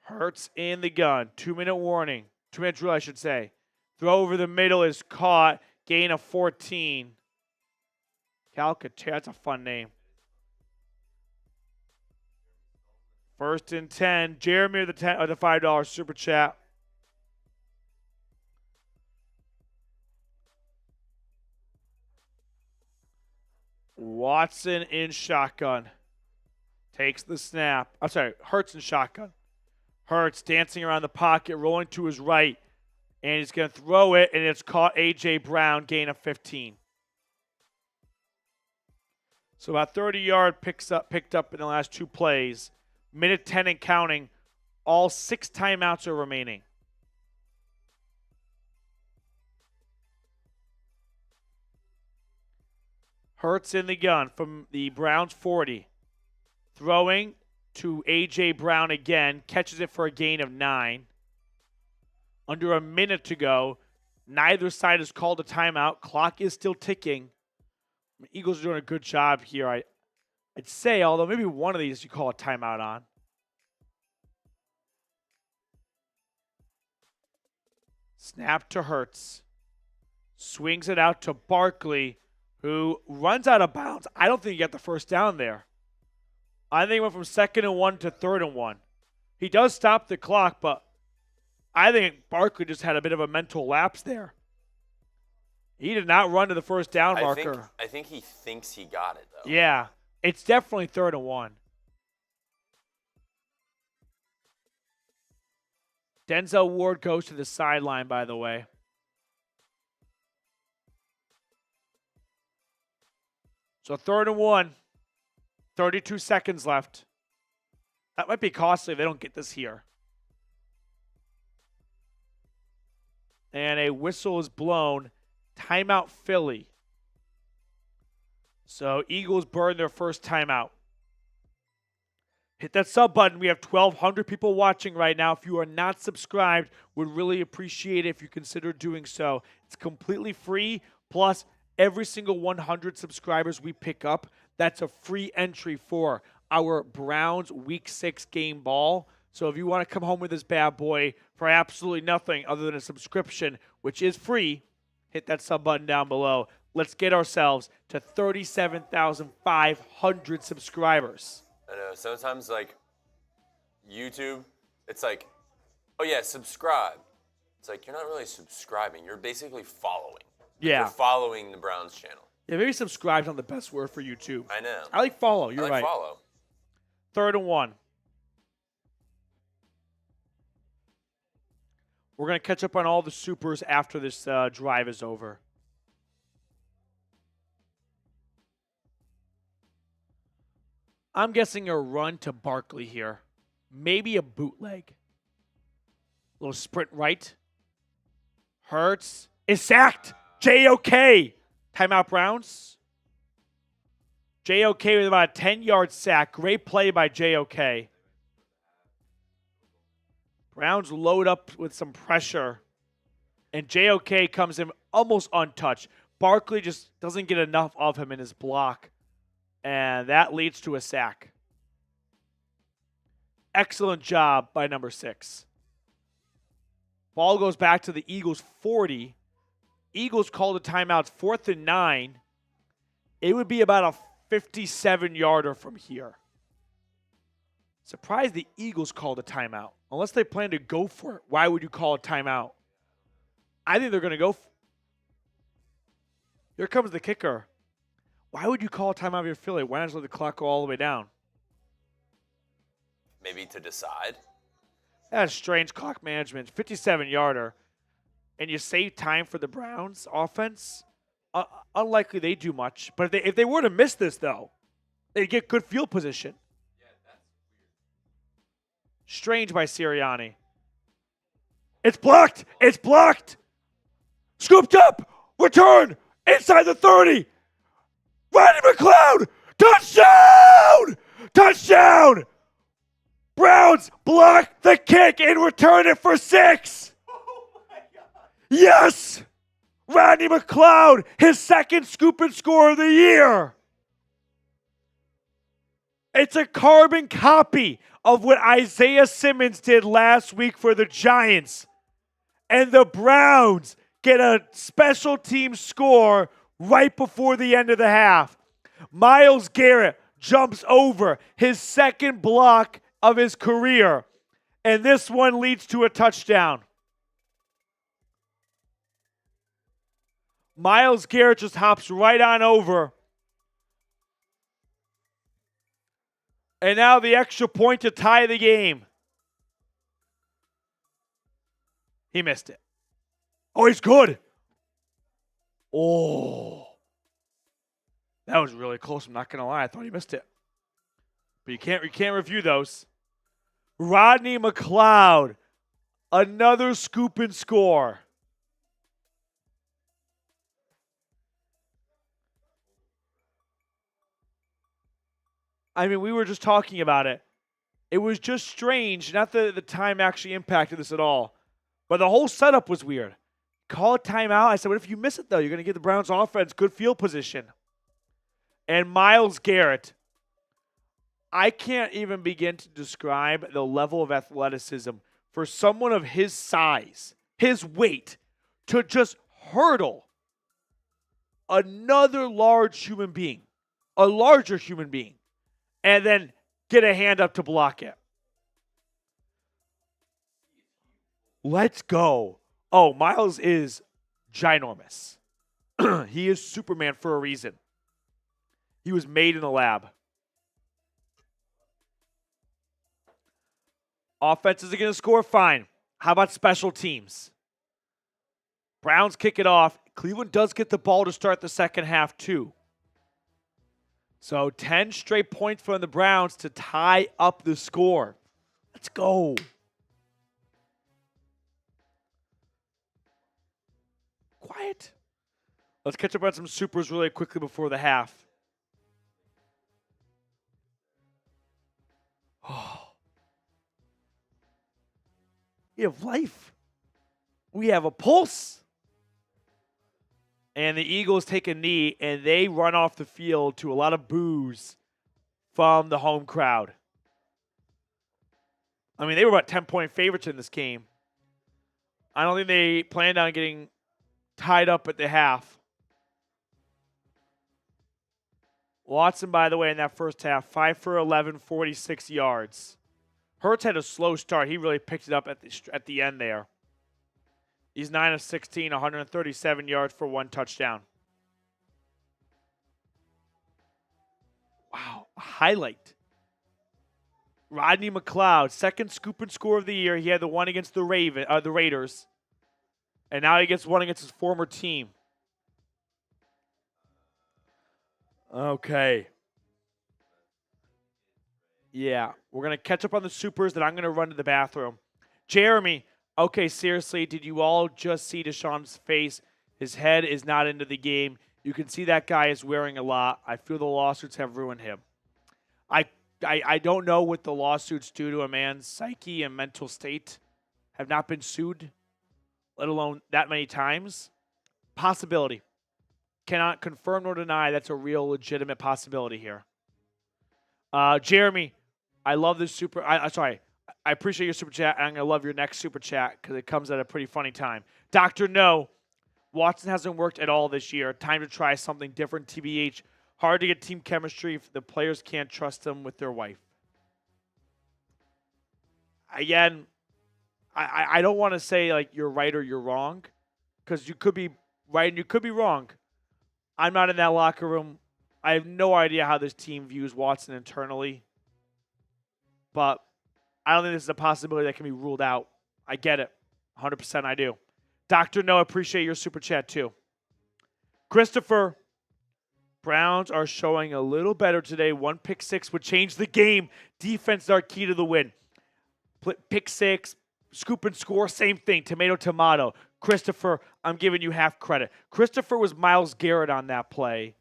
Hurts in the gun. 2-minute warning. 2-minute drill, I should say. Throw over the middle is caught. Gain of 14. Calcaterra, that's a fun name. 1st and 10. Jeremy with the $5 super chat. Watson in shotgun. Takes the snap. I'm sorry, Hurts in shotgun. Hurts dancing around the pocket, rolling to his right, and he's going to throw it, and it's caught A.J. Brown, gain of 15. So about 30-yard picked up in the last 2 plays. Minute 10 and counting. All 6 timeouts are remaining. Hurts in the gun from the Browns 40. Throwing to A.J. Brown again. Catches it for a gain of 9. Under a minute to go. Neither side has called a timeout. Clock is still ticking. The Eagles are doing a good job here, I'd say, although maybe one of these you call a timeout on. Snap to Hurts. Swings it out to Barkley, who runs out of bounds. I don't think he got the first down there. I think he went from 2nd and 1 to 3rd and 1. He does stop the clock, but I think Barkley just had a bit of a mental lapse there. He did not run to the first down marker. I think he thinks he got it, though. Yeah, it's definitely 3rd and 1. Denzel Ward goes to the sideline, by the way. So 3rd and 1, 32 seconds left. That might be costly if they don't get this here. And a whistle is blown. Timeout Philly. So Eagles burn their first timeout. Hit that sub button. We have 1,200 people watching right now. If you are not subscribed, would really appreciate it if you consider doing so. It's completely free. Plus, every single 100 subscribers we pick up, that's a free entry for our Browns Week 6 game ball. So if you want to come home with this bad boy for absolutely nothing other than a subscription, which is free, hit that sub button down below. Let's get ourselves to 37,500 subscribers. I know. Sometimes, like, YouTube, it's like, oh, yeah, subscribe. It's like, you're not really subscribing. You're basically following. Yeah. You're following the Browns channel. Yeah, maybe subscribe's not the best word for YouTube. I know. I like follow. You're I right. follow. 3rd and 1. We're going to catch up on all the supers after this drive is over. I'm guessing a run to Barkley here. Maybe a bootleg. Little sprint right. Hurts is sacked. JOK. Timeout Browns. JOK with about a 10-yard sack. Great play by JOK. Browns load up with some pressure. And JOK comes in almost untouched. Barkley just doesn't get enough of him in his block. And that leads to a sack. Excellent job by number 6. Ball goes back to the Eagles 40. Eagles called a timeout 4th and 9. It would be about a 57-yarder from here. Surprised the Eagles called a timeout. Unless they plan to go for it, why would you call a timeout? I think they're going to go. Here comes the kicker. Why would you call a timeout if you're Philly? Why not just let the clock go all the way down? Maybe to decide. That's strange clock management. 57-yarder. And you save time for the Browns offense? Unlikely they do much. But if they were to miss this, though, they'd get good field position. Yeah, that's weird. Strange by Sirianni. It's blocked. It's blocked. Scooped up. Return. Inside the 30. Rodney McLeod. Touchdown. Touchdown. Browns block the kick and return it for 6. Oh, my God. Yes. Rodney McLeod, his second scoop and score of the year. It's a carbon copy of what Isaiah Simmons did last week for the Giants. And the Browns get a special team score right before the end of the half. Myles Garrett jumps over his second block of his career. And this one leads to a touchdown. Myles Garrett just hops right on over And now the extra point to tie the game. He missed it. Oh, he's good. Oh. That was really close. I'm not going to lie. I thought he missed it. But you can't review those. Rodney McLeod. Another scoop and score. I mean, we were just talking about it. It was just strange. Not that the time actually impacted this at all. But the whole setup was weird. Call a timeout. I said, what if you miss it, though? You're going to give the Browns offense good field position. And Myles Garrett. I can't even begin to describe the level of athleticism for someone of his size, his weight, to just hurdle another large human being, a larger human being, and then get a hand up to block it. Let's go. Oh, Myles is ginormous. He is Superman for a reason. He was made in the lab. Offense is going to score fine. How about special teams? Browns kick it off. Cleveland does get the ball to start the second half, too. So 10 straight points from the Browns to tie up the score. Let's go. Quiet. Let's catch up on some supers really quickly before the half. Oh. We have life. We have a pulse. And the Eagles take a knee, and they run off the field to a lot of boos from the home crowd. I mean, they were about 10-point favorites in this game. I don't think they planned on getting tied up at the half. Watson, by the way, in that first half, 5 for 11, 46 yards. Hurts had a slow start. He really picked it up at the end there. He's 9 of 16, 137 yards for 1 touchdown. Wow, a highlight. Rodney McLeod, second scoop and score of the year. He had the one against the Raiders. And now he gets one against his former team. Okay. Yeah, we're going to catch up on the supers, then I'm going to run to the bathroom. Jeremy, okay, seriously, did you all just see Deshaun's face? His head is not into the game. You can see that guy is wearing a lot. I feel the lawsuits have ruined him. I don't know what the lawsuits do to a man's psyche and mental state. Have not been sued, let alone that many times. Possibility. Cannot confirm nor deny that's a real legitimate possibility here. Jeremy, I love this super. I appreciate your super chat. And I'm going to love your next super chat because it comes at a pretty funny time. Dr. No, Watson hasn't worked at all this year. Time to try something different, TBH. Hard to get team chemistry if the players can't trust them with their wife. Again, I don't want to say like you're right or you're wrong because you could be right and you could be wrong. I'm not in that locker room. I have no idea how this team views Watson internally. But I don't think this is a possibility that can be ruled out. I get it. 100% I do. Dr. No, appreciate your super chat too. Christopher, Browns are showing a little better today. 1 pick six would change the game. Defense is our key to the win. Pick six, scoop and score, same thing. Tomato, tomato. Christopher, I'm giving you half credit. Christopher was Myles Garrett on that play.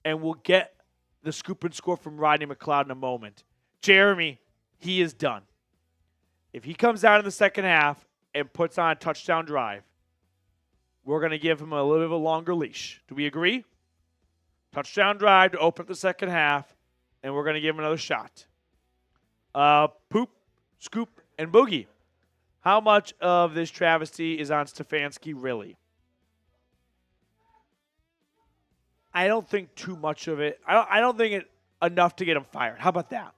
And we'll get the scoop and score from Rodney McLeod in a moment. Jeremy, he is done. If he comes out in the second half and puts on a touchdown drive, we're going to give him a little bit of a longer leash. Do we agree? Touchdown drive to open up the second half, and we're going to give him another shot. Poop, scoop, and boogie. How much of this travesty is on Stefanski, really? I don't think too much of it. I don't think it enough to get him fired. How about that?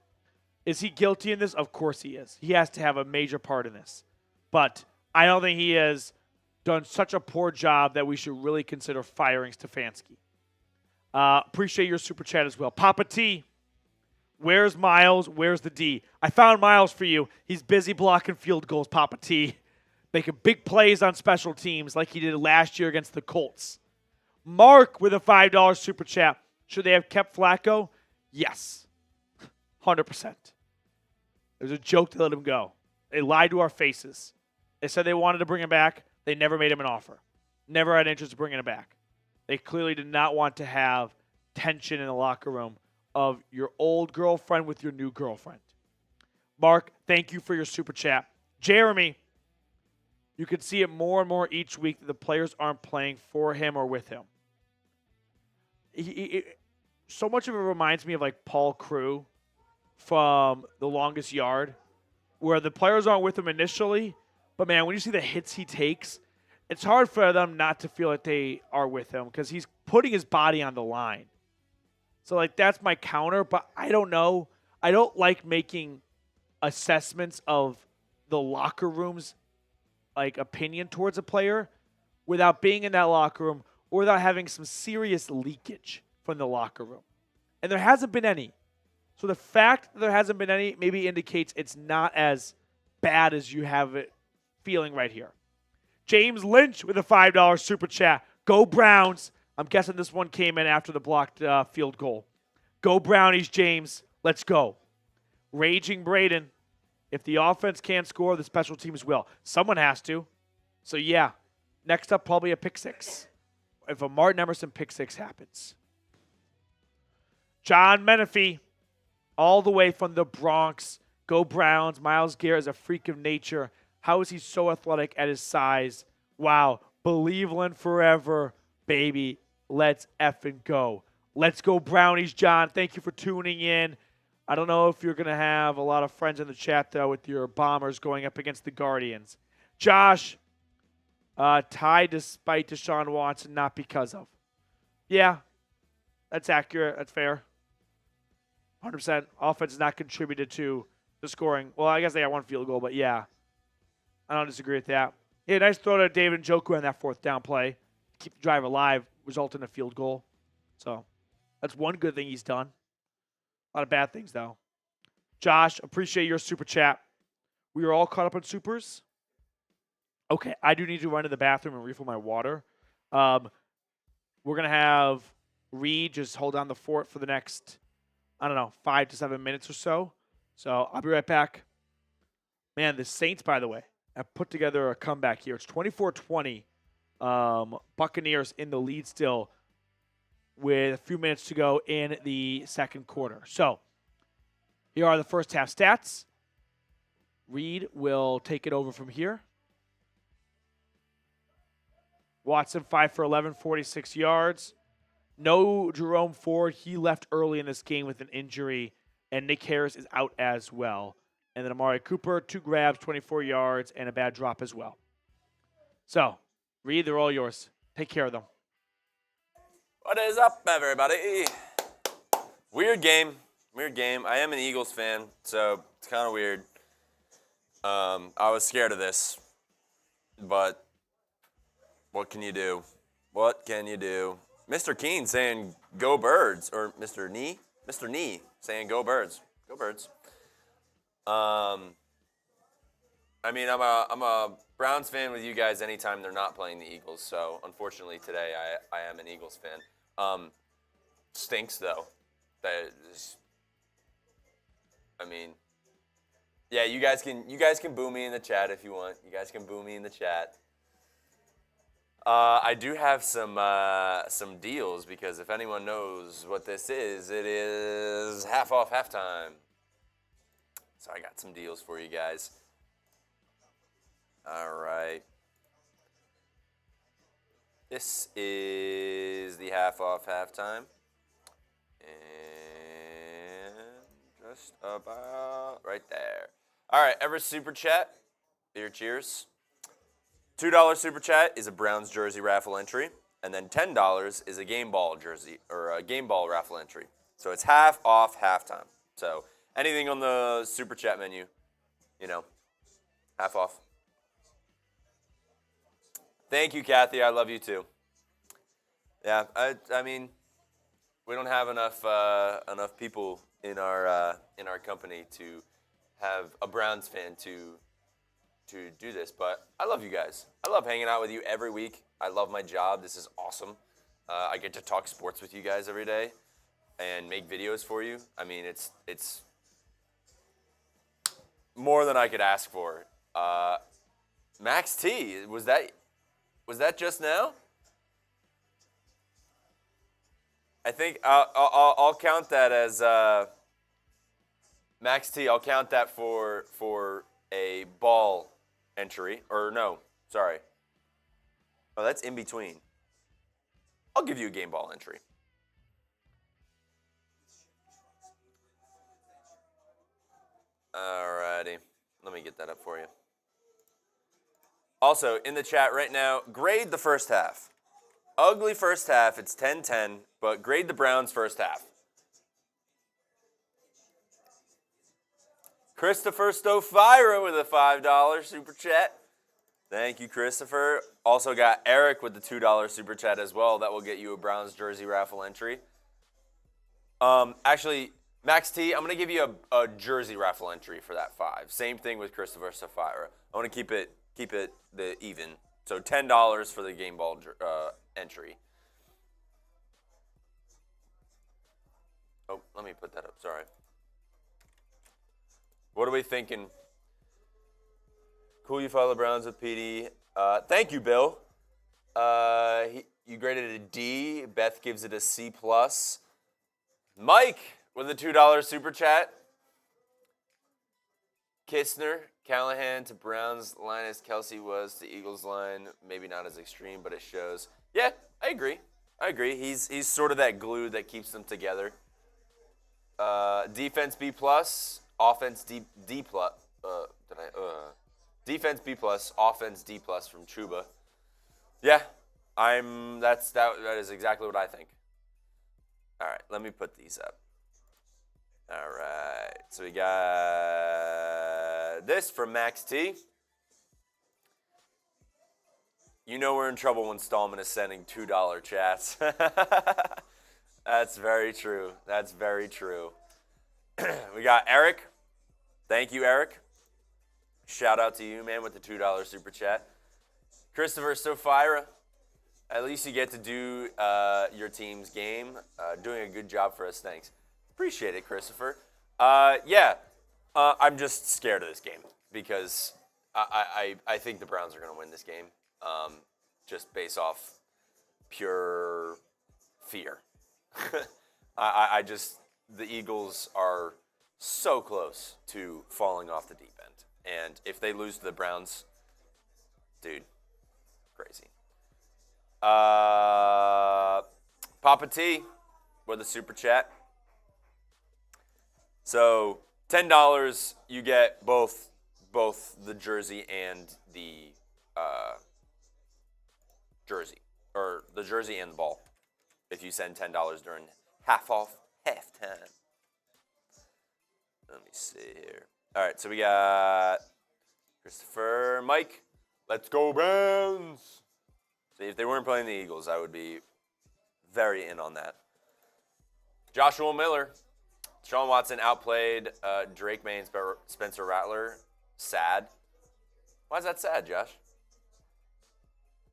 Is he guilty in this? Of course he is. He has to have a major part in this. But I don't think he has done such a poor job that we should really consider firing Stefanski. Appreciate your super chat as well. Papa T, Where's Miles? Where's the D? I found Miles for you. He's busy blocking field goals, Papa T. Making big plays on special teams like he did last year against the Colts. Mark with a $5 super chat. Should they have kept Flacco? Yes. 100%. It was a joke to let him go. They lied to our faces. They said they wanted to bring him back. They never made him an offer. Never had interest in bringing him back. They clearly did not want to have tension in the locker room of your old girlfriend with your new girlfriend. Mark, thank you for your super chat. Jeremy, you can see it more and more each week that the players aren't playing for him or with him. So much of it reminds me of like Paul Crew from The Longest Yard, where the players aren't with him initially, but man, when you see the hits he takes, it's hard for them not to feel like they are with him because he's putting his body on the line. So, like, that's my counter, but I don't know. I don't like making assessments of the locker room's, like, opinion towards a player without being in that locker room or without having some serious leakage from the locker room. And there hasn't been any. So the fact that there hasn't been any maybe indicates it's not as bad as you have it feeling right here. James Lynch with a $5 super chat. Go Browns. I'm guessing this one came in after the blocked field goal. Go Brownies, James. Let's go. Raging Braden. If the offense can't score, the special teams will. Someone has to. So, yeah. Next up, probably a pick six. If a Martin Emerson pick six happens. John Menifee, all the way from the Bronx. Go Browns. Myles Garrett is a freak of nature. How is he so athletic at his size? Wow. Believeland forever, baby. Let's effing go. Let's go Brownies, John. Thank you for tuning in. I don't know if you're going to have a lot of friends in the chat, though, with your Bombers going up against the Guardians. Josh, tied despite Deshaun Watson, not because of. Yeah, that's accurate. That's fair. 100%. Offense has not contributed to the scoring. Well, I guess they got one field goal, but yeah. I don't disagree with that. Yeah, nice throw to David Njoku on that fourth down play. Keep the drive alive, result in a field goal. So that's one good thing he's done. A lot of bad things, though. Josh, appreciate your super chat. We are all caught up on supers. Okay, I do need to run to the bathroom and refill my water. We're going to have Reed just hold down the fort for the next, 5 to 7 minutes or so. So I'll be right back. Man, the Saints, by the way, have put together a comeback here. It's 24-20. Buccaneers in the lead still with a few minutes to go in the second quarter. So here are the first half stats. Reed will take it over from here. Watson, 5 for 11, 46 yards. No Jerome Ford. He left early in this game with an injury, and Nick Harris is out as well. And then Amari Cooper, 2 grabs, 24 yards, and a bad drop as well. So, Reed, they're all yours. Take care of them. What is up, everybody? Weird game. I am an Eagles fan, so it's kind of weird. I was scared of this, but what can you do? Mr. Keen saying go Birds, or Mr. Nee saying go Birds. Go Birds. I'm a Browns fan with you guys anytime they're not playing the Eagles. So unfortunately today I am an Eagles fan. Stinks though. Yeah, you guys can boo me in the chat if you want. You guys can boo me in the chat. I do have some deals because if anyone knows what this is, it is half off halftime. So I got some deals for you guys. All right. This is the half off halftime. And just about right there. All right, ever super chat? Your cheers. $2 super chat is a Browns jersey raffle entry. And then $10 is a game ball jersey or a game ball raffle entry. So it's half off halftime. So anything on the super chat menu, half off. Thank you, Kathy. I love you too. Yeah, I mean, we don't have enough people in our company to have a Browns fan to do this. But I love you guys. I love hanging out with you every week. I love my job. This is awesome. I get to talk sports with you guys every day and make videos for you. I mean, it's more than I could ask for. Max T, was that just now? I think I'll count that as Max T. I'll count that for a ball entry. Or no, sorry. Oh, that's in between. I'll give you a game ball entry. Alrighty. Let me get that up for you. Also, in the chat right now, grade the first half. Ugly first half. It's 10-10, but grade the Browns first half. Christopher Stofira with a $5 super chat. Thank you, Christopher. Also got Eric with the $2 super chat as well. That will get you a Browns jersey raffle entry. Actually, Max T, I'm going to give you a jersey raffle entry for that $5. Same thing with Christopher Stofira. I want to keep it the even. So $10 for the game ball entry. Oh, let me put that up. Sorry. What are we thinking? Cool, you follow the Browns with Petey. Thank you, Bill. You graded it a D. Beth gives it a C+. Mike with a $2 super chat. Kistner, Callahan to Browns line as Kelsey was to Eagles line. Maybe not as extreme, but it shows. Yeah, I agree. He's sort of that glue that keeps them together. Defense B+, offense D+. Defense B+, offense D+ from Chuba. Yeah, that is exactly what I think. All right, let me put these up. All right, so we got this from Max T. You know we're in trouble when Stallman is sending $2 chats. That's very true. We got Eric. Thank you, Eric. Shout out to you, man, with the $2 super chat. Christopher Stofira. At least you get to do your team's game. Doing a good job for us. Thanks. Appreciate it, Christopher. I'm just scared of this game because I think the Browns are going to win this game just based off pure fear. The Eagles are so close to falling off the deep end. And if they lose to the Browns, dude, crazy. Papa T with a super chat. So $10, you get both the jersey and the jersey, or the jersey and the ball, if you send $10 during halftime. Let me see here. All right, so we got Christopher, Mike. Let's go Browns. See, if they weren't playing the Eagles, I would be very in on that. Joshua Miller. Deshaun Watson outplayed Drake May and Spencer Rattler. Sad. Why is that sad, Josh?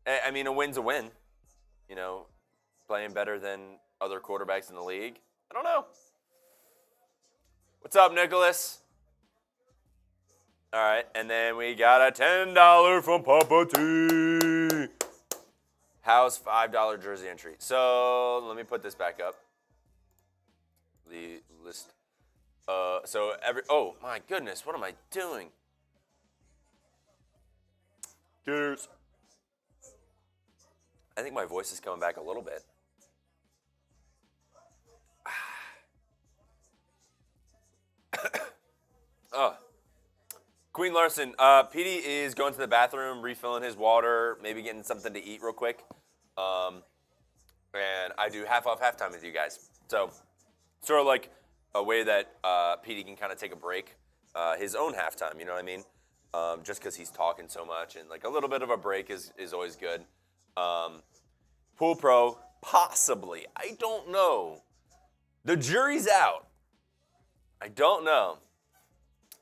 I mean, a win's a win. You know, playing better than other quarterbacks in the league. I don't know. What's up, Nicholas? All right, and then we got a $10 from Papa T. How's $5 jersey entry? So let me put this back up. The list. Oh my goodness, what am I doing? Cheers. I think my voice is coming back a little bit. Queen Larson, Petey is going to the bathroom, refilling his water, maybe getting something to eat real quick. And I do half off halftime with you guys. So, sort of like a way that Petey can kind of take a break, his own halftime, you know what I mean? Just because he's talking so much, and like a little bit of a break is always good. Pool Pro, possibly. I don't know. The jury's out. I don't know.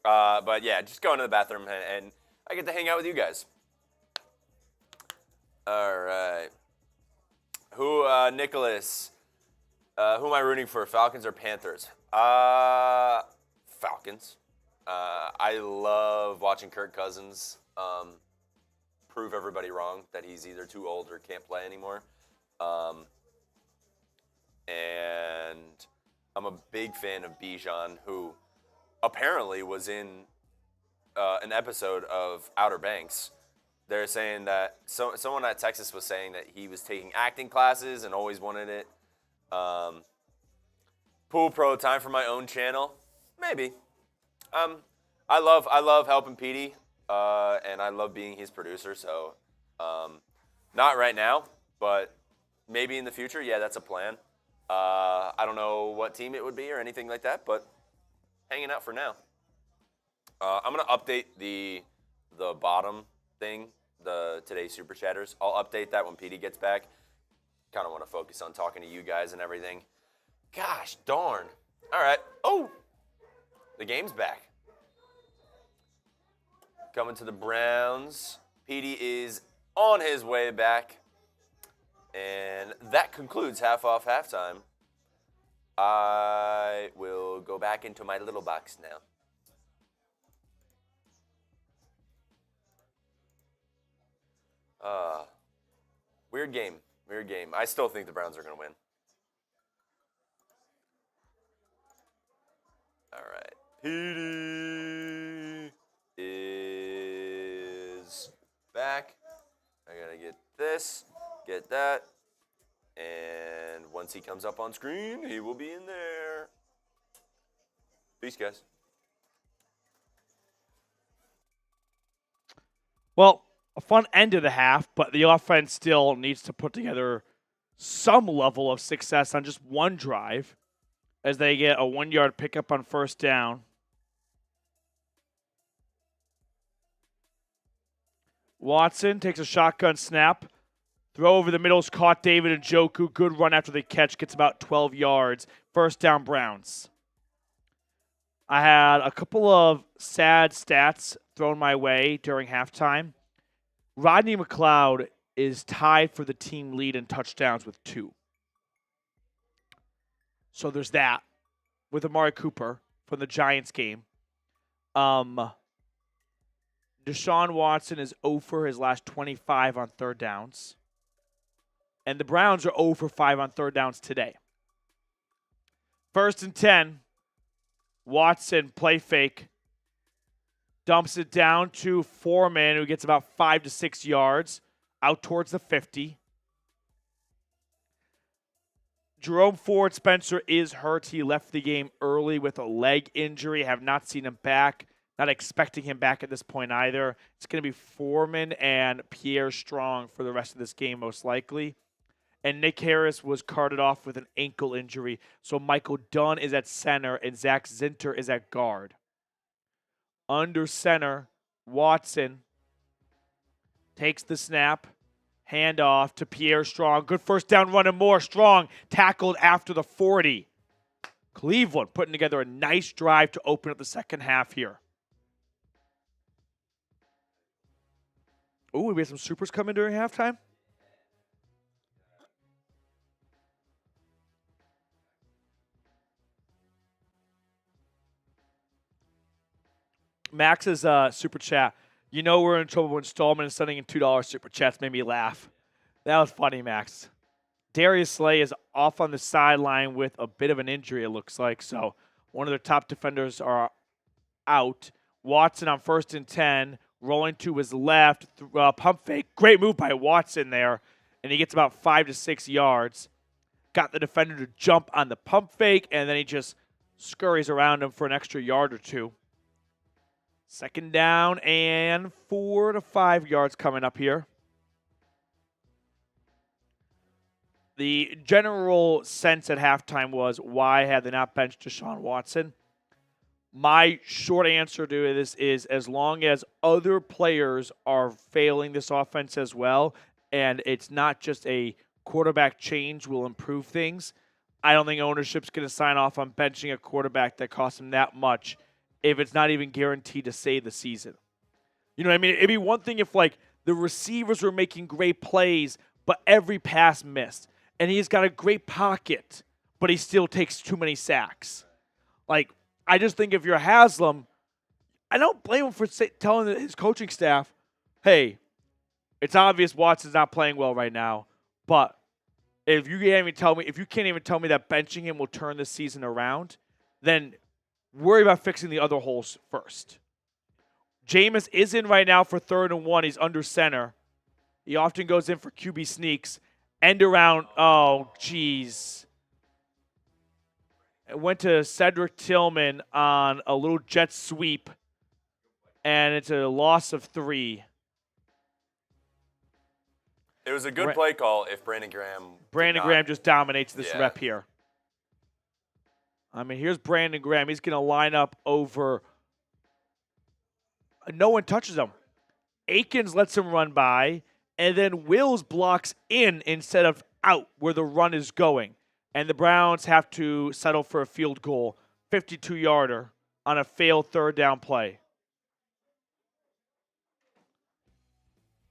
But yeah, just going to the bathroom and I get to hang out with you guys. All right. Nicholas, who am I rooting for, Falcons or Panthers? Falcons. I love watching Kirk Cousins prove everybody wrong that he's either too old or can't play anymore. And I'm a big fan of Bijan, who apparently was in an episode of Outer Banks. They're saying that someone at Texas was saying that he was taking acting classes and always wanted it. Pool Pro, time for my own channel? Maybe. I love helping Petey, and I love being his producer. So, not right now, but maybe in the future. Yeah, that's a plan. I don't know what team it would be or anything like that, but hanging out for now. I'm gonna update the bottom thing, the today's Super Chatters. I'll update that when Petey gets back. Kind of want to focus on talking to you guys and everything. Gosh darn. All right. Oh, the game's back. Coming to the Browns. Petey is on his way back. And that concludes Half Off Halftime. I will go back into my little box now. Weird game. I still think the Browns are going to win. All right. Petey is back. I got to get this, get that. And once he comes up on screen, he will be in there. Peace, guys. Well, a fun end of the half, but the offense still needs to put together some level of success on just one drive as they get a 1-yard pickup on first down. Watson takes a shotgun snap. Throw over the middle is caught. David Njoku. Good run after the catch. Gets about 12 yards. First down, Browns. I had a couple of sad stats thrown my way during halftime. Rodney McLeod is tied for the team lead in touchdowns with 2. So there's that with Amari Cooper from the Giants game. Deshaun Watson is 0 for his last 25 on third downs. And the Browns are 0 for 5 on third downs today. First and 10. Watson, play fake. Dumps it down to Foreman, who gets about 5 to 6 yards out towards the 50. Jerome Ford Spencer is hurt. He left the game early with a leg injury. Have not seen him back. Not expecting him back at this point either. It's going to be Foreman and Pierre Strong for the rest of this game, most likely. And Nick Harris was carted off with an ankle injury. So Michael Dunn is at center and Zach Zinter is at guard. Under center, Watson takes the snap. Handoff to Pierre Strong. Good first down run and more. Strong tackled after the 40. Cleveland putting together a nice drive to open up the second half here. Ooh, we had some supers coming during halftime. Max's super chat. You know we're in trouble when Stallman is sending in $2 super chats. Made me laugh. That was funny, Max. Darius Slay is off on the sideline with a bit of an injury, it looks like. So one of their top defenders are out. Watson on first and 10, rolling to his left, pump fake. Great move by Watson there, and he gets about 5 to 6 yards. Got the defender to jump on the pump fake, and then he just scurries around him for an extra yard or 2. Second down and 4 to 5 yards coming up here. The general sense at halftime was, why had they not benched Deshaun Watson? My short answer to this is, as long as other players are failing this offense as well, and it's not just a quarterback change will improve things, I don't think ownership's going to sign off on benching a quarterback that costs him that much if it's not even guaranteed to save the season. You know what I mean? It'd be one thing if, like, the receivers were making great plays, but every pass missed. And he's got a great pocket, but he still takes too many sacks. Like, I just think if you're Haslam, I don't blame him for telling his coaching staff, hey, it's obvious Watson's not playing well right now, but if you can't even tell me that benching him will turn this season around, then worry about fixing the other holes first. Jameis is in right now for 3rd and 1. He's under center. He often goes in for QB sneaks. End around. Oh, jeez. It went to Cedric Tillman on a little jet sweep, and it's a loss of 3. It was a good play call if Brandon Graham just dominates this rep here. I mean, here's Brandon Graham. He's going to line up over. No one touches him. Akins lets him run by, and then Wills blocks in instead of out where the run is going. And the Browns have to settle for a field goal, 52-yarder on a failed 3rd down play.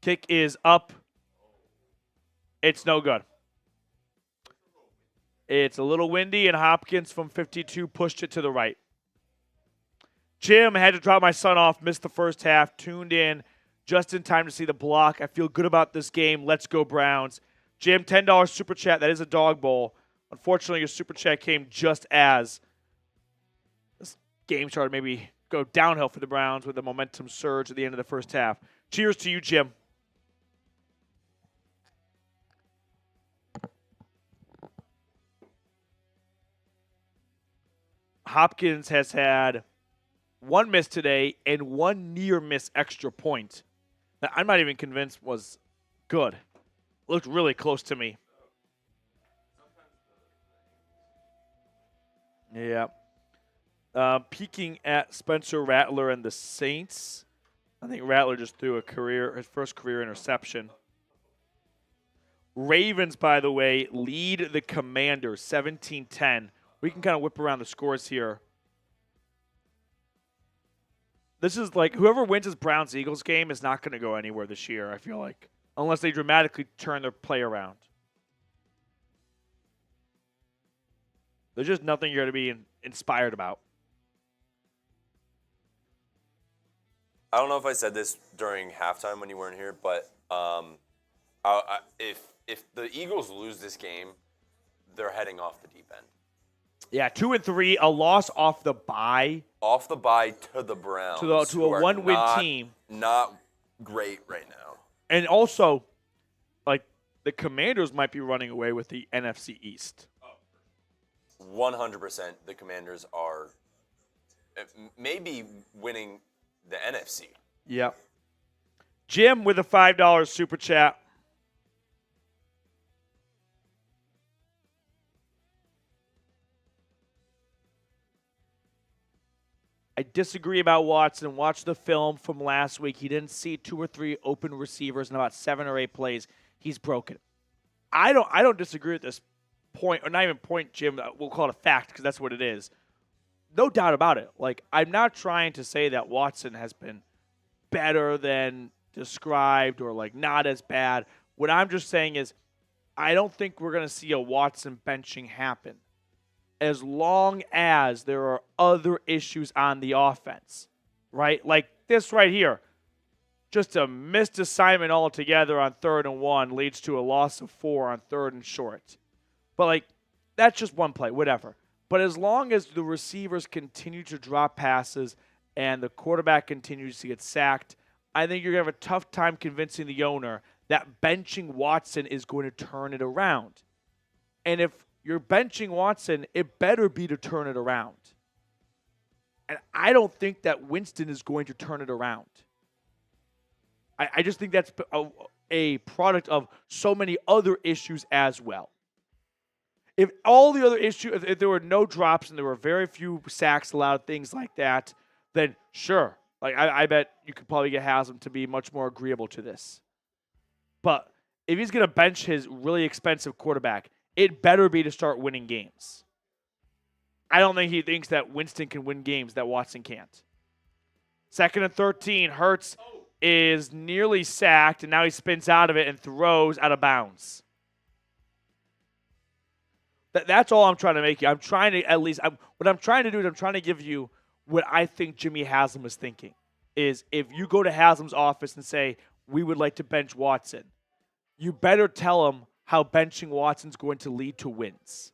Kick is up. It's no good. It's a little windy, and Hopkins from 52 pushed it to the right. Jim, had to drop my son off, missed the first half, tuned in just in time to see the block. I feel good about this game. Let's go Browns. Jim, $10 super chat. That is a dog bowl. Unfortunately, your super chat came just as this game started maybe go downhill for the Browns with a momentum surge at the end of the first half. Cheers to you, Jim. Hopkins has had 1 miss today and 1 near miss extra point that I'm not even convinced was good. Looked really close to me. Yeah. Peeking at Spencer Rattler and the Saints. I think Rattler just threw his first career interception. Ravens, by the way, lead the Commanders 17-10. We can kind of whip around the scores here. This is like whoever wins this Browns-Eagles game is not going to go anywhere this year, I feel like, unless they dramatically turn their play around. There's just nothing you're going to be inspired about. I don't know if I said this during halftime when you weren't here, but if the Eagles lose this game, they're heading off the deep end. Yeah, 2-3, a loss off the bye. Off the bye to the Browns. To a one-win team. Not great right now. And also, like, the Commanders might be running away with the NFC East. 100% the Commanders are maybe winning the NFC. Yep. Jim with a $5 super chat. I disagree about Watson. Watch the film from last week. He didn't see 2 or 3 open receivers in about 7 or 8 plays. He's broken. I don't disagree at this point, or not even point, Jim. We'll call it a fact because that's what it is. No doubt about it. Like, I'm not trying to say that Watson has been better than described or, like, not as bad. What I'm just saying is I don't think we're going to see a Watson benching happen as long as there are other issues on the offense, right? Like this right here. Just a missed assignment altogether on 3rd and 1 leads to a loss of 4 on 3rd and short. But, like, that's just one play, whatever. But as long as the receivers continue to drop passes and the quarterback continues to get sacked, I think you're going to have a tough time convincing the owner that benching Watson is going to turn it around. And if you're benching Watson, it better be to turn it around. And I don't think that Winston is going to turn it around. I just think that's a product of so many other issues as well. If all the other issues, if there were no drops and there were very few sacks allowed, things like that, then sure. Like I bet you could probably get Haslam to be much more agreeable to this. But if he's going to bench his really expensive quarterback it better be to start winning games. I don't think he thinks that Winston can win games that Watson can't. 2nd and 13, Hurts is nearly sacked, and now he spins out of it and throws out of bounds. That's all I'm trying to make you. I'm trying to what I'm trying to do is I'm trying to give you what I think Jimmy Haslam is thinking. Is if you go to Haslam's office and say, we would like to bench Watson, you better tell him how benching Watson's going to lead to wins.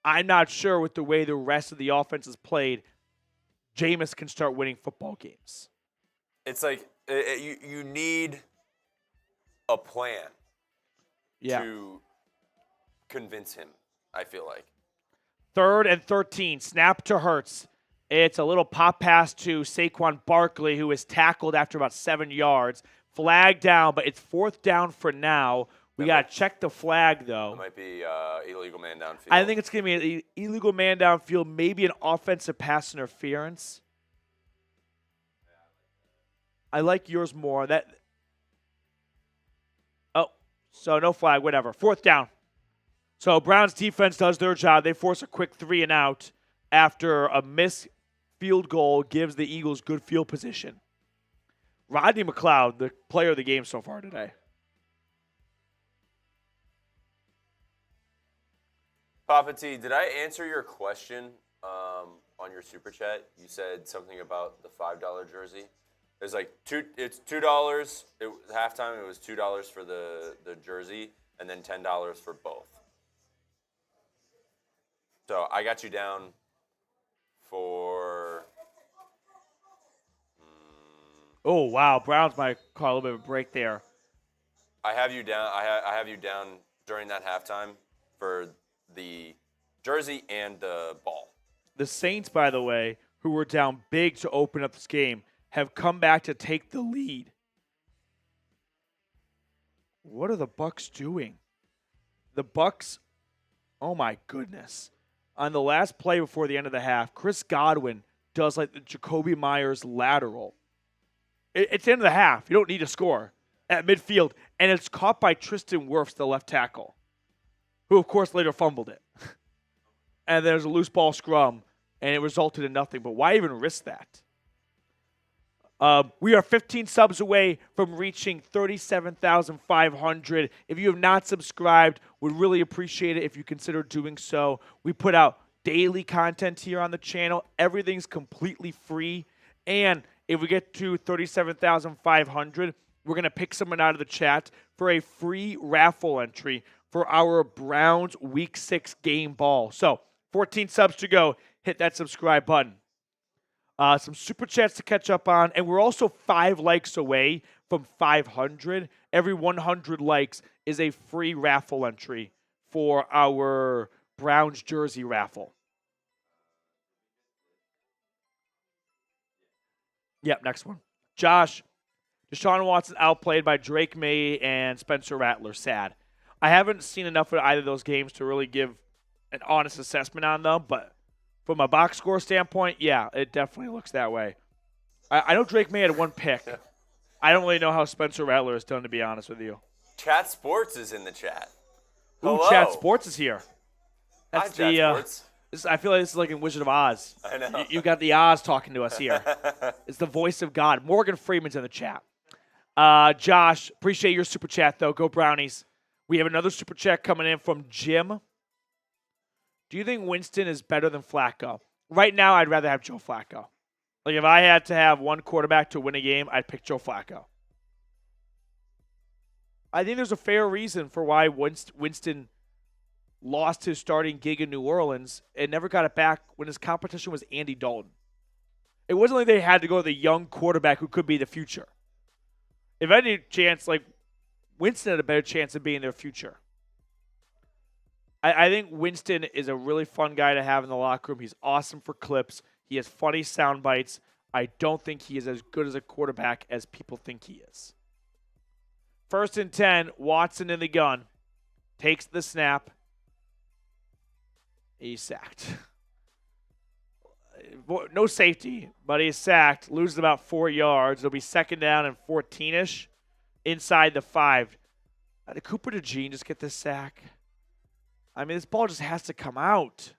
I'm not sure with the way the rest of the offense is played, Jameis can start winning football games. It's like you need a plan to convince him, I feel like. 3rd and 13, snap to Hurts. It's a little pop pass to Saquon Barkley, who is tackled after about 7 yards. Flag down, but it's 4th down for now. We got to check the flag, though. It might be illegal man downfield. I think it's going to be an illegal man downfield, maybe an offensive pass interference. I like yours more. So no flag, whatever. 4th down. So Browns defense does their job. They force a quick 3 and out after a missed field goal gives the Eagles good field position. Rodney McLeod, the player of the game so far today. Papa T, did I answer your question on your super chat? You said something about the $5 jersey. It's like it's $2. Halftime it was $2 for the jersey, and then $10 for both. So I got you down for. Oh wow, Browns might call a little bit of a break there. I have you down. I have you down during that halftime for the jersey and the ball. The Saints, by the way, who were down big to open up this game, have come back to take the lead. What are the Bucs doing? The Bucs, oh my goodness. On the last play before the end of the half, Chris Godwin does like the Jacoby Myers lateral. It's the end of the half. You don't need to score at midfield. And it's caught by Tristan Wirfs, the left tackle, who, of course, later fumbled it. And there's a loose ball scrum, and it resulted in nothing. But why even risk that? We are 15 subs away from reaching 37,500. If you have not subscribed, would really appreciate it if you consider doing so. We put out daily content here on the channel. Everything's completely free. And if we get to 37,500, we're going to pick someone out of the chat for a free raffle entry for our Browns Week 6 game ball. So 14 subs to go. Hit that subscribe button. Some super chats to catch up on, and we're also 5 likes away from 500. Every 100 likes is a free raffle entry for our Browns jersey raffle. Yep, next one. Josh, Deshaun Watson outplayed by Drake May and Spencer Rattler. Sad. I haven't seen enough of either of those games to really give an honest assessment on them, but from a box score standpoint, yeah, it definitely looks that way. I know Drake May had 1 pick. I don't really know how Spencer Rattler has done, to be honest with you. Chat Sports is in the chat. Ooh, Hello. Chat Sports is here. That's Hi, Chat Sports. I feel like this is like in Wizard of Oz. I know. You got the Oz talking to us here. It's the voice of God. Morgan Freeman's in the chat. Josh, appreciate your super chat, though. Go Brownies. We have another super chat coming in from Jim. Do you think Winston is better than Flacco? Right now, I'd rather have Joe Flacco. Like, if I had to have one quarterback to win a game, I'd pick Joe Flacco. I think there's a fair reason for why Winston lost his starting gig in New Orleans and never got it back when his competition was Andy Dalton. It wasn't like they had to go to the young quarterback who could be the future. If any chance, like, Winston had a better chance of being their future. I think Winston is a really fun guy to have in the locker room. He's awesome for clips. He has funny sound bites. I don't think he is as good as a quarterback as people think he is. 1st and 10, Watson in the gun. Takes the snap. He's sacked. No safety, but he's sacked. Loses about 4 yards. It'll be 2nd down and 14-ish inside the 5. Did Cooper DeJean just get this sack? I mean, this ball just has to come out.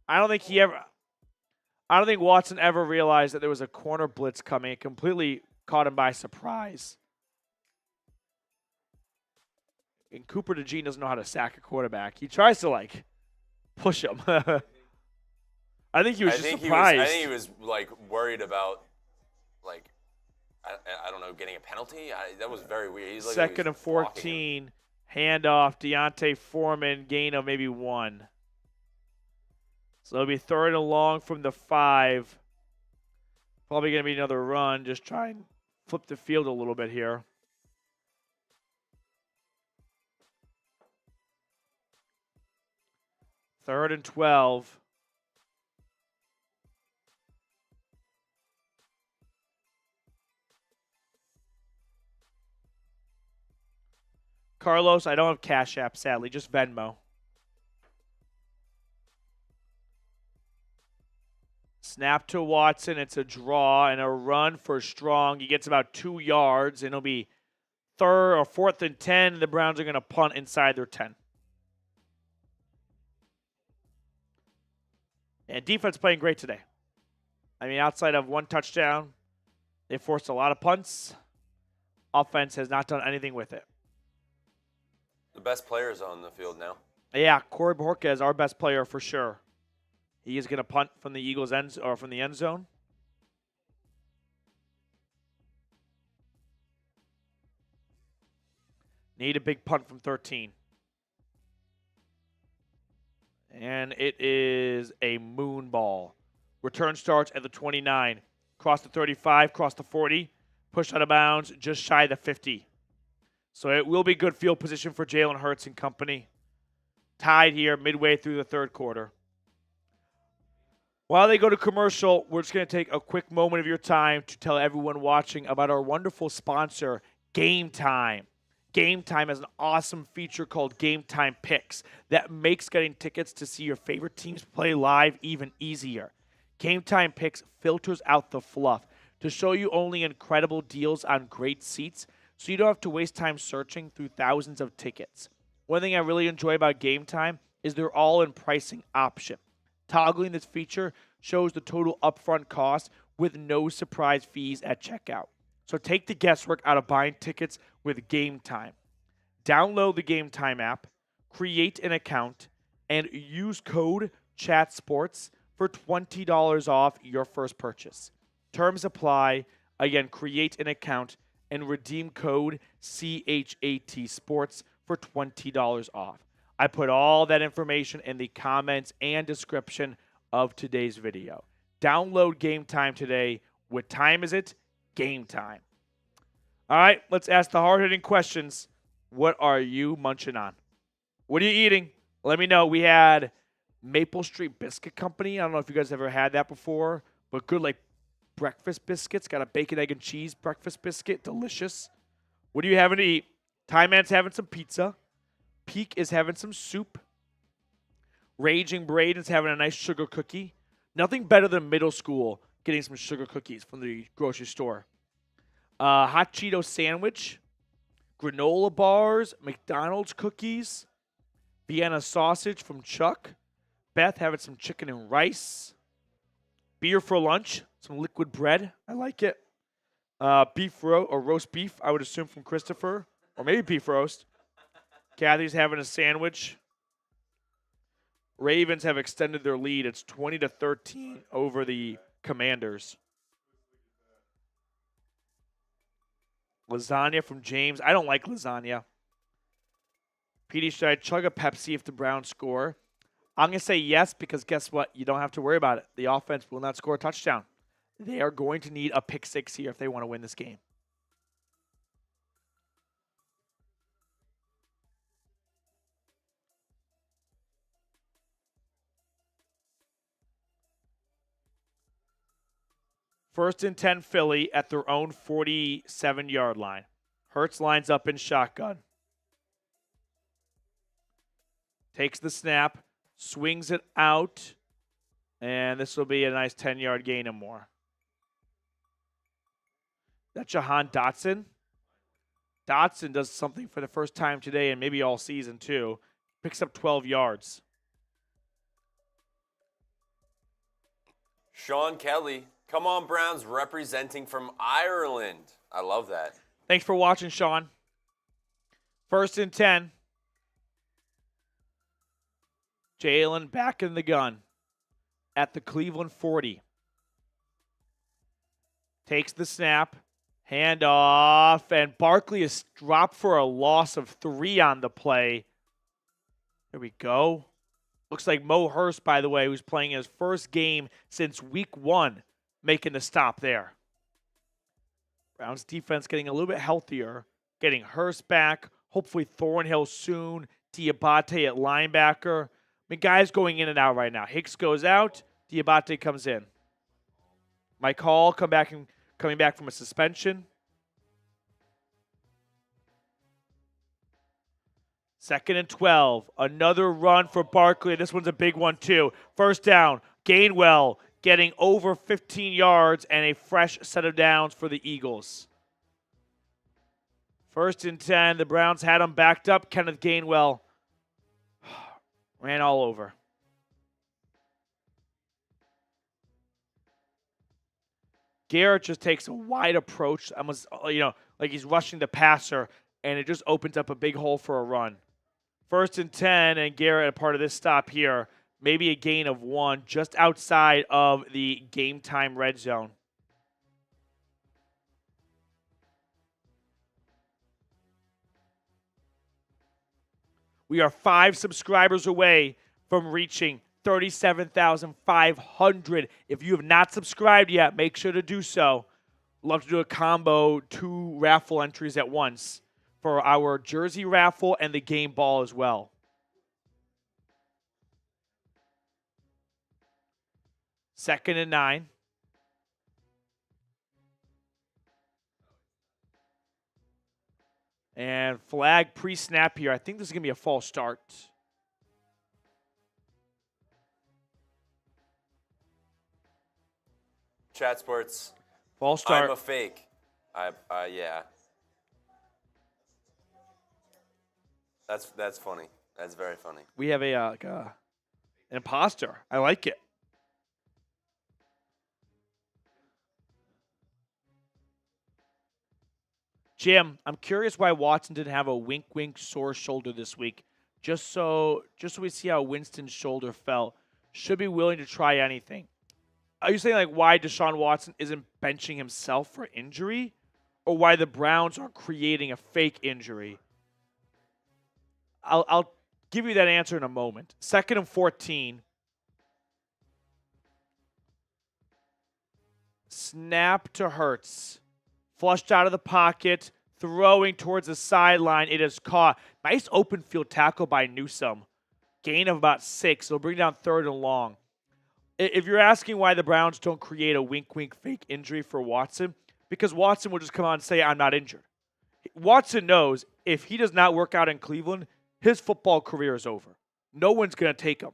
I don't think Watson ever realized that there was a corner blitz coming. It completely caught him by surprise. And Cooper DeJean doesn't know how to sack a quarterback. He tries to, like, push him. I think he was surprised. I think he was, like, worried about, like, I don't know, getting a penalty? That was very weird. He's like, Second and 14. Handoff. Deontay Foreman. Gain of maybe 1. So it'll be 3rd and long from the 5. Probably going to be another run. Just try and flip the field a little bit here. Third and 12. Carlos, I don't have Cash App, sadly. Just Venmo. Snap to Watson. It's a draw and a run for Strong. He gets about 2 yards, and it'll be 4th and 10. The Browns are going to punt inside their 10. And defense playing great today. I mean, outside of 1 touchdown, they forced a lot of punts. Offense has not done anything with it. The best players on the field now. Yeah, Corey Borka is our best player for sure. He is going to punt from the Eagles' from the end zone. Need a big punt from 13. And it is a moon ball. Return starts at the 29. Cross the 35, cross the 40. Push out of bounds, just shy of the 50. So it will be good field position for Jalen Hurts and company. Tied here midway through the 3rd quarter. While they go to commercial, we're just going to take a quick moment of your time to tell everyone watching about our wonderful sponsor, Game Time. Game Time has an awesome feature called Game Time Picks that makes getting tickets to see your favorite teams play live even easier. Game Time Picks filters out the fluff to show you only incredible deals on great seats, so you don't have to waste time searching through thousands of tickets. One thing I really enjoy about Game Time is their all-in pricing option. Toggling this feature shows the total upfront cost with no surprise fees at checkout. So take the guesswork out of buying tickets with Game Time. Download the Game Time app, create an account, and use code CHATSPORTS for $20 off your first purchase. Terms apply. Again, create an account and redeem code CHAT Sports for $20 off. I put all that information in the comments and description of today's video. Download Game Time today. What time is it? Game time. All right, let's ask the hard-hitting questions. What are you munching on? What are you eating? Let me know. We had Maple Street Biscuit Company. I don't know if you guys ever had that before, but good like breakfast biscuits. Got a bacon, egg, and cheese breakfast biscuit. Delicious. What are you having to eat? Time Man's having some pizza. Peak is having some soup. Raging Braden's having a nice sugar cookie. Nothing better than middle school getting some sugar cookies from the grocery store. Hot Cheeto sandwich. Granola bars. McDonald's cookies. Vienna sausage from Chuck. Beth having some chicken and rice. Beer for lunch. Some liquid bread. I like it. Roast beef, I would assume from Christopher. Or maybe beef roast. Kathy's having a sandwich. Ravens have extended their lead. It's 20-13 over the Commanders. Lasagna from James. I don't like lasagna. Petey, should I chug a Pepsi if the Browns score? I'm going to say yes because guess what? You don't have to worry about it. The offense will not score a touchdown. They are going to need a pick six here if they want to win this game. First and 10 Philly at their own 47-yard line. Hurts lines up in shotgun. Takes the snap, swings it out, and this will be a nice 10-yard gain and more. That's Jahan Dotson. Dotson does something for the first time today and maybe all season too. Picks up 12 yards. Sean Kelly, come on Browns, representing from Ireland. I love that. Thanks for watching, Sean. 1st and 10. Jalen back in the gun at the Cleveland 40. Takes the snap. Handoff. And Barkley is dropped for a loss of 3 on the play. There we go. Looks like Mo Hurst, by the way, who's playing his first game since week 1, making the stop there. Browns defense getting a little bit healthier. Getting Hurst back. Hopefully Thornhill soon. Diabate at linebacker. I mean, guys going in and out right now. Hicks goes out. Diabate comes in. Mike Hall coming back from a suspension. 2nd and 12. Another run for Barkley. This one's a big one too. 1st down. Gainwell getting over 15 yards and a fresh set of downs for the Eagles. 1st and 10. The Browns had him backed up. Kenneth Gainwell ran all over. Garrett just takes a wide approach, almost, like he's rushing the passer, and it just opens up a big hole for a run. 1st and 10, and Garrett, a part of this stop here, maybe a gain of 1 just outside of the game time red zone. We are 5 subscribers away from reaching 37,500. If you have not subscribed yet, make sure to do so. Love to do a combo, 2 raffle entries at once for our jersey raffle and the game ball as well. Second and 9. And flag pre-snap here. I think this is going to be a false start. Chat Sports. False start. I'm a fake. Yeah. That's funny. That's very funny. We have an imposter. I like it. Jim, I'm curious why Watson didn't have a wink sore shoulder this week. Just so we see how Winston's shoulder felt. Should be willing to try anything. Are you saying like why Deshaun Watson isn't benching himself for injury, or why the Browns are creating a fake injury? I'll give you that answer in a moment. 2nd and 14. Snap to Hurts. Flushed out of the pocket, throwing towards the sideline. It is caught. Nice open field tackle by Newsome. Gain of about 6. It'll bring down 3rd and long. If you're asking why the Browns don't create a wink fake injury for Watson, because Watson will just come out and say, I'm not injured. Watson knows if he does not work out in Cleveland, his football career is over. No one's going to take him.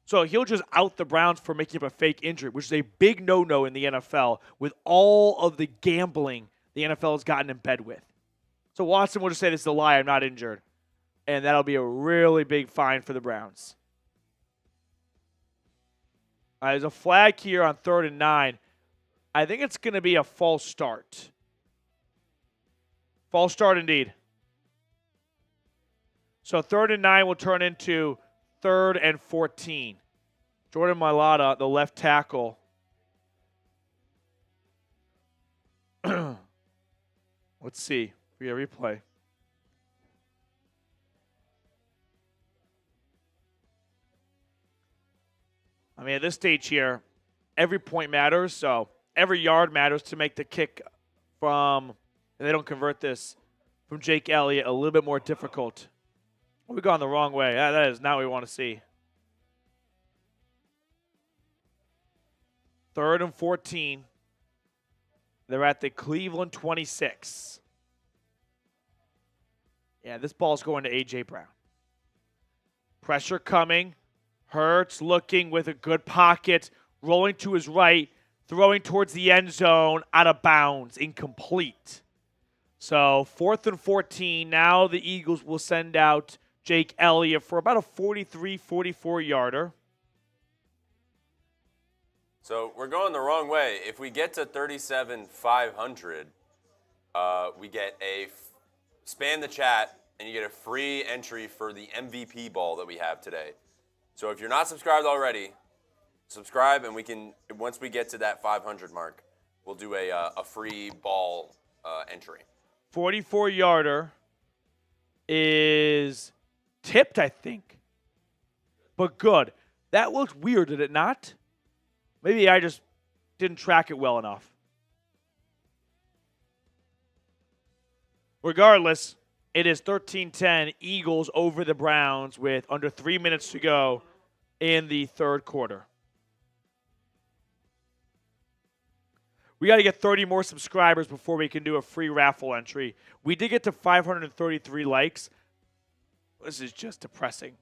So he'll just out the Browns for making up a fake injury, which is a big no-no in the NFL with all of the gambling the NFL has gotten in bed with. So Watson will just say, this is a lie, I'm not injured. And that'll be a really big fine for the Browns. There's a flag here on 3rd and 9. I think it's going to be a false start. False start indeed. So 3rd and 9 will turn into 3rd and 14. Jordan Mailata, the left tackle. Let's see. We got a replay. I mean, at this stage here, every point matters. So every yard matters to make the kick from, and they don't convert this, from Jake Elliott a little bit more difficult. We've gone the wrong way. That is not what we want to see. 3rd and 14. They're at the Cleveland 26. Yeah, this ball's going to A.J. Brown. Pressure coming. Hurts looking with a good pocket. Rolling to his right. Throwing towards the end zone. Out of bounds. Incomplete. So 4th and 14. Now the Eagles will send out Jake Elliott for about a 43, 44-yarder. So we're going the wrong way. If we get to 37,500, we get spam the chat, and you get a free entry for the MVP ball that we have today. So if you're not subscribed already, subscribe, and once we get to that 500 mark, we'll do a free ball entry. 44-yarder is tipped, I think, but good. That looked weird, did it not? Maybe I just didn't track it well enough. Regardless, it is 13-10, Eagles over the Browns with under 3 minutes to go in the third quarter. We got to get 30 more subscribers before we can do a free raffle entry. We did get to 533 likes. This is just depressing.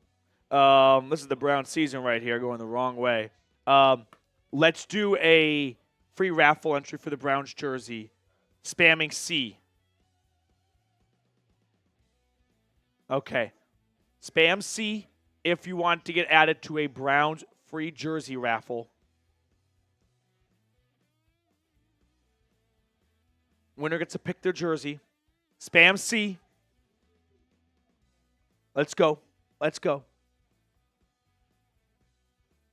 This is the Browns season right here, going the wrong way. Let's do a free raffle entry for the Browns jersey. Spamming C. Okay. Spam C if you want to get added to a Browns free jersey raffle. Winner gets to pick their jersey. Spam C. Let's go. Let's go.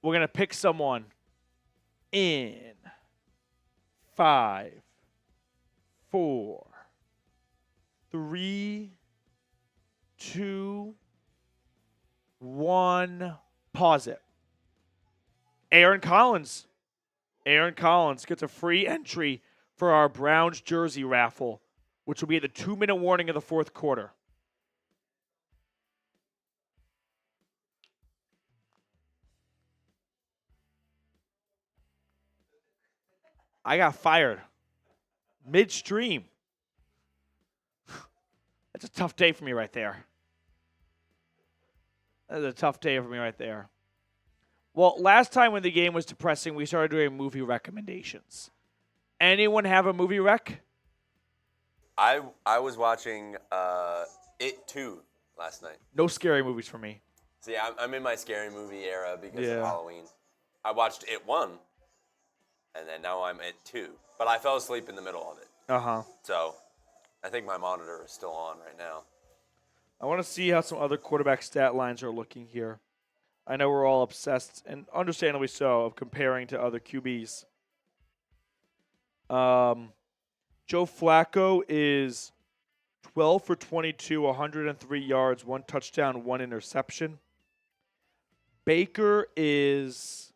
We're going to pick someone in 5, 4, 3, 2, 1. Pause it. Aaron Collins. Aaron Collins gets a free entry for our Browns jersey raffle, which will be at the 2-minute warning of the fourth quarter. I got fired midstream. That's a tough day for me right there. That's a tough day for me right there. Well, last time when the game was depressing, we started doing movie recommendations. Anyone have a movie rec? I was watching It 2 last night. No scary movies for me. See, I'm in my scary movie era because Yeah. of Halloween. I watched It 1, and then now I'm It 2. But I fell asleep in the middle of it. Uh-huh. So I think my monitor is still on right now. I want to see how some other quarterback stat lines are looking here. I know we're all obsessed, and understandably so, of comparing to other QBs. Joe Flacco is 12 for 22, 103 yards, 1 touchdown, 1 interception. Baker is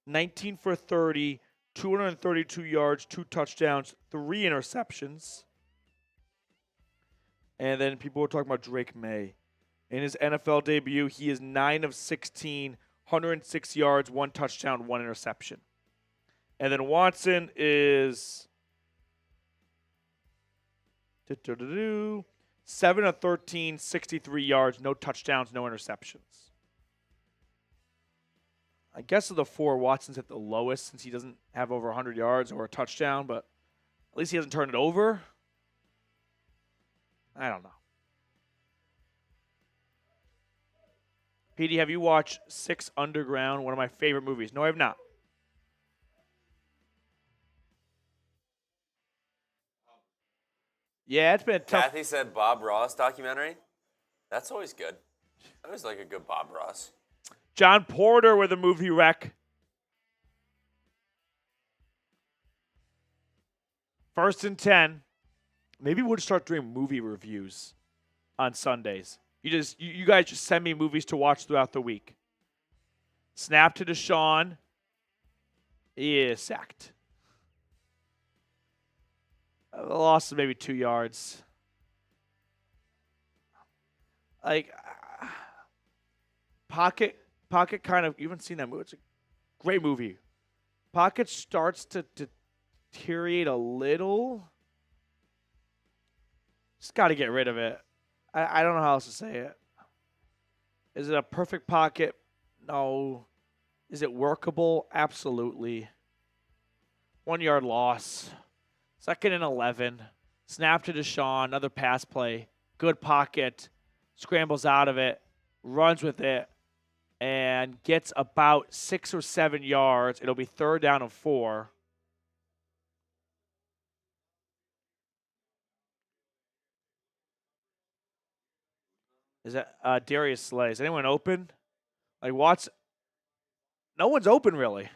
19 for 30, 232 yards, 2 touchdowns, 3 interceptions. And then people were talking about Drake May. In his NFL debut, he is 9 of 16, 106 yards, 1 touchdown, 1 interception. And then Watson is 7 of 13, 63 yards, no touchdowns, no interceptions. I guess of the 4, Watson's at the lowest since he doesn't have over 100 yards or a touchdown, but at least he hasn't turned it over. I don't know. Petey, have you watched 6 Underground, one of my favorite movies? No, I have not. Yeah, it's been a tough. Kathy said Bob Ross documentary. That's always good. I always like a good Bob Ross. John Porter with a movie rec. 1st and 10. Maybe we'll just start doing movie reviews on Sundays. You guys just send me movies to watch throughout the week. Snap to Deshaun. He is sacked. A loss of maybe 2 yards. Like, Pocket kind of, you haven't seen that movie. It's a great movie. Pocket starts to deteriorate a little. Just got to get rid of it. I don't know how else to say it. Is it a perfect pocket? No. Is it workable? Absolutely. 1 yard loss. 2nd and 11. Snap to Deshaun, another pass play. Good pocket. Scrambles out of it. Runs with it. And gets about 6 or 7 yards. It'll be 3rd down and 4. Is that Darius Slay? Is anyone open? Like Watson? No one's open really.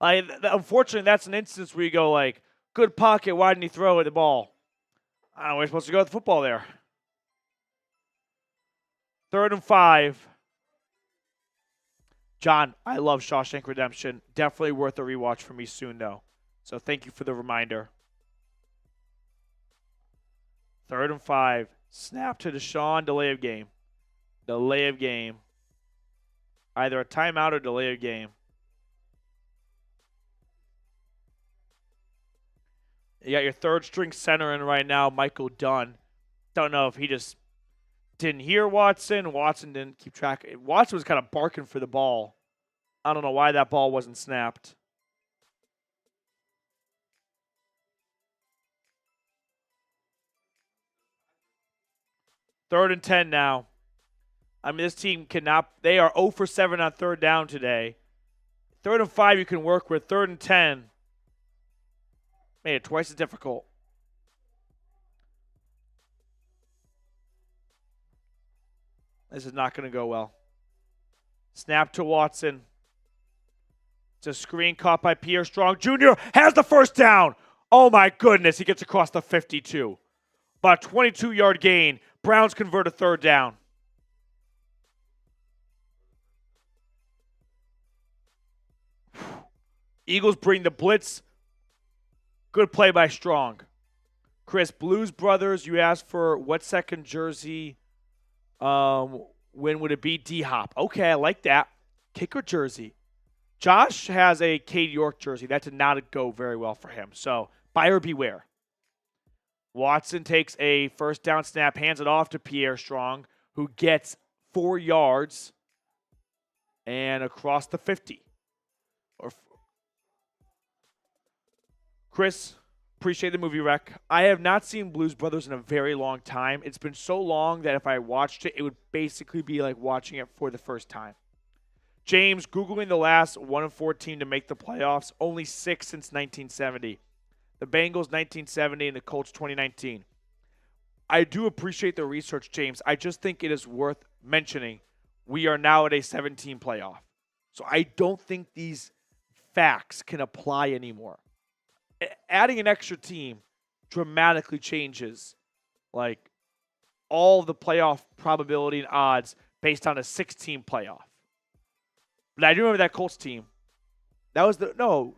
Unfortunately, that's an instance where you go like, good pocket. Why didn't he throw at the ball? I don't know. We're supposed to go with the football there. 3rd and 5. John, I love Shawshank Redemption. Definitely worth a rewatch for me soon, though. So thank you for the reminder. 3rd and 5. Snap to Deshaun. Delay of game. Delay of game. Either a timeout or delay of game. You got your 3rd-string center in right now, Michael Dunn. Don't know if he just didn't hear Watson. Watson didn't keep track. Watson was kind of barking for the ball. I don't know why that ball wasn't snapped. Third and 10 now. I mean, this team cannot. They are 0 for 7 on 3rd down today. 3rd and 5 you can work with. 3rd and 10. Made it twice as difficult. This is not going to go well. Snap to Watson. It's a screen caught by Pierre Strong Jr. Has the 1st down. Oh, my goodness. He gets across the 52. About a 22-yard gain. Browns convert a 3rd down. Eagles bring the blitz. Good play by Strong. Chris, Blues Brothers, you asked for what 2nd jersey. When would it be? D-Hop. Okay, I like that. Kicker jersey. Josh has a Cade York jersey. That did not go very well for him. So, buyer beware. Watson takes a 1st down snap, hands it off to Pierre Strong, who gets 4 yards and across the 50. Chris, appreciate the movie rec. I have not seen Blues Brothers in a very long time. It's been so long that if I watched it, it would basically be like watching it for the first time. James, Googling the last 1-4 team to make the playoffs, only 6 since 1970. The Bengals 1970 and the Colts 2019. I do appreciate the research, James. I just think it is worth mentioning we are now at a 17 playoff. So I don't think these facts can apply anymore. Adding an extra team dramatically changes like all the playoff probability and odds based on a 6-team playoff. But I do remember that Colts team. That was oh,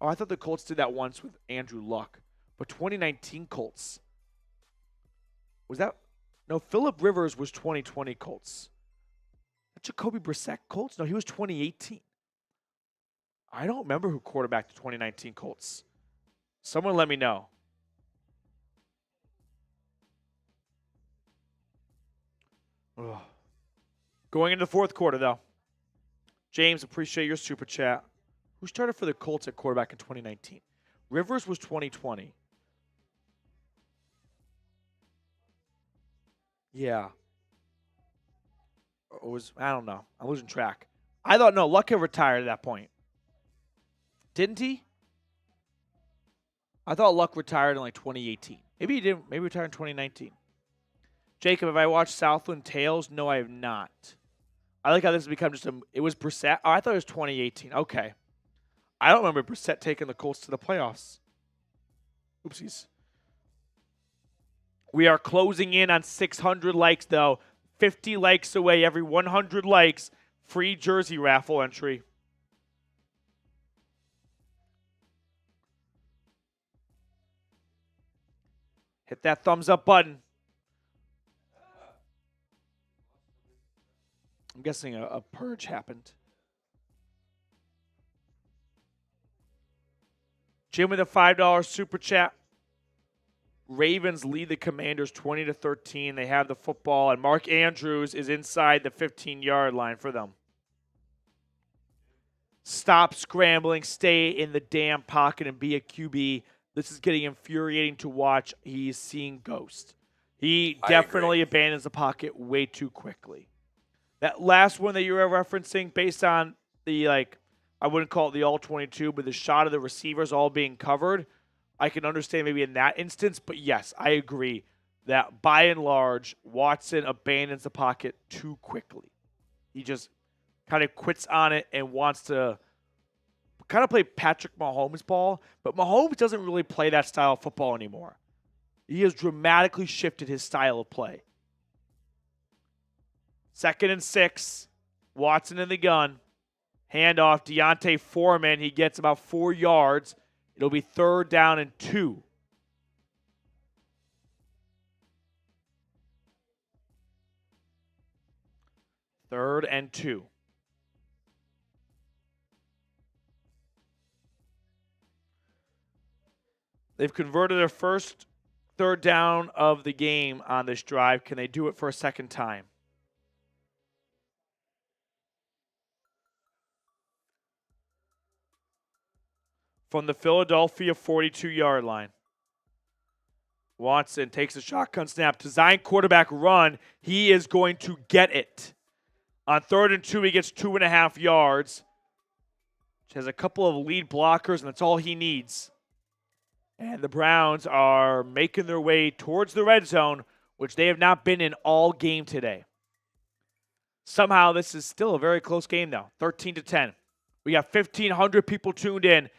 I thought the Colts did that once with Andrew Luck. But 2019 Colts. Was that? No, Phillip Rivers was 2020 Colts. Jacoby Brissett Colts? No, he was 2018. I don't remember who quarterbacked the 2019 Colts. Someone let me know. Ugh. Going into the 4th quarter, though. James, appreciate your super chat. Who started for the Colts at quarterback in 2019? Rivers was 2020. Yeah. I don't know. I'm losing track. I thought, no, Luck had retired at that point. Didn't he? I thought Luck retired in like 2018. Maybe he didn't. Maybe he retired in 2019. Jacob, have I watched Southland Tales? No, I have not. I like how this has become just it was Brissett. Oh, I thought it was 2018. Okay. I don't remember Brissett taking the Colts to the playoffs. Oopsies. We are closing in on 600 likes, though. 50 likes away. Every 100 likes, free jersey raffle entry. Hit that thumbs up button. I'm guessing a purge happened. Jim with a $5 super chat. Ravens lead the Commanders 20-13. They have the football, and Mark Andrews is inside the 15-yard line for them. Stop scrambling. Stay in the damn pocket and be a QB. this is getting infuriating to watch. He's seeing ghosts. He I definitely agree. abandons the pocket way too quickly. That last one that you were referencing, based on the, I wouldn't call it the all 22, but the shot of the receivers all being covered, I can understand maybe in that instance. But yes, I agree that by and large, Watson abandons the pocket too quickly. He just kind of quits on it and wants to kind of play Patrick Mahomes ball, but Mahomes doesn't really play that style of football anymore. He has dramatically shifted his style of play. 2nd and 6, Watson in the gun. Handoff, Deontay Foreman. He gets about 4 yards. It'll be 3rd down and 2. Third and 2. They've converted their first 3rd down of the game on this drive. Can they do it for a second time? From the Philadelphia 42-yard line. Watson takes a shotgun snap. Design quarterback run. He is going to get it. On 3rd and 2, he gets 2.5 yards. He has a couple of lead blockers, and that's all he needs. And the Browns are making their way towards the red zone, which they have not been in all game today. Somehow, this is still a very close game, though. 13-10. We got 1,500 people tuned in.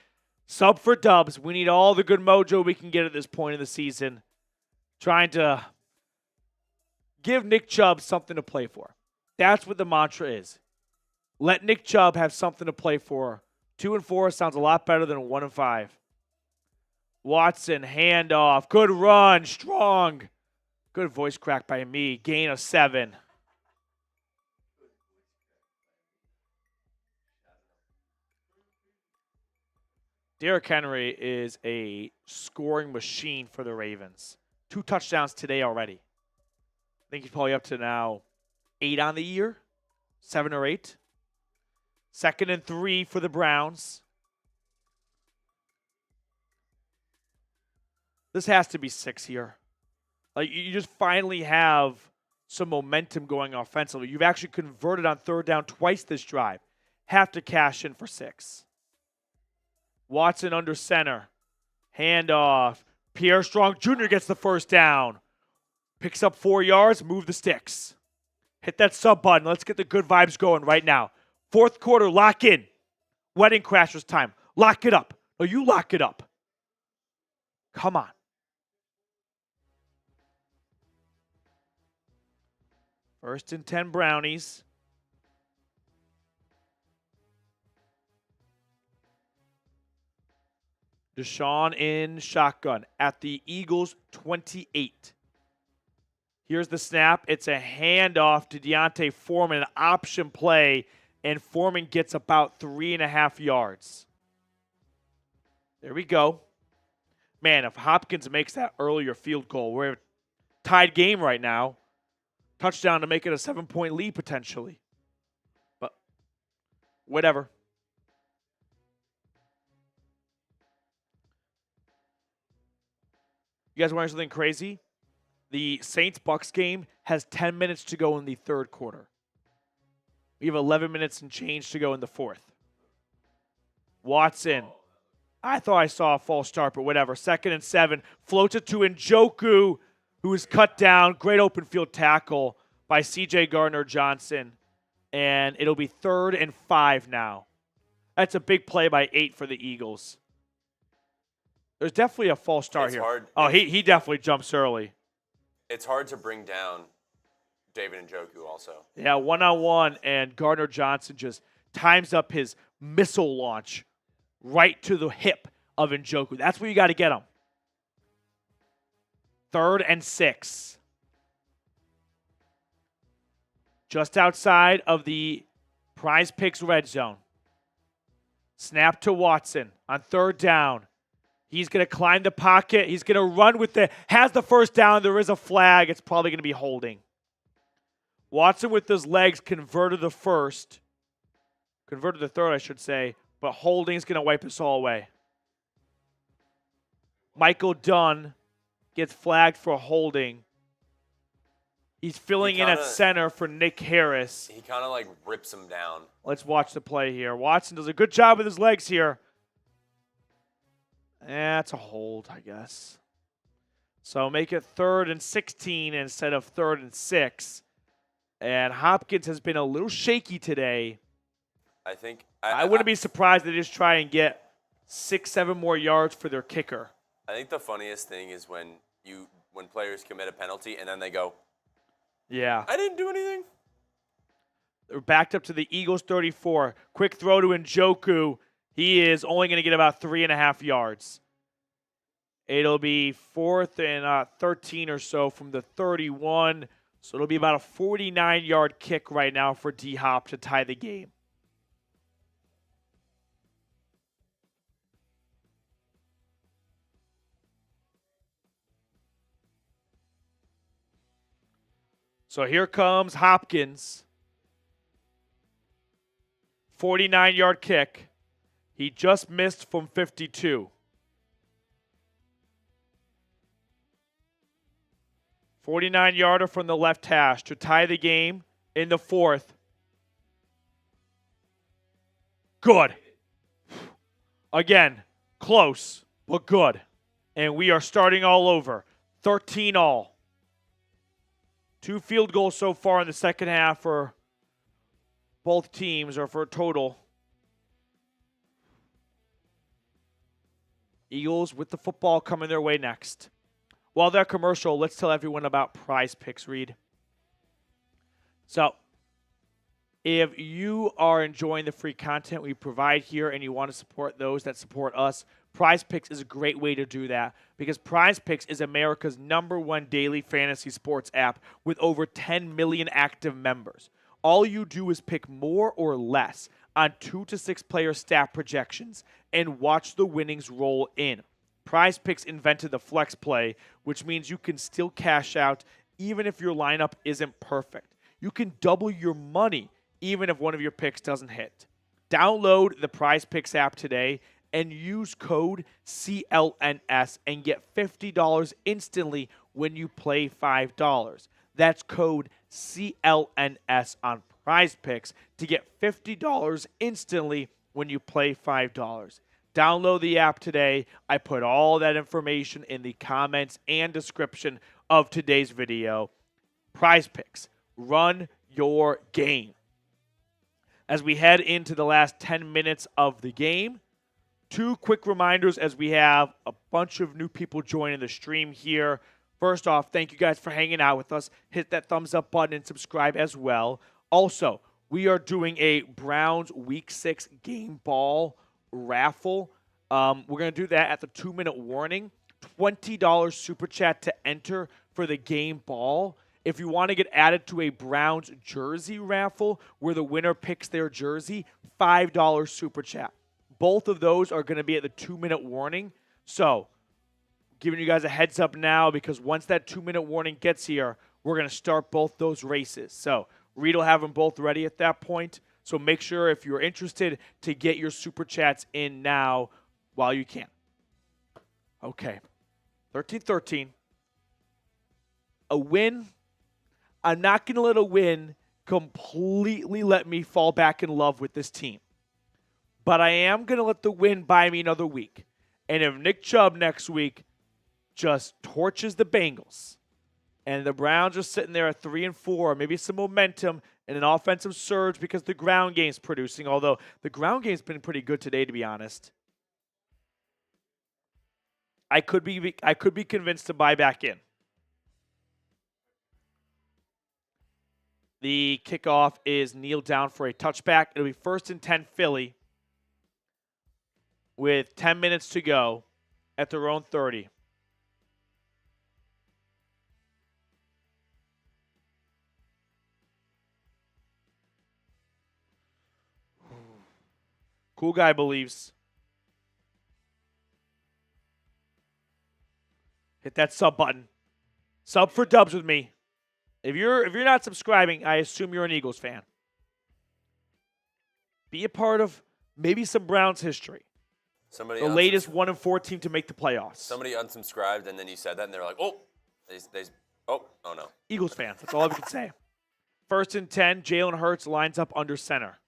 Sub for dubs. We need all the good mojo we can get at this point in the season. Trying to give Nick Chubb something to play for. That's what the mantra is. Let Nick Chubb have something to play for. 2-4 sounds a lot better than 1-5. Watson, handoff. Good run. Strong. Good voice crack by me. Gain of 7. Derrick Henry is a scoring machine for the Ravens. 2 touchdowns today already. I think he's probably up to now 8 on the year. 7 or 8. 2nd and 3 for the Browns. This has to be 6 here. Like, you just finally have some momentum going offensively. You've actually converted on 3rd down twice this drive. Have to cash in for 6. Watson under center. Handoff. Pierre Strong Jr. gets the 1st down. Picks up 4 yards. Move the sticks. Hit that sub button. Let's get the good vibes going right now. 4th quarter, lock in. Wedding Crashers time. Lock it up. No, you lock it up. Come on. First and 10 Brownies. Deshaun in shotgun at the Eagles 28. Here's the snap. It's a handoff to Deontay Foreman, an option play, and Foreman gets about 3.5 yards. There we go. Man, if Hopkins makes that earlier field goal, we're a tied game right now. Touchdown to make it a 7-point lead potentially. But whatever. You guys want something crazy? The Saints-Bucks game has 10 minutes to go in the 3rd quarter. We have 11 minutes and change to go in the 4th. Watson. I thought I saw a false start, but whatever. 2nd and 7. Floats it to Njoku, who is cut down. Great open field tackle by C.J. Gardner-Johnson. And it'll be 3rd and 5 now. That's a big play by 8 for the Eagles. There's definitely a false start It's here. hard. Oh, he definitely jumps early. It's hard to bring down David Njoku also. Yeah, one-on-one, and Gardner-Johnson just times up his missile launch right to the hip of Njoku. That's where you got to get him. 3rd and 6. Just outside of the Prize Picks red zone. Snap to Watson on 3rd down. He's going to climb the pocket. He's going to run with has the 1st down. There is a flag. It's probably going to be holding. Watson with his legs converted the 1st. Converted the 3rd, I should say. But holding is going to wipe us all away. Michael Dunn gets flagged for holding. He's filling in at center for Nick Harris. He kind of like rips him down. Let's watch the play here. Watson does a good job with his legs here. That's a hold, I guess. So make it 3rd and 16 instead of 3rd and 6. And Hopkins has been a little shaky today. I think I wouldn't be surprised if they just try and get 6-7 more yards for their kicker. I think the funniest thing is when players commit a penalty and then they go, yeah, I didn't do anything. They're backed up to the Eagles 34. Quick throw to Njoku. He is only going to get about 3.5 yards. It'll be 4th and 13 or so from the 31. So it'll be about a 49-yard kick right now for D-Hop to tie the game. So here comes Hopkins. 49-yard kick. He just missed from 52. 49-yarder from the left hash to tie the game in the 4th. Good. Again, close, but good. And we are starting all over. 13 all. 2 field goals so far in the second half for both teams, or for a total. Eagles with the football coming their way next. While they're commercial, let's tell everyone about Prize Picks, Reed. So, if you are enjoying the free content we provide here and you want to support those that support us, Prize Picks is a great way to do that because Prize Picks is America's #1 daily fantasy sports app with over 10 million active members. All you do is pick more or less on 2 to 6 player stat projections and watch the winnings roll in. Prize Picks invented the flex play, which means you can still cash out even if your lineup isn't perfect. You can double your money even if one of your picks doesn't hit. Download the Prize Picks app today and use code CLNS and get $50 instantly when you play $5. That's code CLNS on Prize Picks to get $50 instantly when you play $5. Download the app today. I put all that information in the comments and description of today's video. Prize Picks. Run your game. As we head into the last 10 minutes of the game, 2 quick reminders as we have a bunch of new people joining the stream here. First off, thank you guys for hanging out with us. Hit that thumbs up button and subscribe as well. Also, we are doing a Browns Week 6 game ball raffle. We're going to do that at the 2-minute warning. $20 super chat to enter for the game ball. If you want to get added to a Browns jersey raffle where the winner picks their jersey, $5 super chat. Both of those are going to be at the 2-minute warning. So, giving you guys a heads up now because once that 2-minute warning gets here, we're going to start both those races. So, Reed will have them both ready at that point. So make sure if you're interested to get your super chats in now while you can. Okay. 13-13. A win. I'm not going to let a win completely let me fall back in love with this team. But I am going to let the win buy me another week. And if Nick Chubb next week just torches the Bengals and the Browns are sitting there at 3-4, maybe some momentum and an offensive surge because the ground game's producing, although the ground game's been pretty good today, to be honest. I could be convinced to buy back in. The kickoff is kneeled down for a touchback. It'll be 1st and 10 Philly with 10 minutes to go at their own 30. Cool guy believes. Hit that sub button. Sub for dubs with me. If you're not subscribing, I assume you're an Eagles fan. Be a part of maybe some Browns history. Somebody The latest 1-4 team to make the playoffs. Somebody unsubscribed, and then you said that, and they're like, oh, oh no. Eagles fans, that's all we can say. 1st and 10, Jalen Hurts lines up under center.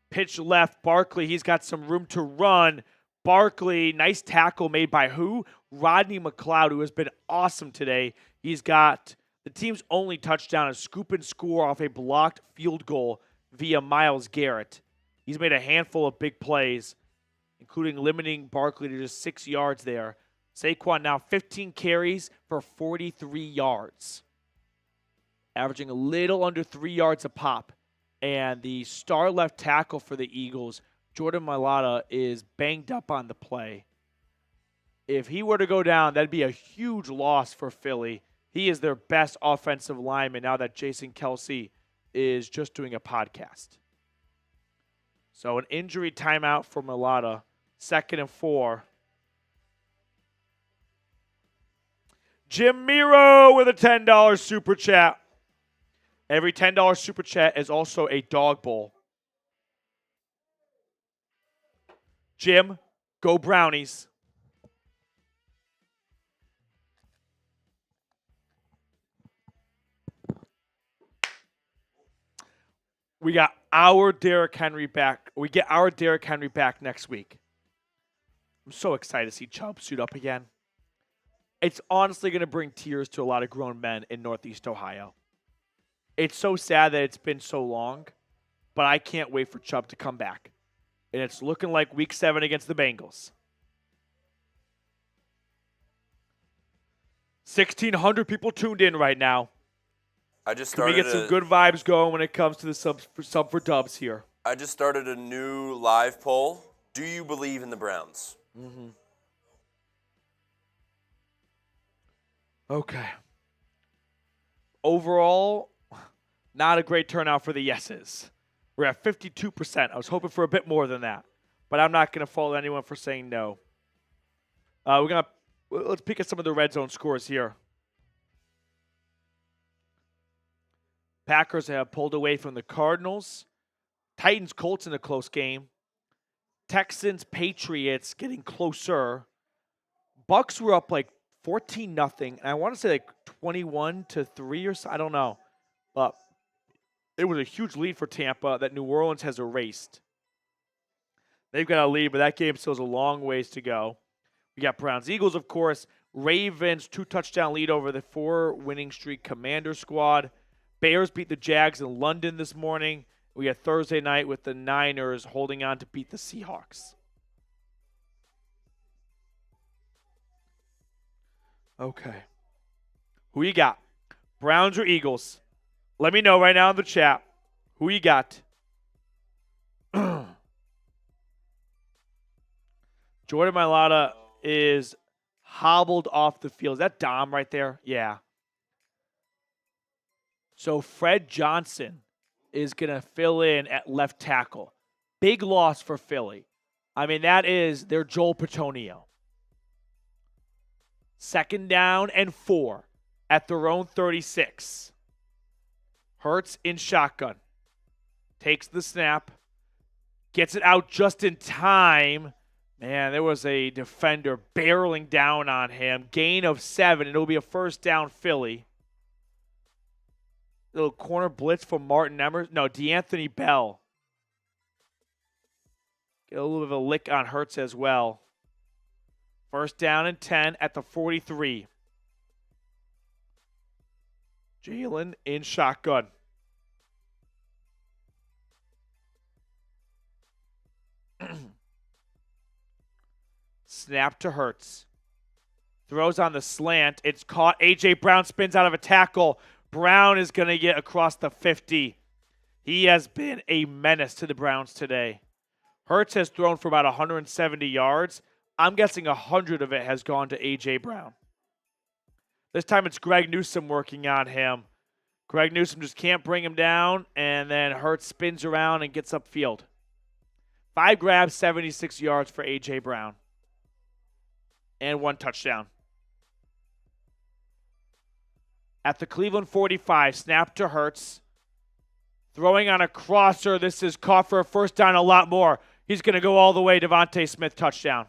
Pitch left, Barkley, he's got some room to run. Barkley, nice tackle made by who? Rodney McLeod, who has been awesome today. He's got the team's only touchdown, a scoop and score off a blocked field goal via Myles Garrett. He's made a handful of big plays, including limiting Barkley to just 6 yards there. Saquon now 15 carries for 43 yards, averaging a little under 3 yards a pop. And the star left tackle for the Eagles, Jordan Mailata, is banged up on the play. If he were to go down, that'd be a huge loss for Philly. He is their best offensive lineman now that Jason Kelce is just doing a podcast. So an injury timeout for Mailata. 2nd and 4. Jim Miro with a $10 super chat. Every $10 super chat is also a dog bowl. Jim, go Brownies. We got our Derrick Henry back. We get our Derrick Henry back next week. I'm so excited to see Chubb suit up again. It's honestly going to bring tears to a lot of grown men in Northeast Ohio. It's so sad that it's been so long, but I can't wait for Chubb to come back. And it's looking like Week 7 against the Bengals. 1,600 people tuned in right now. Can we get some good vibes going when it comes to the sub for dubs here? I just started a new live poll. Do you believe in the Browns? Mm-hmm. Okay. Overall, not a great turnout for the yeses. We're at 52%. I was hoping for a bit more than that, but I'm not going to fault anyone for saying no. Let's peek at some of the red zone scores here. Packers have pulled away from the Cardinals. Titans, Colts in a close game. Texans, Patriots getting closer. Bucks were up like 14-0, and I want to say like 21-3 or so. I don't know. But it was a huge lead for Tampa that New Orleans has erased. They've got a lead, but that game still has a long ways to go. We got Browns, Eagles, of course. Ravens, 2-touchdown lead over the 4-winning streak Commander squad. Bears beat the Jags in London this morning. We had Thursday night with the Niners holding on to beat the Seahawks. Okay. Who you got? Browns or Eagles? Let me know right now in the chat. Who you got? Jordan Mailata is hobbled off the field. Is that Dom right there? Yeah. So Fred Johnson is going to fill in at left tackle. Big loss for Philly. I mean, that is their Joel Petonio. 2nd down and 4 at their own 36. Hurts in shotgun. Takes the snap. Gets it out just in time. Man, there was a defender barreling down on him. Gain of 7. It'll be a 1st down Philly. Little corner blitz from Martin Emerson. No, DeAnthony Bell. Get a little bit of a lick on Hurts as well. 1st down and 10 at the 43. Jalen in shotgun. Snap to Hurts. Throws on the slant. It's caught. A.J. Brown spins out of a tackle. Brown is going to get across the 50. He has been a menace to the Browns today. Hurts has thrown for about 170 yards. I'm guessing 100 of it has gone to A.J. Brown. This time it's Greg Newsome working on him. Greg Newsome just can't bring him down, and then Hurts spins around and gets upfield. 5 grabs, 76 yards for A.J. Brown. And 1 touchdown. At the Cleveland 45, snap to Hurts. Throwing on a crosser. This is caught for a 1st down, a lot more. He's going to go all the way. Devontae Smith touchdown.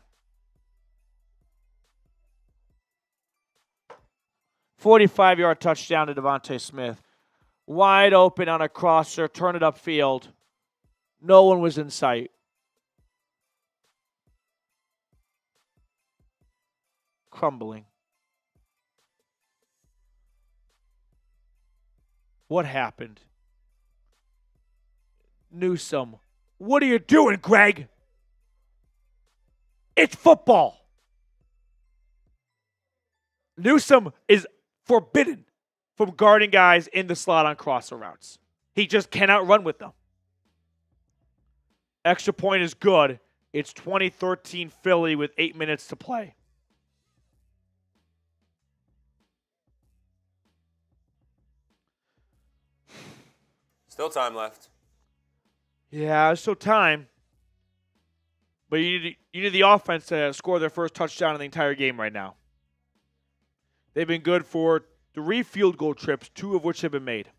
45-yard touchdown to Devontae Smith. Wide open on a crosser. Turn it upfield. No one was in sight. Crumbling. What happened? Newsome. What are you doing, Greg? It's football. Newsome is forbidden from guarding guys in the slot on crosser routes. He just cannot run with them. Extra point is good. It's 2013 Philly with 8 minutes to play. Still time left. Yeah, there's still time. But you need the offense to score their first touchdown in the entire game right now. They've been good for 3 field goal trips, 2 of which have been made.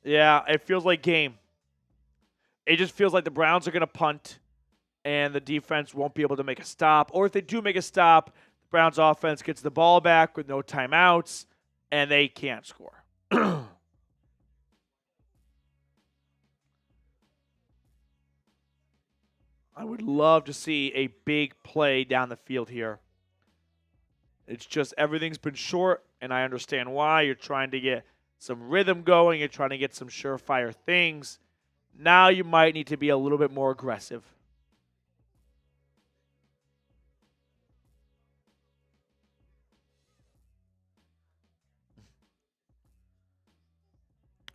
Yeah, it feels like game. It just feels like the Browns are going to punt, and the defense won't be able to make a stop. Or if they do make a stop, the Browns offense gets the ball back with no timeouts, and they can't score. I would love to see a big play down the field here. It's just everything's been short, and I understand why. You're trying to get some rhythm going. You're trying to get some surefire things. Now you might need to be a little bit more aggressive.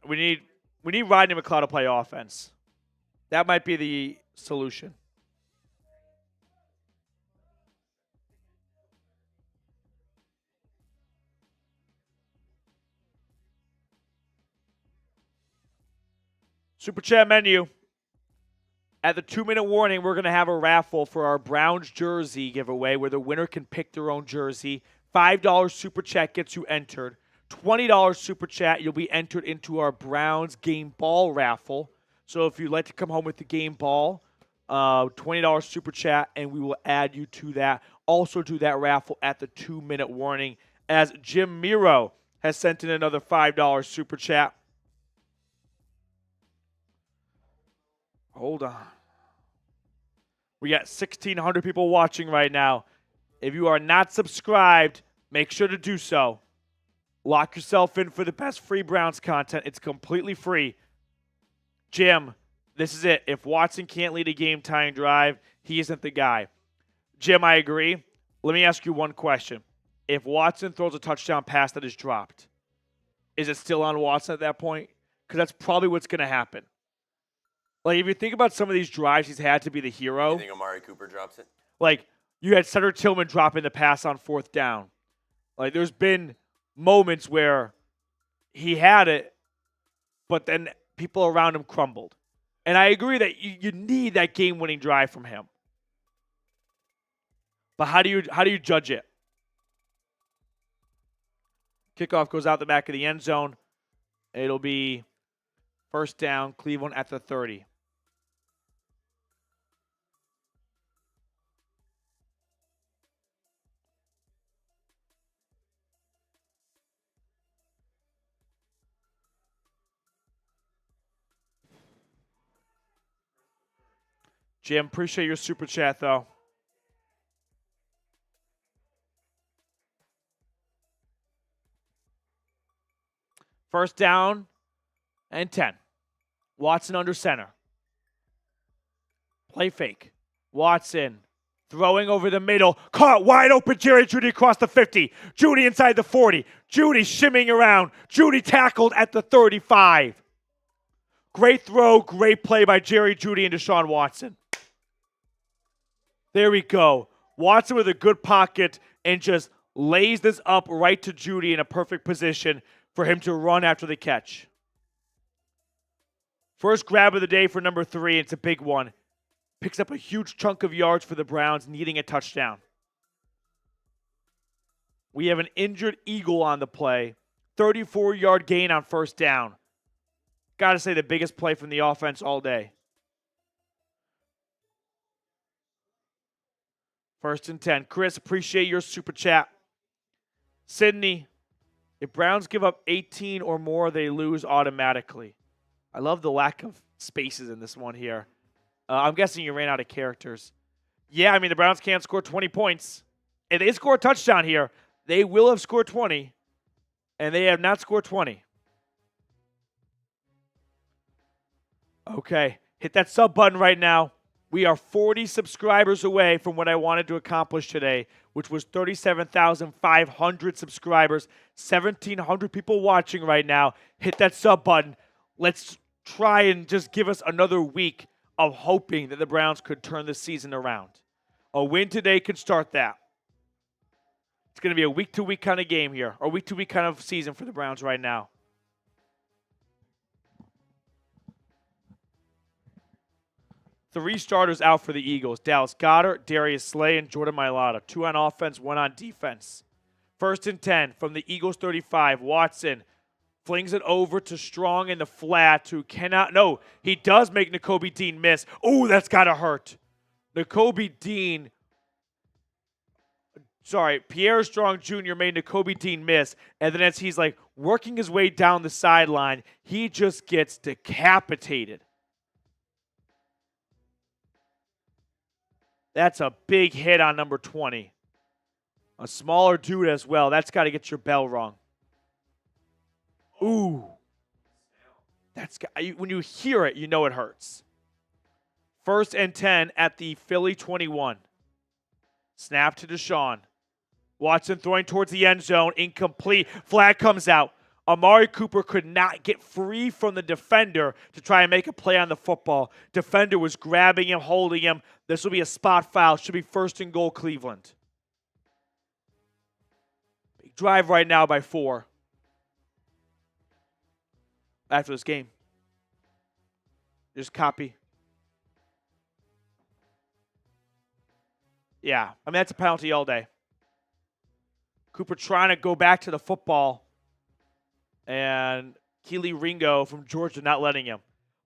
We need Rodney McLeod to play offense. That might be the solution. Super Chat menu. At the 2-minute warning, we're going to have a raffle for our Browns jersey giveaway where the winner can pick their own jersey. $5 Super Chat gets you entered. $20 Super Chat, you'll be entered into our Browns game ball raffle. So if you'd like to come home with the game ball, $20 Super Chat, and we will add you to that. Also do that raffle at the 2-minute warning, as Jim Miro has sent in another $5 Super Chat. Hold on. We got 1,600 people watching right now. If you are not subscribed, make sure to do so. Lock yourself in for the best free Browns content. It's completely free. Jim, this is it. If Watson can't lead a game-tying drive, he isn't the guy. Jim, I agree. Let me ask you one question. If Watson throws a touchdown pass that is dropped, is it still on Watson at that point? Because that's probably what's going to happen. Like, if you think about some of these drives he's had to be the hero. You think Amari Cooper drops it? Like, you had Cedric Tillman dropping the pass on 4th down. Like, there's been moments where he had it, but then people around him crumbled. And I agree that you need that game-winning drive from him. But how do you judge it? Kickoff goes out the back of the end zone. It'll be 1st down, Cleveland at the 30. Jim, appreciate your super chat, though. First down and 10. Watson under center. Play fake. Watson throwing over the middle. Caught wide open. Jerry Jeudy across the 50. Jeudy inside the 40. Jeudy shimmying around. Jeudy tackled at the 35. Great throw, great play by Jerry Jeudy and Deshaun Watson. There we go. Watson with a good pocket and just lays this up right to Jeudy in a perfect position for him to run after the catch. First grab of the day for number 3. It's a big one. Picks up a huge chunk of yards for the Browns, needing a touchdown. We have an injured Eagle on the play. 34-yard gain on first down. Got to say the biggest play from the offense all day. 1st and 10. Chris, appreciate your super chat. Sydney, if Browns give up 18 or more, they lose automatically. I love the lack of spaces in this one here. I'm guessing you ran out of characters. Yeah, I mean, the Browns can't score 20 points. If they score a touchdown here, they will have scored 20, and they have not scored 20. Okay, hit that sub button right now. We are 40 subscribers away from what I wanted to accomplish today, which was 37,500 subscribers, 1,700 people watching right now. Hit that sub button. Let's try and just give us another week of hoping that the Browns could turn this season around. A win today could start that. It's going to be a week-to-week kind of game here, or week-to-week kind of season for the Browns right now. Three starters out for the Eagles. Dallas Goedert, Darius Slay, and Jordan Mailata. 2 on offense, 1 on defense. 1st and 10 from the Eagles 35. Watson flings it over to Strong in the flat, who cannot. No, he does make Nakobe Dean miss. Oh, that's got to hurt. Nakobe Dean. Sorry, Pierre Strong Jr. made Nakobe Dean miss. And then as he's like working his way down the sideline, he just gets decapitated. That's a big hit on number 20. A smaller dude as well. That's got to get your bell rung. Ooh. When you hear it, you know it hurts. 1st and 10 at the Philly 21. Snap to Deshaun. Watson throwing towards the end zone. Incomplete. Flag comes out. Amari Cooper could not get free from the defender to try and make a play on the football. Defender was grabbing him, holding him. This will be a spot foul. Should be 1st and goal, Cleveland. Big drive right now by 4. After this game. Just copy. Yeah, I mean, that's a penalty all day. Cooper trying to go back to the football. And Keely Ringo from Georgia not letting him.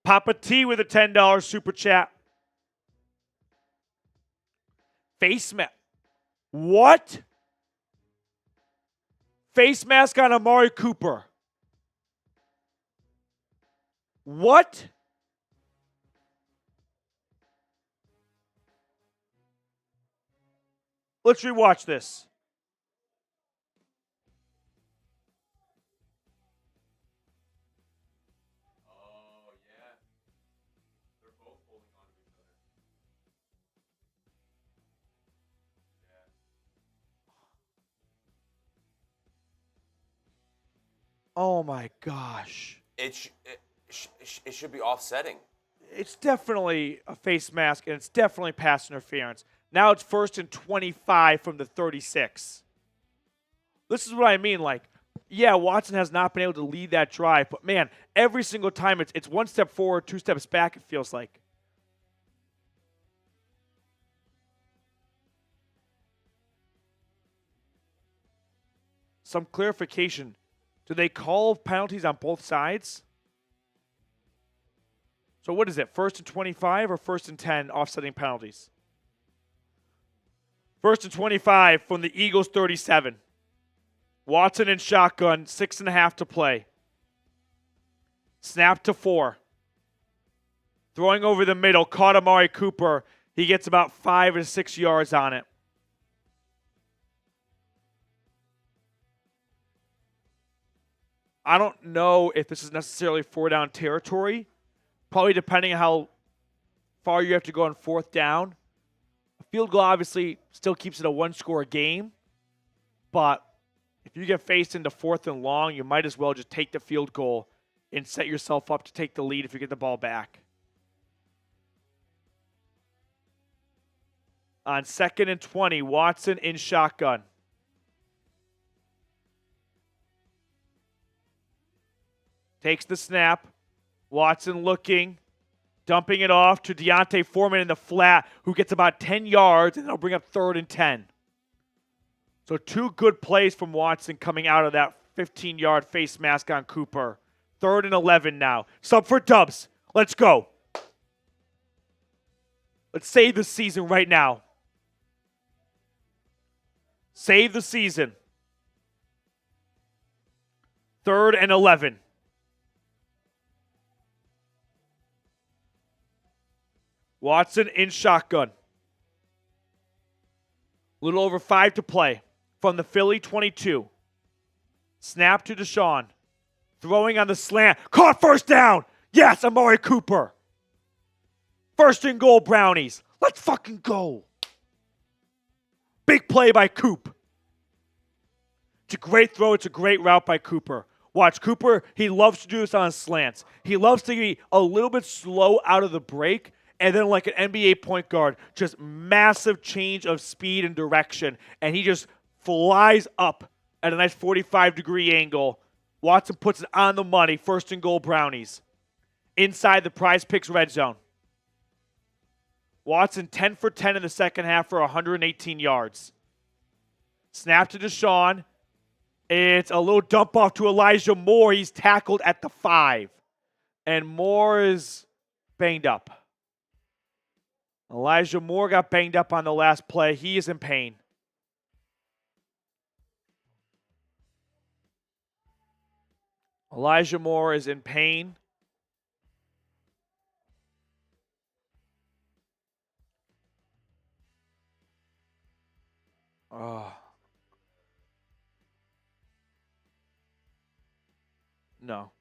Papa T with a $10 super chat. Face mask. What? Face mask on Amari Cooper. What? Let's rewatch this. Oh my gosh. It should be offsetting. It's definitely a face mask, and it's definitely pass interference. Now it's 1st and 25 from the 36. This is what I mean. Like, yeah, Watson has not been able to lead that drive, but man, every single time it's 1 step forward, 2 steps back, it feels like. Some clarification. Do they call penalties on both sides? So what is it, 1st and 25 or 1st and 10 offsetting penalties? 1st and 25 from the Eagles 37. Watson in shotgun, 6.5 to play. Snap to 4. Throwing over the middle, caught Amari Cooper. He gets about 5 or 6 yards on it. I don't know if this is necessarily 4-down territory. Probably depending on how far you have to go on 4th down. A field goal obviously still keeps it a 1-score game. But if you get faced into 4th and long, you might as well just take the field goal and set yourself up to take the lead if you get the ball back. On 2nd and 20, Watson in shotgun. Takes the snap. Watson looking. Dumping it off to Deontay Foreman in the flat, who gets about 10 yards, and that'll bring up 3rd and 10. So 2 good plays from Watson coming out of that 15-yard face mask on Cooper. 3rd and 11 now. Sub for Dubs. Let's go. Let's save the season right now. Save the season. 3rd and 11. Watson in shotgun. A little over 5 to play. From the Philly 22. Snap to Deshaun. Throwing on the slant. Caught, first down. Yes, Amari Cooper. 1st and goal, Brownies. Let's fucking go. Big play by Coop. It's a great throw. It's a great route by Cooper. Watch, Cooper, he loves to do this on slants. He loves to be a little bit slow out of the break, and then like an NBA point guard, just massive change of speed and direction, and he just flies up at a nice 45-degree angle. Watson puts it on the money. 1st and goal, Brownies. Inside the Prize Picks red zone. Watson 10 for 10 in the second half for 118 yards. Snap to Deshaun. It's a little dump off to Elijah Moore. He's tackled at the 5. And Moore is banged up. Elijah Moore got banged up on the last play. He is in pain. Elijah Moore is in pain. Oh. No.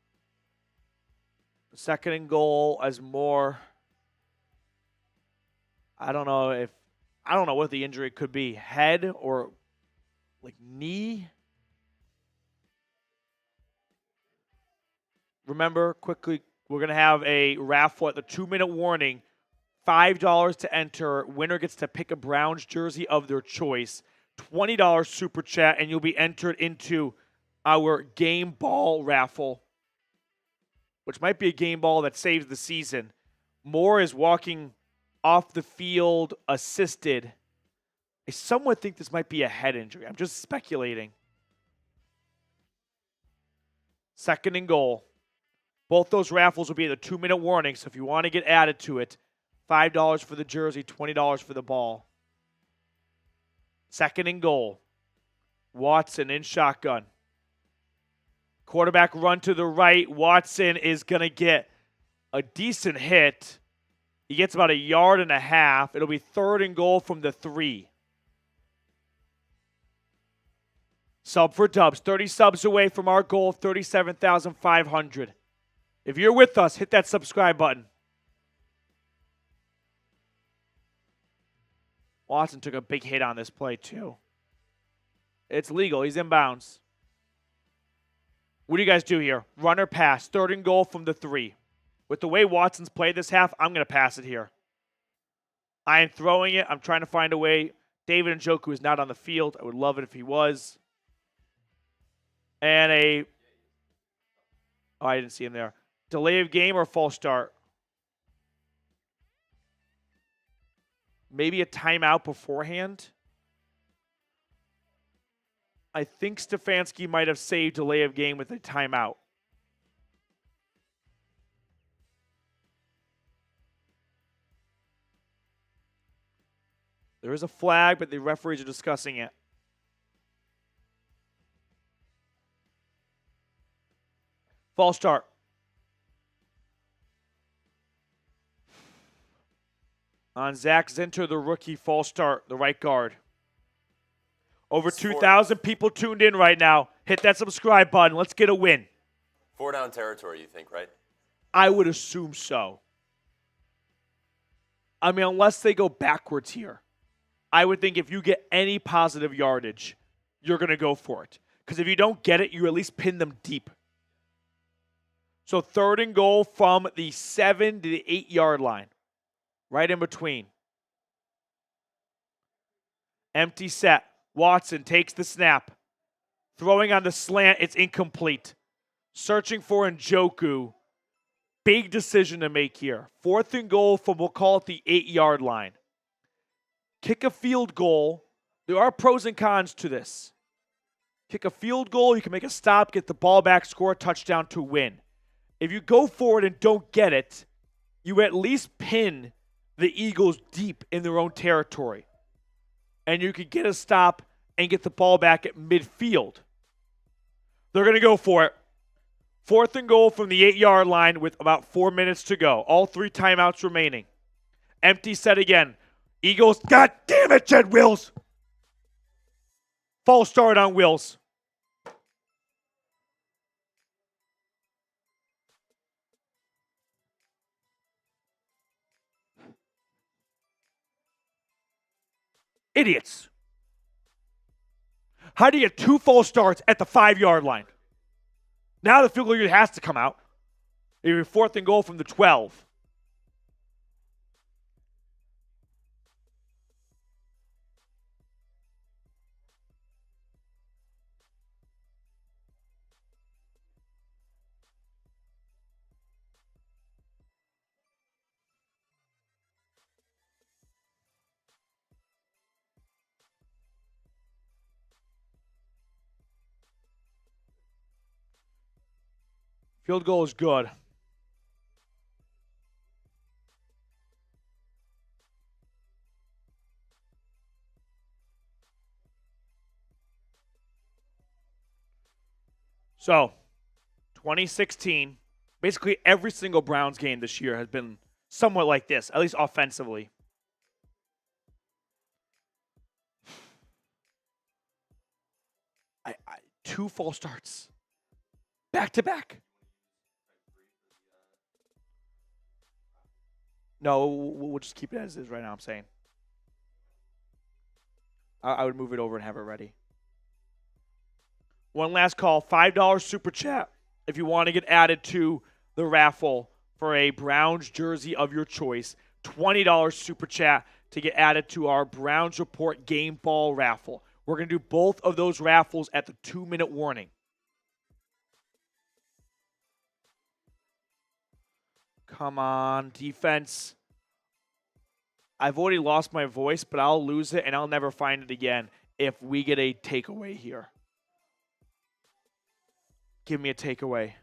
2nd and goal as Moore. I don't know what the injury could be. Head or like knee. Remember, quickly, we're going to have a raffle at the 2-minute warning. $5 to enter. Winner gets to pick a Browns jersey of their choice. $20 super chat, and you'll be entered into our game ball raffle, which might be a game ball that saves the season. Moore is walking off the field assisted. I somewhat think this might be a head injury. I'm just speculating. 2nd and goal. Both those raffles will be at the 2-minute warning, so if you want to get added to it, $5 for the jersey, $20 for the ball. 2nd and goal. Watson in shotgun. Quarterback run to the right. Watson is going to get a decent hit. He gets about 1.5 yards. It'll be 3rd and goal from the 3. Sub for Dubs. 30 subs away from our goal, 37,500. If you're with us, hit that subscribe button. Watson took a big hit on this play, too. It's legal. He's in bounds. What do you guys do here? Run or pass? 3rd and goal from the 3. With the way Watson's played this half, I'm going to pass it here. I am throwing it. I'm trying to find a way. David Njoku is not on the field. I would love it if he was. And I didn't see him there. Delay of game or false start? Maybe a timeout beforehand? I think Stefanski might have saved delay of game with a timeout. There is a flag, but the referees are discussing it. False start. On Zach Zinter, the rookie, false start, the right guard. Over 2,000 people tuned in right now. Hit that subscribe button. Let's get a win. 4-down territory, you think, right? I would assume so. I mean, unless they go backwards here. I would think if you get any positive yardage, you're going to go for it. Because if you don't get it, you at least pin them deep. So 3rd and goal from the 7 to the 8-yard line. Right in between. Empty set. Watson takes the snap. Throwing on the slant. It's incomplete. Searching for Njoku. Big decision to make here. 4th and goal from, we'll call it the 8-yard line. Kick a field goal. There are pros and cons to this. Kick a field goal, you can make a stop, get the ball back, score a touchdown to win. If you go for it and don't get it, you at least pin the Eagles deep in their own territory. And you can get a stop and get the ball back at midfield. They're going to go for it. 4th and goal from the 8-yard line with about 4 minutes to go. All 3 timeouts remaining. Empty set again. Eagles, God damn it, Jed Wills. False start on Wills. Idiots. How do you get 2 false starts at the 5-yard line? Now the field goal unit has to come out. You're 4th and goal from the 12. Field goal is good. So, 2016, basically every single Browns game this year has been somewhat like this, at least offensively. Two false starts. Back to back. No, we'll just keep it as is right now, I'm saying. I would move it over and have it ready. One last call, $5 super chat if you want to get added to the raffle for a Browns jersey of your choice. $20 super chat to get added to our Browns Report game ball raffle. We're going to do both of those raffles at the 2-minute warning. Come on, defense. I've already lost my voice, but I'll lose it and I'll never find it again if we get a takeaway here. Give me a takeaway.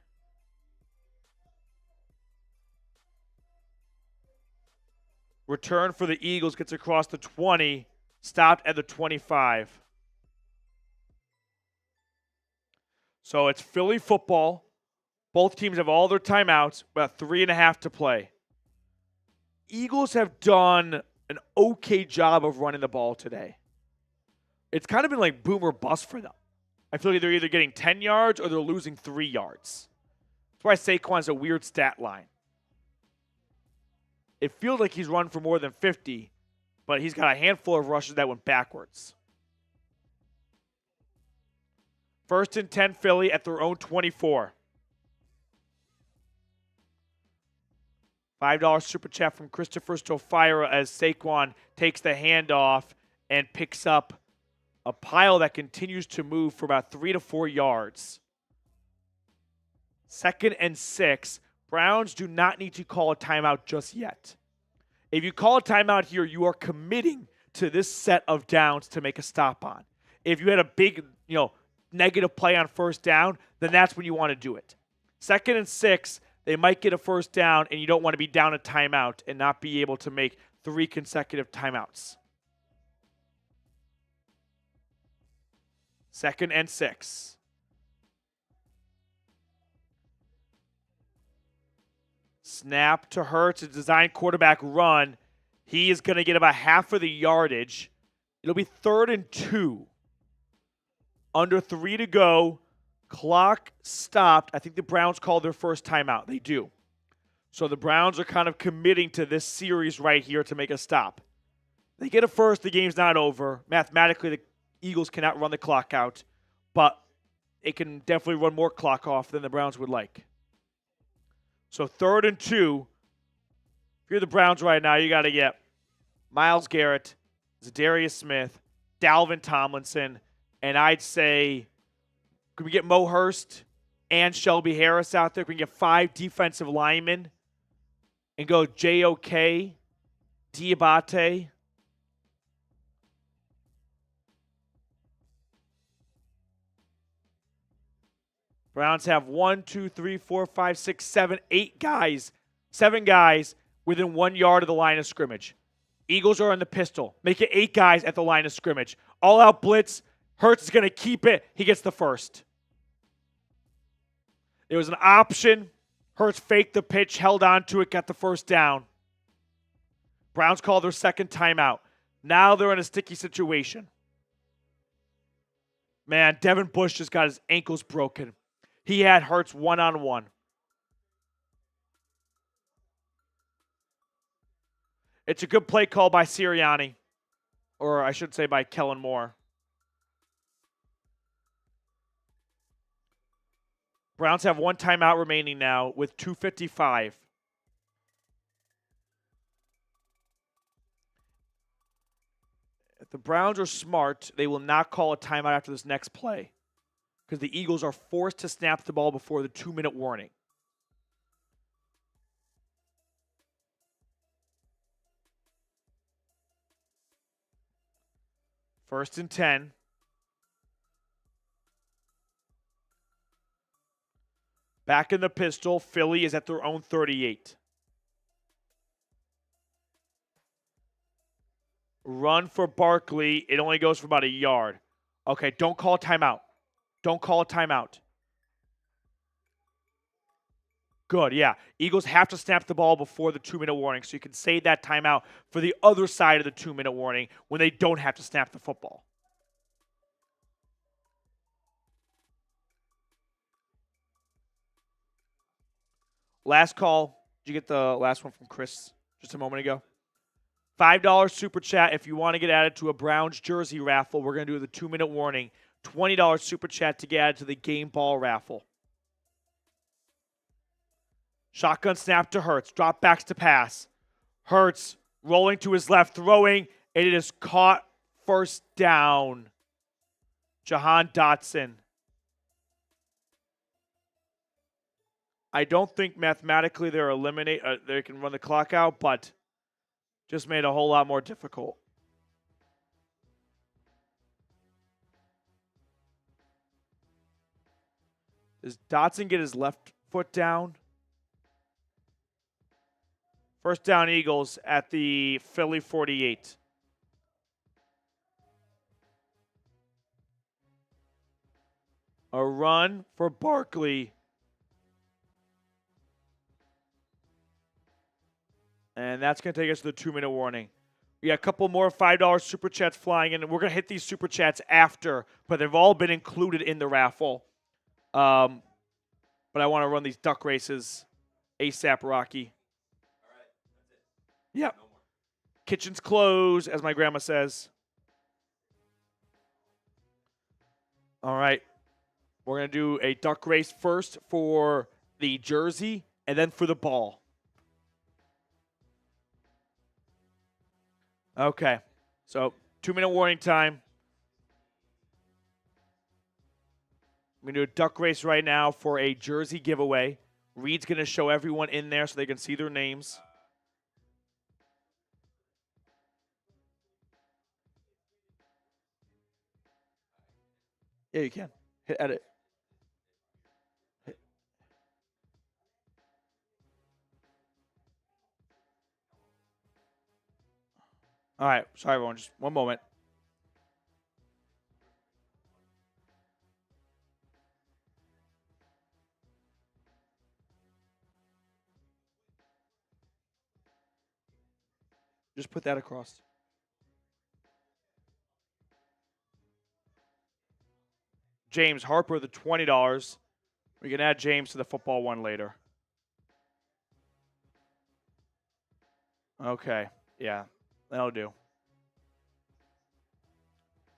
Return for the Eagles gets across the 20, stopped at the 25. So it's Philly football. Both teams have all their timeouts, about 3.5 to play. Eagles have done an okay job of running the ball today. It's kind of been like boom or bust for them. I feel like they're either getting 10 yards or they're losing 3 yards. That's why Saquon's a weird stat line. It feels like he's run for more than 50, but he's got a handful of rushes that went backwards. 1st and 10 Philly at their own 24. $5 super chat from Christopher Stofira as Saquon takes the handoff and picks up a pile that continues to move for about 3 to 4 yards. 2nd and 6. Browns do not need to call a timeout just yet. If you call a timeout here, you are committing to this set of downs to make a stop on. If you had a big, negative play on 1st down, then that's when you want to do it. 2nd and 6, they might get a 1st down, and you don't want to be down a timeout and not be able to make 3 consecutive timeouts. 2nd and 6. Snap to Hurts, a design quarterback run. He is going to get about half of the yardage. It'll be 3rd and 2. Under 3 to go. Clock stopped. I think the Browns called their first timeout. They do. So the Browns are kind of committing to this series right here to make a stop. They get a first, the game's not over. Mathematically, the Eagles cannot run the clock out, but it can definitely run more clock off than the Browns would like. So 3rd and 2. If you're the Browns right now, you got to get Myles Garrett, Zadarius Smith, Dalvin Tomlinson, and I'd say, could we get Mo Hurst and Shelby Harris out there? Can we get 5 defensive linemen and go J.O.K., Diabate, Browns have 1, 2, 3, 4, 5, 6, 7, 8 guys, 7 guys within 1 yard of the line of scrimmage. Eagles are on the pistol. Make it 8 guys at the line of scrimmage. All out blitz. Hurts is going to keep it. He gets the first. It was an option. Hurts faked the pitch, held on to it, got the first down. Browns call their second timeout. Now they're in a sticky situation. Man, Devin Bush just got his ankles broken. He had Hurts one-on-one. It's a good play call by Sirianni, or I should say by Kellen Moore. Browns have 1 timeout remaining now with 2:55. If the Browns are smart, they will not call a timeout after this next play because the Eagles are forced to snap the ball before the 2-minute warning. First and 10. Back in the pistol, Philly is at their own 38. Run for Barkley. It only goes for about a yard. Okay, don't call a timeout. Don't call a timeout. Good, yeah. Eagles have to snap the ball before the 2-minute warning, so you can save that timeout for the other side of the 2-minute warning when they don't have to snap the football. Last call. Did you get the last one from Chris just a moment ago? $5 super chat if you want to get added to a Browns jersey raffle. We're going to do the 2-minute warning. $20 super chat to get added to the game ball raffle. Shotgun snap to Hurts. Drop backs to pass. Hurts rolling to his left, throwing, and it is caught. First down. Jahan Dotson. I don't think mathematically they can run the clock out, but just made a whole lot more difficult. Does Dotson get his left foot down? First down, Eagles at the Philly 48. A run for Barkley. And that's going to take us to the 2-minute warning. We got a couple more $5 super chats flying in. We're going to hit these super chats after, but they've all been included in the raffle. But I want to run these duck races ASAP, Rocky. All right, that's it. Yep. No more. Kitchen's closed, as my grandma says. All right. We're going to do a duck race first for the jersey and then for the ball. Okay. So 2-minute warning time. I'm going to do a duck race right now for a jersey giveaway. Reed's going to show everyone in there so they can see their names. Yeah, you can. Hit edit. All right. Sorry, everyone. Just one moment. Just put that across. James Harper, the $20. We can add James to the football one later. Okay. Yeah, that'll do.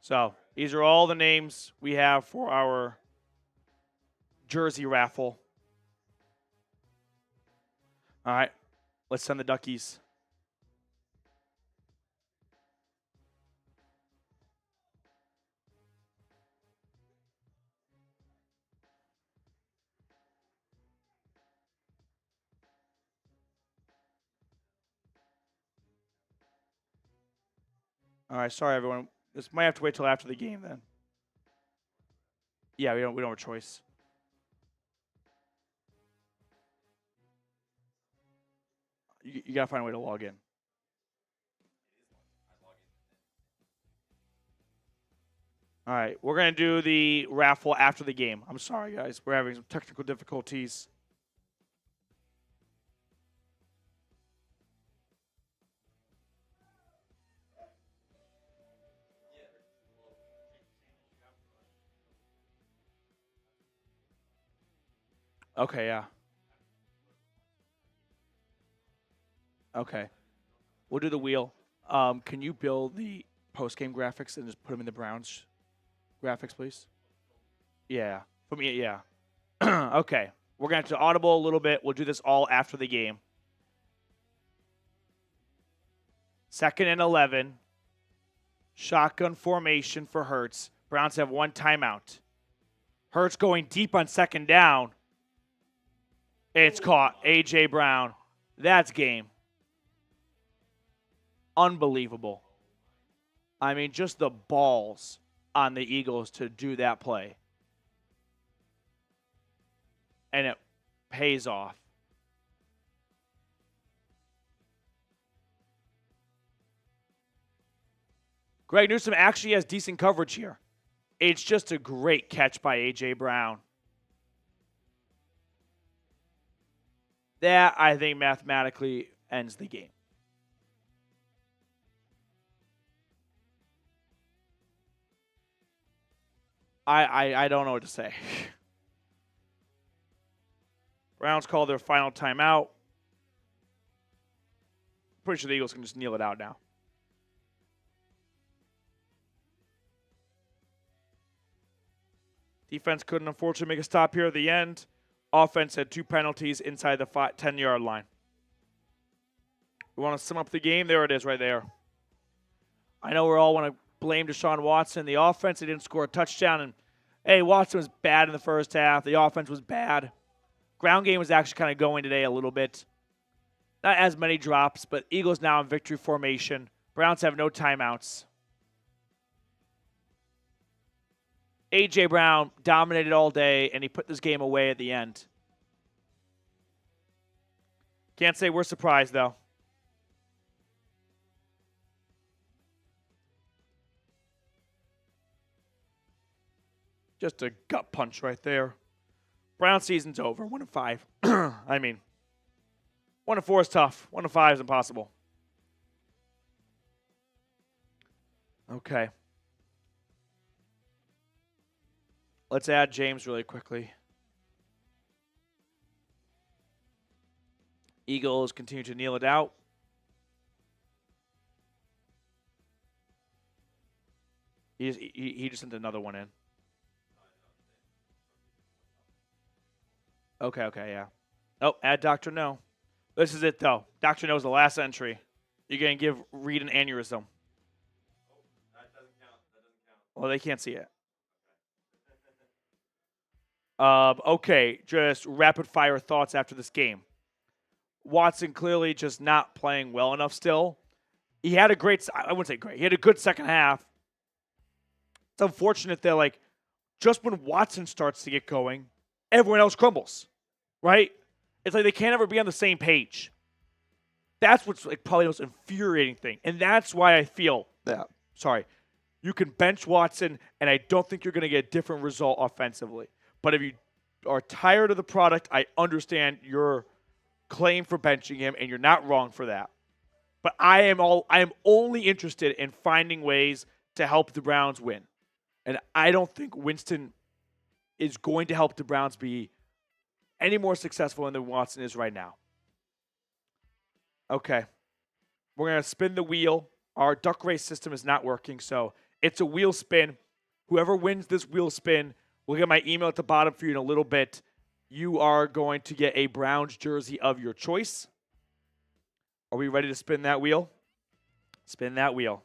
So these are all the names we have for our jersey raffle. All right. Let's send the duckies. All right, sorry everyone. This might have to wait till after the game then. Yeah, we don't have a choice. You got to find a way to log in. All right, we're going to do the raffle after the game. I'm sorry, guys. We're having some technical difficulties. Okay, yeah. Okay. We'll do the wheel. Can you build the post-game graphics and just put them in the Browns graphics, please? Yeah. For me, yeah. Okay. We're going to have to audible a little bit. We'll do this all after the game. 2nd and 11. Shotgun formation for Hurts. Browns have 1 timeout. Hurts going deep on 2nd down. It's caught. A.J. Brown. That's game. Unbelievable. I mean, just the balls on the Eagles to do that play. And it pays off. Greg Newsome actually has decent coverage here. It's just a great catch by A.J. Brown. That, I think, mathematically ends the game. I don't know what to say. Browns call their final timeout. Pretty sure the Eagles can just kneel it out now. Defense couldn't, unfortunately, make a stop here at the end. Offense had 2 penalties inside the 10-yard line. We want to sum up the game. There it is right there. I know we all want to blame Deshaun Watson. The offense, they didn't score a touchdown. And, hey, Watson was bad in the first half. The offense was bad. Ground game was actually kind of going today a little bit. Not as many drops, but Eagles now in victory formation. Browns have no timeouts. A.J. Brown dominated all day, and he put this game away at the end. Can't say we're surprised, though. Just a gut punch right there. Brown season's over. 1-5. I mean, 1-4 is tough. 1-5 is impossible. Okay. Let's add James really quickly. Eagles continue to kneel it out. He just sent another one in. Okay, yeah. Oh, add Dr. No. This is it, though. Dr. No's the last entry. You're going to give Reed an aneurysm. That doesn't count. Well, they can't see it. Okay, just rapid-fire thoughts after this game. Watson clearly just not playing well enough still. He had a great – I wouldn't say great. He had a good second half. It's unfortunate that, just when Watson starts to get going, everyone else crumbles, right? It's like they can't ever be on the same page. That's what's probably the most infuriating thing. And that's why I feel that, you can bench Watson, and I don't think you're going to get a different result offensively. But if you are tired of the product, I understand your claim for benching him, and you're not wrong for that. But I am only interested in finding ways to help the Browns win. And I don't think Winston is going to help the Browns be any more successful than Watson is right now. Okay. We're going to spin the wheel. Our duck race system is not working, so it's a wheel spin. Whoever wins this wheel spin, we'll get my email at the bottom for you in a little bit. You are going to get a Browns jersey of your choice. Are we ready to spin that wheel? Spin that wheel.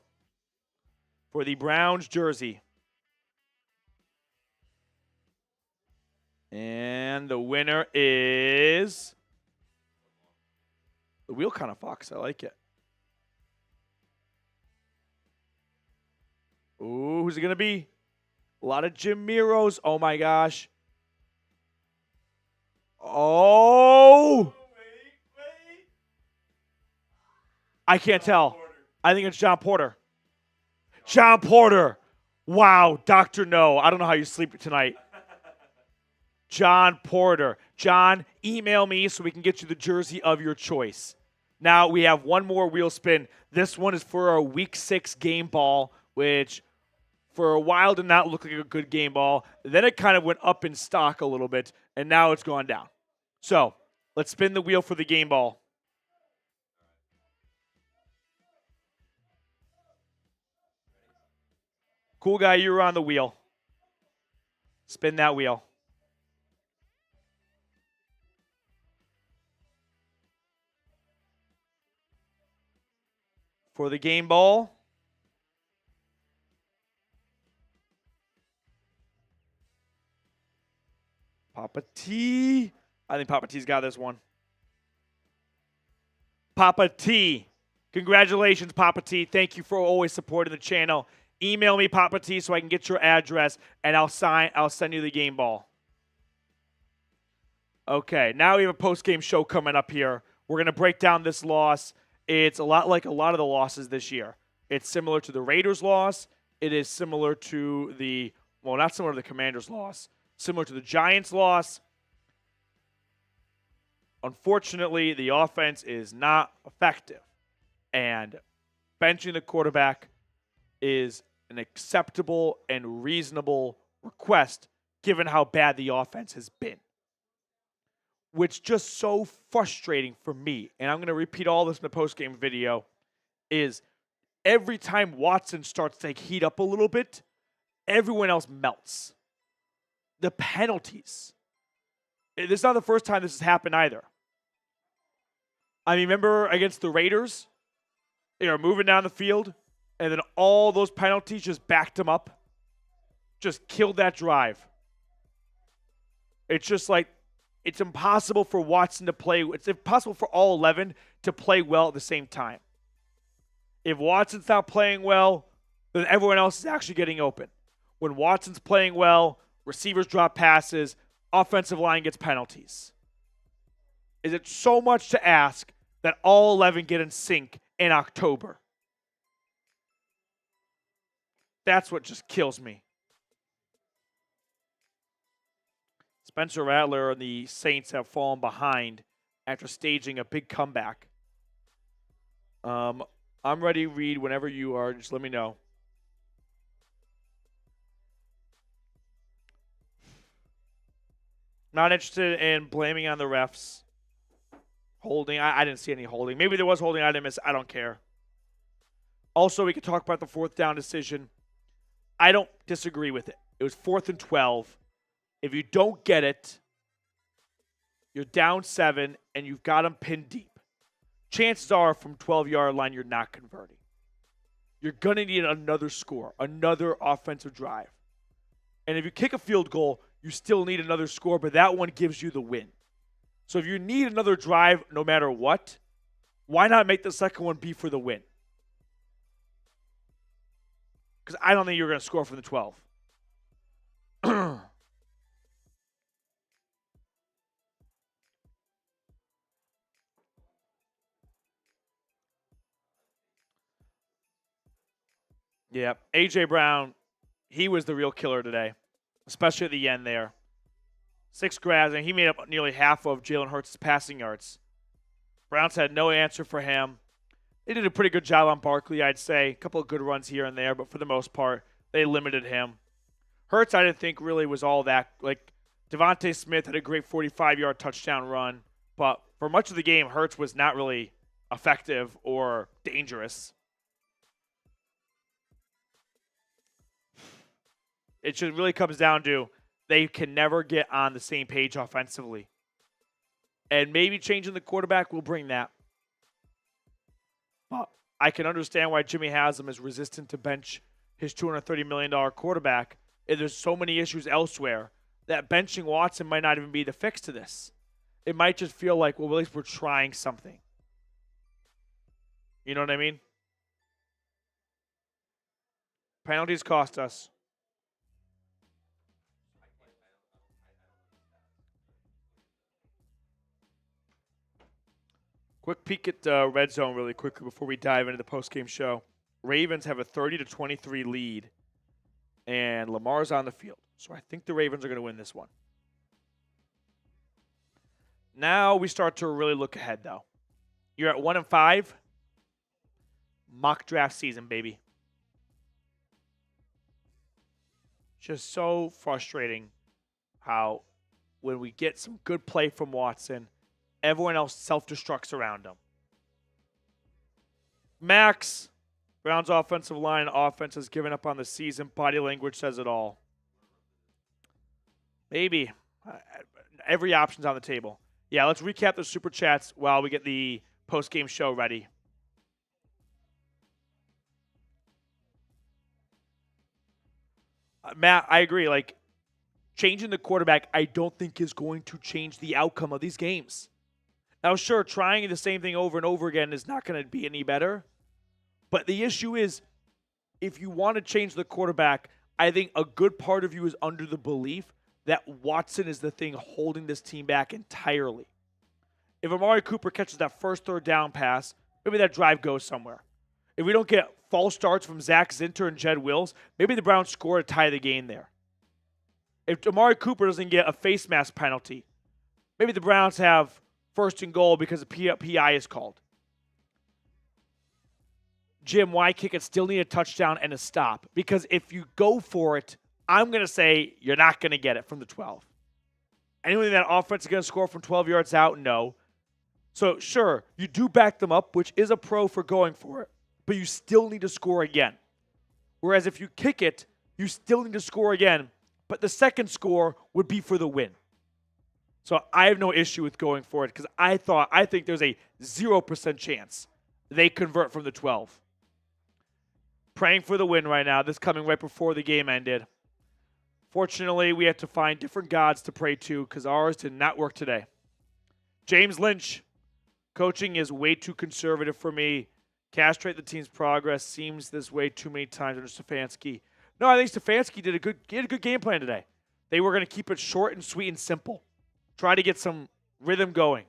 For the Browns jersey. And the winner is... The wheel kind of fucks. I like it. Ooh, who's it going to be? A lot of Jim Miros. Oh, my gosh. Oh! I can't tell. I think it's John Porter. John Porter. Wow, Dr. No. I don't know how you sleep tonight. John Porter. John, email me so we can get you the jersey of your choice. Now we have one more wheel spin. This one is for our Week 6 game ball, which for a while did not look like a good game ball. Then it kind of went up in stock a little bit, and now it's gone down. So let's spin the wheel for the game ball. Cool guy, you're on the wheel. Spin that wheel. For the game ball. Papa T. I think Papa T's got this one. Papa T. Congratulations, Papa T. Thank you for always supporting the channel. Email me, Papa T, so I can get your address, and I'll send you the game ball. Okay, now we have a post-game show coming up here. We're going to break down this loss. It's a lot like a lot of the losses this year. It's similar to the Raiders' loss. It is similar to the, well, not similar to the Commanders' loss. Similar to the Giants' loss. Unfortunately, the offense is not effective. And benching the quarterback is an acceptable and reasonable request given how bad the offense has been. Which just so frustrating for me, and I'm going to repeat all this in the post-game video, is every time Watson starts to heat up a little bit, everyone else melts. The penalties. This is not the first time this has happened either. I mean, remember against the Raiders? They were moving down the field, and then all those penalties just backed them up. Just killed that drive. It's just like, it's impossible for Watson to play. It's impossible for all 11 to play well at the same time. If Watson's not playing well, then everyone else is actually getting open. When Watson's playing well, receivers drop passes, offensive line gets penalties. Is it so much to ask that all 11 get in sync in October? That's what just kills me. Spencer Rattler and the Saints have fallen behind after staging a big comeback. I'm ready, Reed, whenever you are. Just let me know. Not interested in blaming on the refs. Holding. I didn't see any holding. Maybe there was holding. I didn't miss. I don't care. Also, we could talk about the fourth down decision. I don't disagree with it. It was 4th and 12. If you don't get it, you're down 7, and you've got them pinned deep. Chances are from 12-yard line, you're not converting. You're going to need another score, another offensive drive. And if you kick a field goal, you still need another score, but that one gives you the win. So if you need another drive no matter what, why not make the second one be for the win? Because I don't think you're going to score from the 12. Yeah, A.J. Brown, he was the real killer today, especially at the end there. 6 grabs, and he made up nearly half of Jalen Hurts' passing yards. Browns had no answer for him. They did a pretty good job on Barkley, I'd say. A couple of good runs here and there, but for the most part, they limited him. Hurts, I didn't think really was all that. Like, Devontae Smith had a great 45-yard touchdown run, but for much of the game, Hurts was not really effective or dangerous. It just really comes down to they can never get on the same page offensively. And maybe changing the quarterback will bring that. But I can understand why Jimmy Haslam is resistant to bench his $230 million quarterback. And there's so many issues elsewhere that benching Watson might not even be the fix to this. It might just feel like, well, at least we're trying something. You know what I mean? Penalties cost us. Quick peek at Red Zone really quickly before we dive into the post-game show. Ravens have a 30-23 lead, and Lamar's on the field. So I think the Ravens are going to win this one. Now we start to really look ahead, though. You're at 1-5. Mock draft season, baby. Just so frustrating how when we get some good play from Watson, everyone else self-destructs around him. Max, Browns offensive line, offense has given up on the season. Body language says it all. Maybe. Every option's on the table. Yeah, let's recap the Super Chats while we get the post-game show ready. Matt, I agree. Like, changing the quarterback, I don't think is going to change the outcome of these games. Now, sure, trying the same thing over and over again is not going to be any better. But the issue is, if you want to change the quarterback, I think a good part of you is under the belief that Watson is the thing holding this team back entirely. If Amari Cooper catches that first third down pass, maybe that drive goes somewhere. If we don't get false starts from Zach Zinter and Jed Wills, maybe the Browns score to tie the game there. If Amari Cooper doesn't get a face mask penalty, maybe the Browns have first and goal because a PI is called. Jim, why kick it? Still need a touchdown and a stop. Because if you go for it, I'm going to say you're not going to get it from the 12. Anyone that offense is going to score from 12 yards out? No. So, sure, you do back them up, which is a pro for going for it. But you still need to score again. Whereas if you kick it, you still need to score again, but the second score would be for the win. So I have no issue with going for it because I think there's a 0% chance they convert from the 12. Praying for the win right now. This coming right before the game ended. Fortunately, we had to find different gods to pray to because ours did not work today. James Lynch, coaching is way too conservative for me. Castrate the team's progress seems this way too many times under Stefanski. No, I think Stefanski did a good game plan today. They were going to keep it short and sweet and simple. Try to get some rhythm going.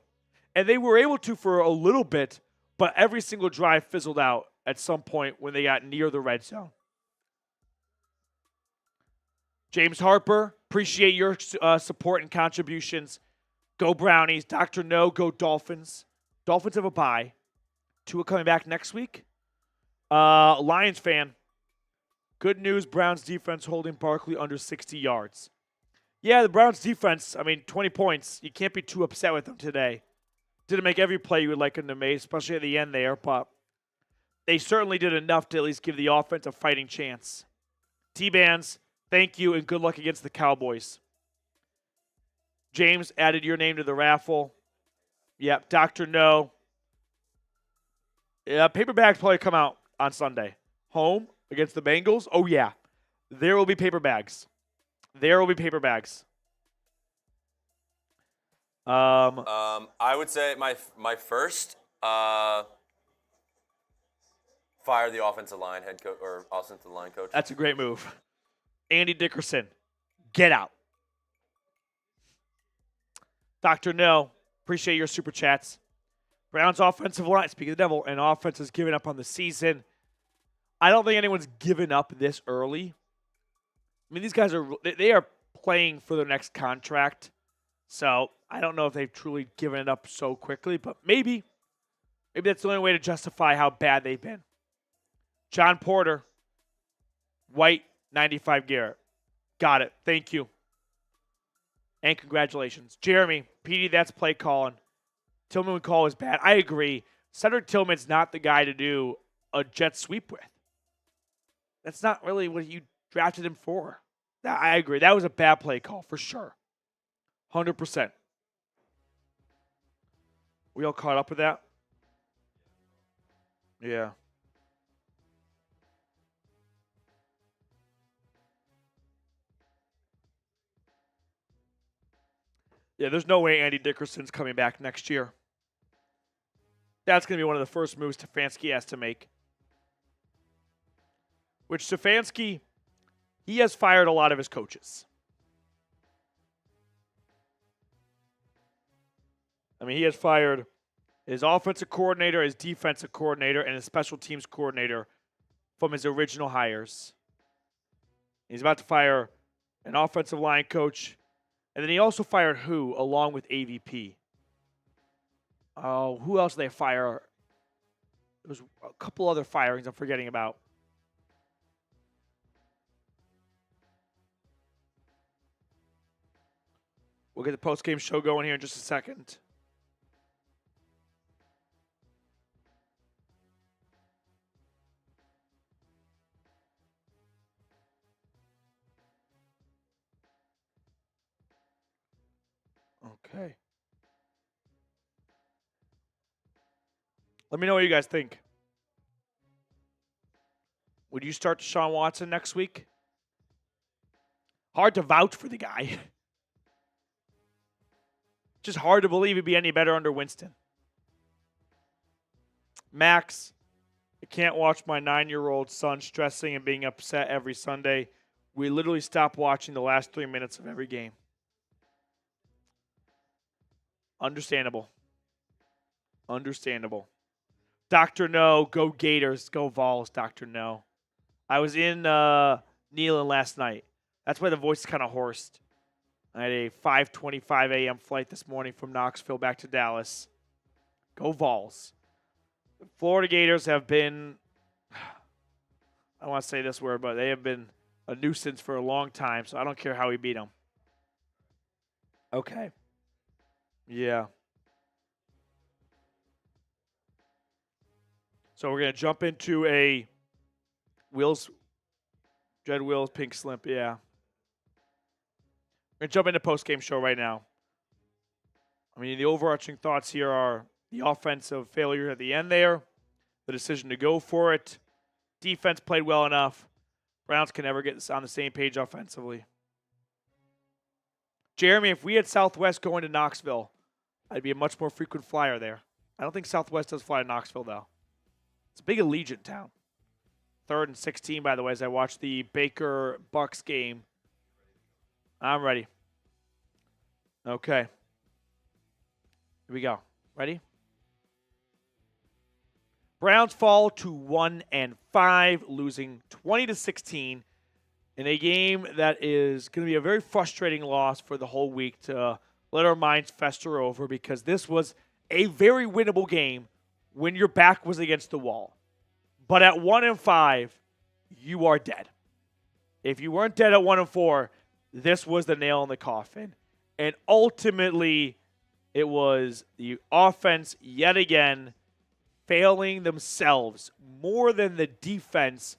And they were able to for a little bit, but every single drive fizzled out at some point when they got near the red zone. James Harper, appreciate your support and contributions. Go Brownies. Dr. No, go Dolphins. Dolphins have a bye. Tua coming back next week. Lions fan. Good news, Browns defense holding Barkley under 60 yards. Yeah, the Browns defense, 20 points. You can't be too upset with them today. Didn't make every play you would like them to make, especially at the end there, but they certainly did enough to at least give the offense a fighting chance. T-Bands, thank you and good luck against the Cowboys. James added your name to the raffle. Yep, Dr. No. Yeah, paper bags probably come out on Sunday. Home against the Bengals? Oh, yeah. There will be paper bags. There will be paper bags. I would say my first fire the offensive line head coach or offensive line coach. That's a great move. Andy Dickerson, get out. Dr. No, appreciate your super chats. Browns offensive line, speaking of the devil, and offense has given up on the season. I don't think anyone's given up this early. These guys they are playing for their next contract. So I don't know if they've truly given it up so quickly, but maybe that's the only way to justify how bad they've been. John Porter, White, 95 Garrett. Got it. Thank you. And congratulations. Jeremy, Petey, that's play calling. Tillman call was bad. I agree. Cedric Tillman's not the guy to do a jet sweep with. That's not really what you drafted him for. I agree. That was a bad play call for sure. 100%. We all caught up with that? Yeah. Yeah, there's no way Andy Dickerson's coming back next year. That's going to be one of the first moves Stefanski has to make. Which Stefanski, he has fired a lot of his coaches. He has fired his offensive coordinator, his defensive coordinator, and his special teams coordinator from his original hires. He's about to fire an offensive line coach, and then he also fired who along with AVP? Oh, who else did they fire? There was a couple other firings I'm forgetting about. We'll get the post-game show going here in just a second. Okay. Let me know what you guys think. Would you start Deshaun Watson next week? Hard to vouch for the guy. Just hard to believe he'd be any better under Winston. Max, I can't watch my 9-year-old son stressing and being upset every Sunday. We literally stop watching the last 3 minutes of every game. Understandable. Dr. No, go Gators, go Vols, Dr. No. I was in Neyland last night. That's why the voice is kind of hoarse. I had a 5:25 a.m. flight this morning from Knoxville back to Dallas. Go Vols. The Florida Gators have been, I don't want to say this word, but they have been a nuisance for a long time, so I don't care how we beat them. Okay. Yeah. So we're going to jump into a Jed Wills, Pink Slip, yeah. We're going to jump into post-game show right now. I mean, the overarching thoughts here are the offensive failure at the end there, the decision to go for it. Defense played well enough. Browns can never get on the same page offensively. Jeremy, if we had Southwest going to Knoxville, I'd be a much more frequent flyer there. I don't think Southwest does fly to Knoxville, though. It's a big Allegiant town. 3rd and 16, by the way, as I watch the Baker-Bucks game. I'm ready. Okay. Here we go. Ready? Browns fall to 1-5, losing 20-16 in a game that is going to be a very frustrating loss for the whole week to let our minds fester over, because this was a very winnable game when your back was against the wall. But at 1-5, you are dead. If you weren't dead at 1-4, this was the nail in the coffin. And ultimately, it was the offense yet again failing themselves more than the defense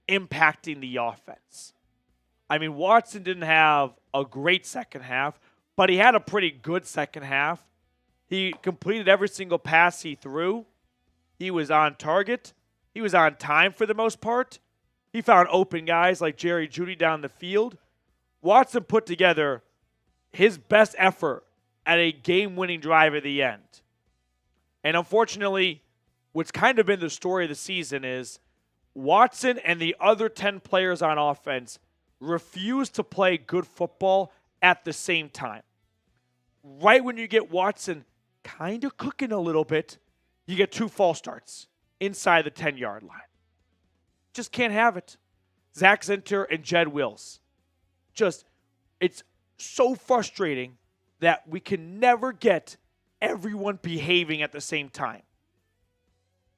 impacting the offense. I mean, Watson didn't have a great second half, but he had a pretty good second half. He completed every single pass he threw. He was on target. He was on time for the most part. He found open guys like Jerry Jeudy down the field. Watson put together his best effort at a game-winning drive at the end. And unfortunately, what's kind of been the story of the season is Watson and the other 10 players on offense refuse to play good football at the same time. Right when you get Watson kind of cooking a little bit, you get 2 false starts inside the 10-yard line. Just can't have it. Zach Zinter and Jed Wills. It's so frustrating that we can never get everyone behaving at the same time.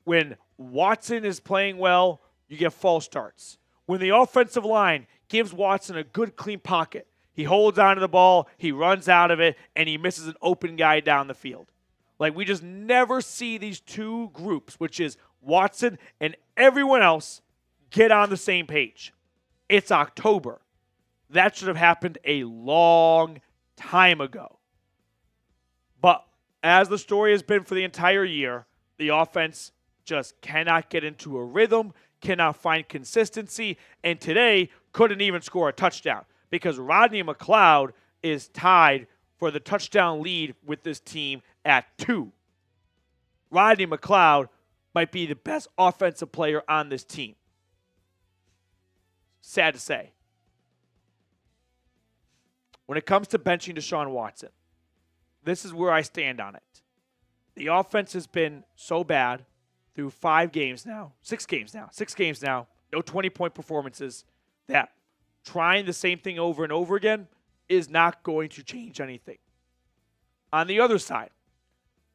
When Watson is playing well, you get false starts. When the offensive line gives Watson a good, clean pocket, he holds onto the ball, he runs out of it, and he misses an open guy down the field. Like, we just never see these two groups, which is Watson and everyone else, get on the same page. It's October. That should have happened a long time ago. But as the story has been for the entire year, the offense just cannot get into a rhythm, cannot find consistency, and today couldn't even score a touchdown because Rodney McLeod is tied for the touchdown lead with this team at 2. Rodney McLeod might be the best offensive player on this team. Sad to say. When it comes to benching Deshaun Watson, this is where I stand on it. The offense has been so bad through 6 games now, no 20-point performances, that trying the same thing over and over again is not going to change anything. On the other side,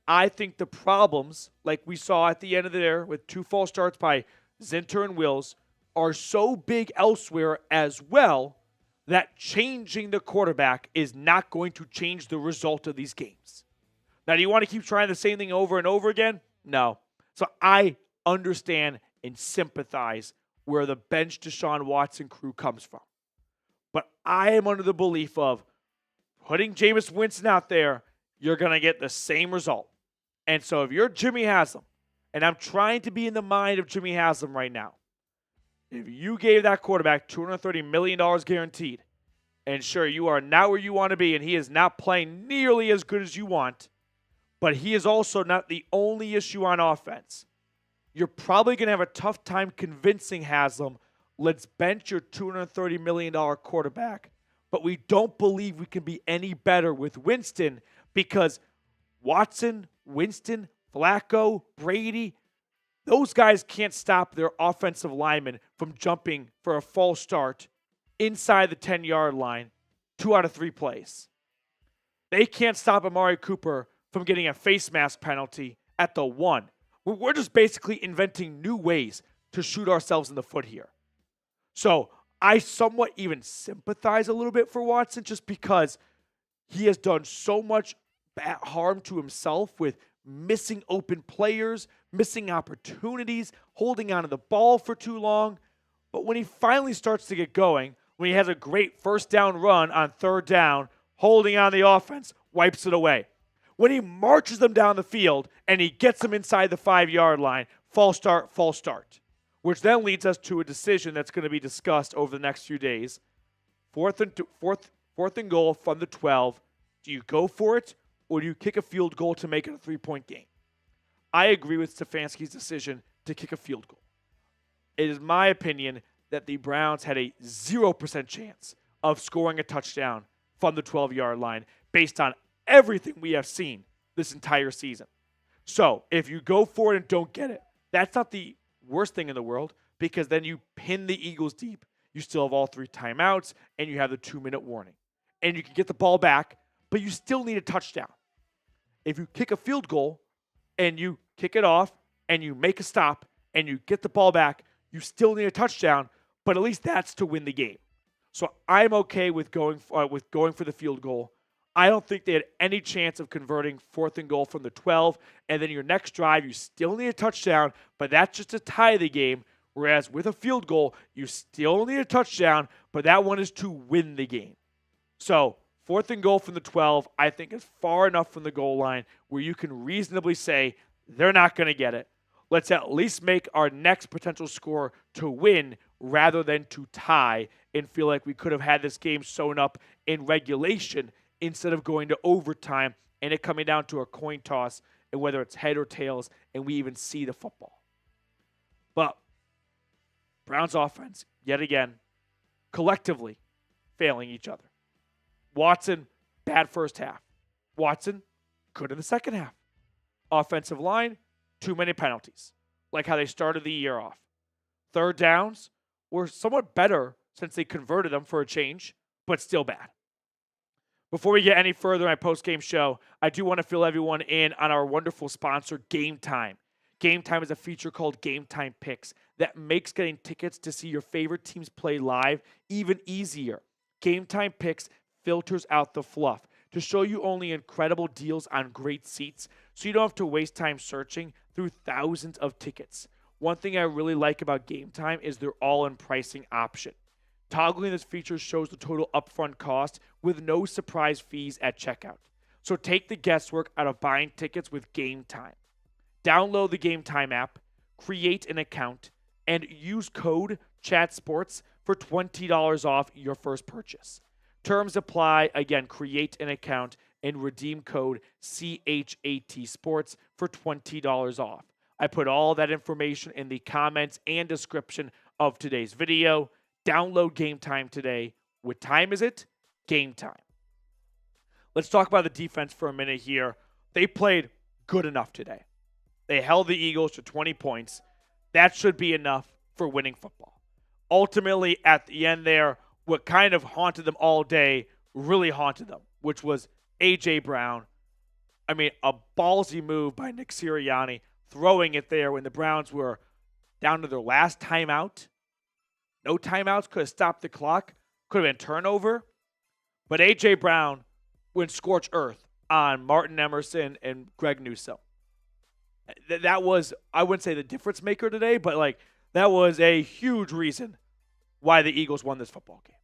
I think the problems, like we saw at the end of the year with 2 false starts by Zinter and Wills, are so big elsewhere as well that changing the quarterback is not going to change the result of these games. Now, do you want to keep trying the same thing over and over again? No. So I understand and sympathize where the bench Deshaun Watson crew comes from. But I am under the belief of putting Jameis Winston out there, you're going to get the same result. And so if you're Jimmy Haslam, and I'm trying to be in the mind of Jimmy Haslam right now, if you gave that quarterback $230 million guaranteed, and sure, you are not where you want to be, and he is not playing nearly as good as you want, but he is also not the only issue on offense, you're probably going to have a tough time convincing Haslam, let's bench your $230 million quarterback, but we don't believe we can be any better with Winston because Watson, Winston, Flacco, Brady, those guys can't stop their offensive linemen from jumping for a false start inside the 10-yard line 2 out of 3 plays. They can't stop Amari Cooper from getting a face mask penalty at the 1. We're just basically inventing new ways to shoot ourselves in the foot here. So I somewhat even sympathize a little bit for Watson just because he has done so much bad harm to himself with missing open players, missing opportunities, holding onto the ball for too long. But when he finally starts to get going, when he has a great first down run on 3rd down, holding on the offense, wipes it away. When he marches them down the field and he gets them inside the 5-yard line, false start, which then leads us to a decision that's going to be discussed over the next few days. Fourth and goal from the 12. Do you go for it, or do you kick a field goal to make it a 3-point game? I agree with Stefanski's decision to kick a field goal. It is my opinion that the Browns had a 0% chance of scoring a touchdown from the 12-yard line based on everything we have seen this entire season. So if you go for it and don't get it, that's not the worst thing in the world because then you pin the Eagles deep. You still have all 3 timeouts, and you have the 2-minute warning. And you can get the ball back, but you still need a touchdown. If you kick a field goal and you kick it off and you make a stop and you get the ball back, you still need a touchdown, but at least that's to win the game. So I'm okay with going for the field goal. I don't think they had any chance of converting 4th and goal from the 12, and then your next drive, you still need a touchdown, but that's just to tie the game, whereas with a field goal, you still need a touchdown, but that one is to win the game. So 4th and goal from the 12, I think is far enough from the goal line where you can reasonably say they're not going to get it. Let's at least make our next potential score to win rather than to tie and feel like we could have had this game sewn up in regulation instead of going to overtime and it coming down to a coin toss and whether it's head or tails and we even see the football. But Browns offense, yet again, collectively failing each other. Watson, bad first half. Watson, good in the second half. Offensive line, too many penalties, like how they started the year off. 3rd downs were somewhat better since they converted them for a change, but still bad. Before we get any further in my post-game show, I do want to fill everyone in on our wonderful sponsor, Game Time. Game Time is a feature called Game Time Picks that makes getting tickets to see your favorite teams play live even easier. Game Time Picks filters out the fluff to show you only incredible deals on great seats so you don't have to waste time searching through thousands of tickets. One thing I really like about Game Time is their all-in pricing option. Toggling this feature shows the total upfront cost with no surprise fees at checkout. So take the guesswork out of buying tickets with Game Time. Download the Game Time app, create an account, and use code CHATSPORTS for $20 off your first purchase. Terms apply. Again, create an account and redeem code CHATSPORTS for $20 off. I put all that information in the comments and description of today's video. Download Game Time today. What time is it? Game time. Let's talk about the defense for a minute here. They played good enough today. They held the Eagles to 20 points. That should be enough for winning football. Ultimately, at the end there, what kind of haunted them all day really haunted them, which was A.J. Brown. I mean, a ballsy move by Nick Sirianni, throwing it there when the Browns were down to their last timeout. No timeouts, could have stopped the clock, could have been turnover. But A.J. Brown went scorched earth on Martin Emerson and Greg Newsome. That was, I wouldn't say the difference maker today, but like that was a huge reason why the Eagles won this football game.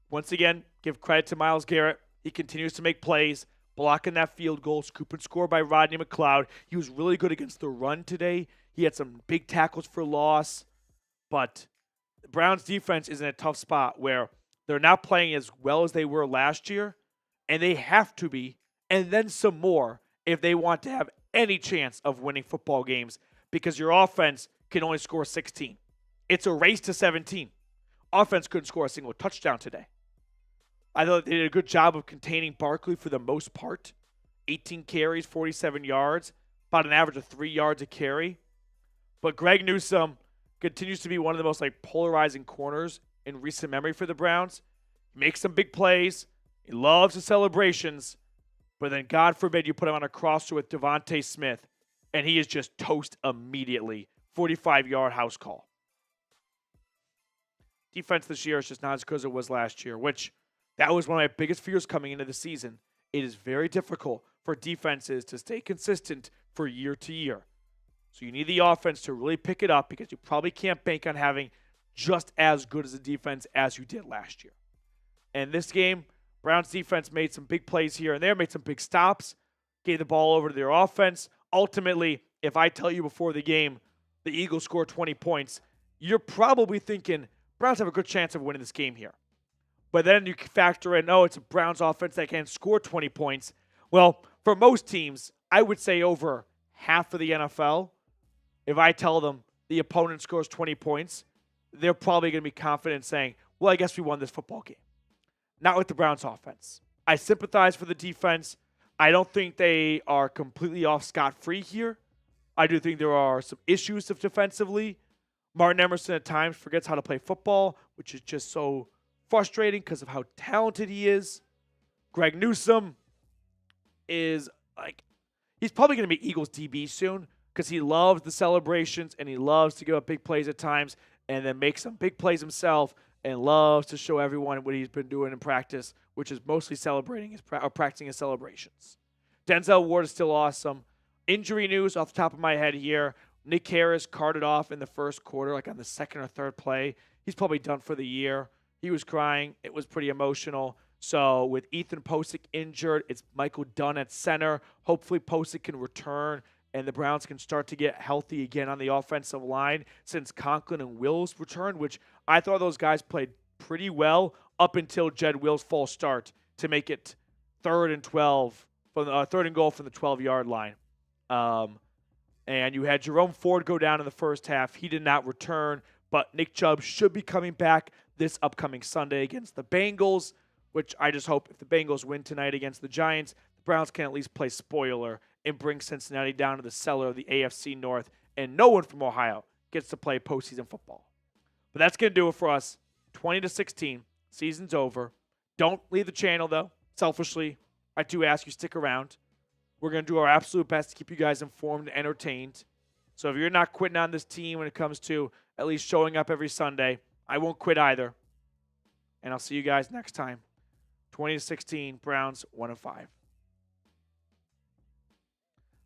Once again, give credit to Myles Garrett. He continues to make plays, blocking that field goal, scoop and score by Rodney McLeod. He was really good against the run today. He had some big tackles for loss, but the Browns defense is in a tough spot where they're not playing as well as they were last year, and they have to be, and then some more if they want to have any chance of winning football games, because your offense can only score 16. It's a race to 17. Offense couldn't score a single touchdown today. I thought they did a good job of containing Barkley for the most part. 18 carries, 47 yards, about an average of 3 yards a carry. But Greg Newsome continues to be one of the most polarizing corners in recent memory for the Browns. He makes some big plays. He loves the celebrations. But then, God forbid, you put him on a crosser with Devontae Smith, and he is just toast immediately. 45-yard house call. Defense this year is just not as good as it was last year, which that was one of my biggest fears coming into the season. It is very difficult for defenses to stay consistent for year to year. So you need the offense to really pick it up, because you probably can't bank on having just as good as a defense as you did last year. And this game, Browns defense made some big plays here and there, made some big stops, gave the ball over to their offense. Ultimately, if I tell you before the game the Eagles score 20 points, you're probably thinking Browns have a good chance of winning this game here. But then you factor in, it's a Browns offense that can score 20 points. Well, for most teams, I would say over half of the NFL, if I tell them the opponent scores 20 points, they're probably going to be confident saying, well, I guess we won this football game. Not with the Browns offense. I sympathize for the defense. I don't think they are completely off scot-free here. I do think there are some issues defensively. Martin Emerson at times forgets how to play football, which is just so frustrating because of how talented he is. Greg Newsome is he's probably going to be Eagles DB soon, because he loves the celebrations and he loves to give up big plays at times and then make some big plays himself, and loves to show everyone what he's been doing in practice, which is mostly practicing his celebrations. Denzel Ward is still awesome. Injury news off the top of my head here. Nick Harris carted off in the first quarter, on the second or third play. He's probably done for the year. He was crying. It was pretty emotional. So with Ethan Posick injured, it's Michael Dunn at center. Hopefully Posick can return and the Browns can start to get healthy again on the offensive line, since Conklin and Wills returned, which I thought those guys played pretty well up until Jed Wills' false start to make it 3rd and 12 from the 3rd and goal from the 12-yard line. And you had Jerome Ford go down in the first half. He did not return, but Nick Chubb should be coming back this upcoming Sunday against the Bengals, which I just hope if the Bengals win tonight against the Giants, the Browns can at least play spoiler and bring Cincinnati down to the cellar of the AFC North, and no one from Ohio gets to play postseason football. But that's going to do it for us. 20-16. Season's over. Don't leave the channel, though. Selfishly, I do ask you stick around. We're going to do our absolute best to keep you guys informed and entertained. So if you're not quitting on this team when it comes to at least showing up every Sunday, I won't quit either. And I'll see you guys next time. 20-16, Browns 1-5.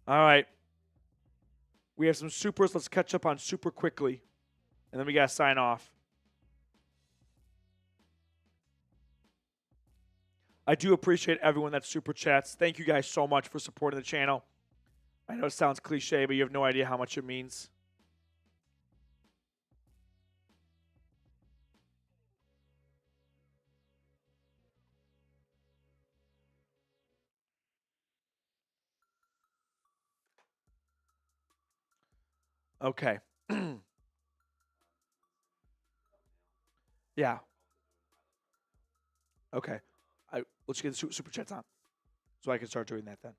All right. We have some supers. Let's catch up on super quickly. And then we got to sign off. I do appreciate everyone that super chats. Thank you guys so much for supporting the channel. I know it sounds cliche, but you have no idea how much it means. Okay. Yeah. Okay. Let's get the super chats on so I can start doing that then.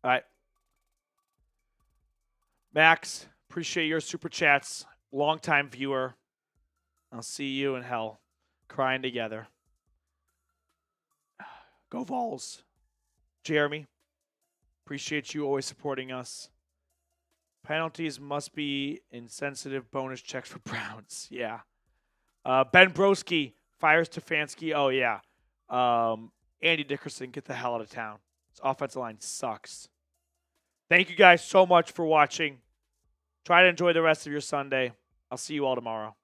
All right. Max, appreciate your super chats. Longtime viewer. I'll see you in hell. Crying together. Go Vols. Jeremy, appreciate you always supporting us. Penalties must be insensitive bonus checks for Browns. Yeah. Ben Broski fires Stefanski. Oh, yeah. Andy Dickerson, get the hell out of town. His offensive line sucks. Thank you guys so much for watching. Try to enjoy the rest of your Sunday. I'll see you all tomorrow.